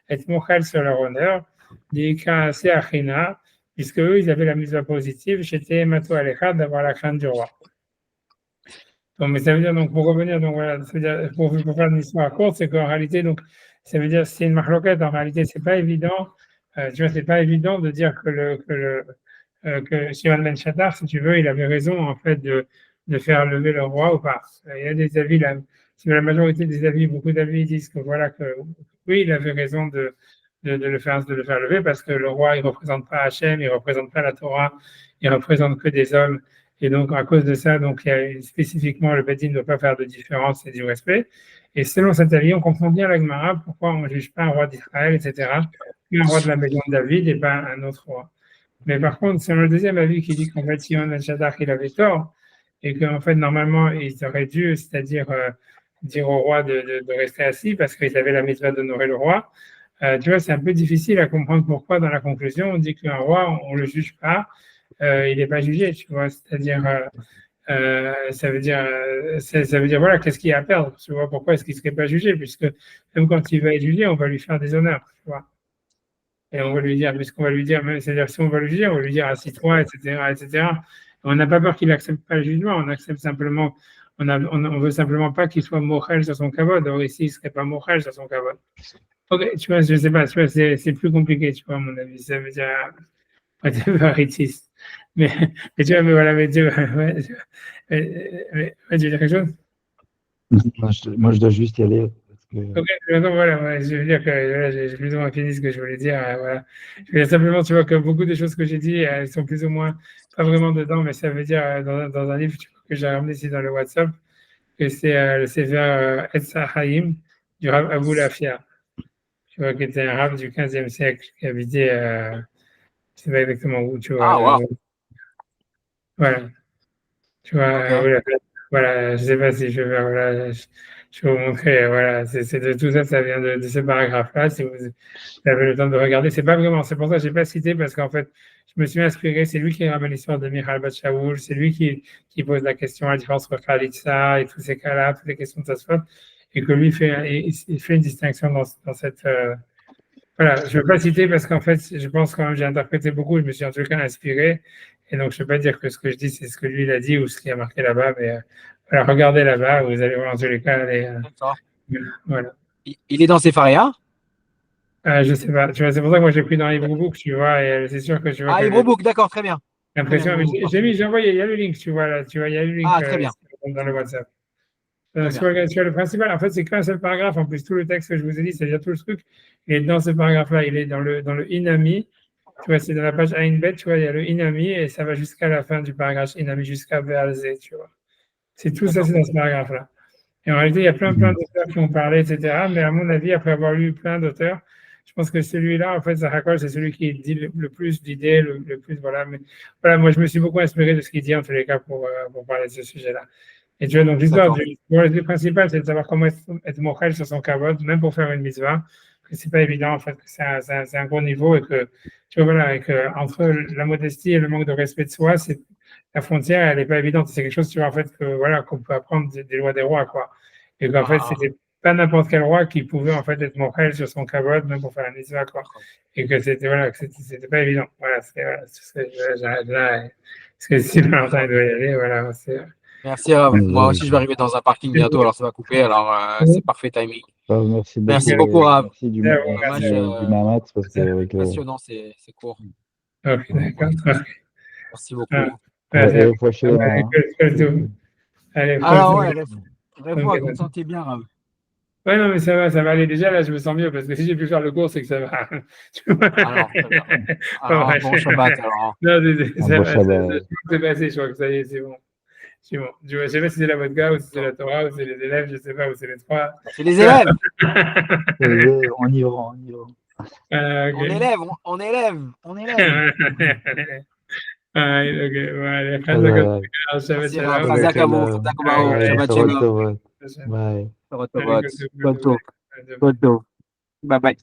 être mochel sur leur honneur, Dika Seachina, puisque eux ils avaient la mise positive, j'étais Mato Alecha d'avoir la crainte du roi. Donc, mais ça veut dire, donc, pour revenir, donc voilà, ça veut dire, pour faire une histoire courte, c'est qu'en réalité, donc, ça veut dire, c'est une marloquette, en réalité, c'est pas évident, tu vois, c'est pas évident de dire que Shimon ben Chattar, si tu veux, il avait raison, en fait, de faire lever le roi ou pas. Il y a des avis, là, si la majorité des avis, beaucoup d'avis disent que voilà, que oui, il avait raison de le faire lever parce que le roi, il représente pas Hachem, il représente pas la Torah, il représente que des hommes. Et donc, à cause de ça, donc, spécifiquement, le Bedin ne doit pas faire de différence et du respect. Et selon cet avis, on comprend bien la Gemara pourquoi on ne juge pas un roi d'Israël, etc., mais un roi de la maison de David et pas un autre roi. Mais par contre, selon le deuxième avis qui dit qu'en fait, Sion al-Shaddach, il avait tort, et qu'en fait, normalement, ils auraient dû, c'est-à-dire dire au roi de rester assis parce qu'ils avaient la mitzvah d'honorer le roi. Tu vois, c'est un peu difficile à comprendre pourquoi dans la conclusion, on dit qu'un roi, on ne le juge pas, il n'est pas jugé, tu vois, c'est-à-dire, ça veut dire, voilà, qu'est-ce qu'il y a à perdre, tu vois, pourquoi est-ce qu'il ne serait pas jugé, puisque même quand il va être jugé, on va lui faire des honneurs, tu vois. Et on va lui dire, puisqu'on va lui dire, c'est-à-dire si on va le juger, on va lui dire assis-toi, etc., etc. On n'a pas peur qu'il n'accepte pas le jugement, on accepte simplement, on veut simplement pas qu'il soit mochel sur son kavod. Or ici, il ne serait pas mochel sur son kavod. Ok, tu vois, je ne sais pas, tu vois, c'est plus compliqué, tu vois, à mon avis. Ça veut dire, aritiste. Mais tu vois, mais voilà, mais tu vois, ouais, tu veux dire quelque chose? Moi, je dois juste y aller. Ok, donc voilà, ouais, je veux dire que voilà, j'ai plus ou moins fini ce que je voulais dire. Voilà. Je veux dire simplement, tu vois, que beaucoup de choses que j'ai dit, elles sont plus ou moins pas vraiment dedans, mais ça veut dire dans un livre tu vois, que j'ai ramené ici dans le WhatsApp, que c'est le Sefer Etz Haïm du Rav Abou Lafia, tu vois, qui était un Rav du 15e siècle, qui habitait, je ne sais pas exactement où, tu vois. Ah, wow. Voilà. Tu vois, Ok. voilà, je sais pas si je vais, voilà, je vais vous montrer, voilà, c'est de tout ça, ça vient de ce paragraphe-là, si vous avez le temps de regarder, c'est pas vraiment, c'est pour ça que j'ai pas cité, parce qu'en fait, je me suis inspiré, c'est lui qui ramène l'histoire de Michal Bat Shaoul, c'est lui qui pose la question à la différence entre Khalitsa et tous ces cas-là, toutes les questions de Tosfot, et que lui il fait une distinction dans cette, voilà, je ne veux pas citer parce qu'en fait, je pense quand même j'ai interprété beaucoup, je me suis en tout cas inspiré. Et donc, je ne veux pas dire que ce que je dis, c'est ce que lui, il a dit ou ce qui a marqué là-bas. Mais voilà, regardez là-bas, vous allez voir en tous les cas. D'accord. Voilà. Il est dans ses faria? Je ne sais pas. Tu vois, c'est pour ça que moi, j'ai pris dans Book, tu vois. Et c'est sûr que tu vois Ah, que Hebrew d'accord, très bien. l'impression. J'ai envoyé, il y a le link, tu vois, là. Tu vois, il y a le link Ah, très bien. dans le WhatsApp. Très bien. Sur le principal, en fait, c'est qu'un seul paragraphe. En plus, tout le texte que je vous ai dit, c'est-à-dire tout le truc. Et dans ce paragraphe-là, il est dans le Inami. Tu vois, c'est dans la page Ainbet, tu vois, il y a le Inami et ça va jusqu'à la fin du paragraphe Inami, jusqu'à Ve'alze, tu vois. C'est tout ça, c'est dans ce paragraphe-là. Et en réalité, il y a plein d'auteurs qui ont parlé, etc. Mais à mon avis, après avoir lu plein d'auteurs, je pense que celui-là, en fait, Zahakol, c'est celui qui dit le plus d'idées, le plus, voilà. Mais voilà, moi, je me suis beaucoup inspiré de ce qu'il dit, en tous les cas, pour parler de ce sujet-là. Et tu vois, donc l'histoire du principal, c'est de savoir comment être mochel sur son kavod, même pour faire une mitzvah, que c'est pas évident, en fait, que c'est un gros niveau et que, tu vois, voilà, et que entre la modestie et le manque de respect de soi, c'est, la frontière, elle n'est pas évidente. C'est quelque chose, tu vois, en fait, que, voilà, qu'on peut apprendre des lois des rois, quoi. Et qu'en fait, c'était pas n'importe quel roi qui pouvait, en fait, être mochel sur son kavod, même pour faire une mitzvah, quoi. Et que c'était, voilà, que c'était pas évident. Voilà, j'arrête là. Parce que si Valentin doit y aller, voilà, c'est. Merci. Moi aussi, je vais arriver dans un parking bientôt, alors ça va couper. Alors, c'est parfait timing. Merci beaucoup. Merci beaucoup, Rav. Merci du Mamat, parce que passionnant, c'est court. Ok, d'accord. Merci beaucoup. Allez, au prochain. Alors, ouais, réponds, vous me sentez bien, Rav. Ouais, non, mais ça va aller. Déjà, là, je me sens mieux parce que si j'ai pu faire le cours, c'est que ça va. Alors, bon Shabbat, alors. Non, c'est passé, je crois que ça y est, c'est bon. C'est bon. Je ne sais pas si c'est la vodka ou si c'est la Torah ou si c'est les élèves, je ne sais pas, ou c'est les trois. C'est les élèves. On y va. On élève. Ok, voilà. Merci, Rav. Chazak Amo, Shabbat Shalom. Bye. Bonne Bye bye.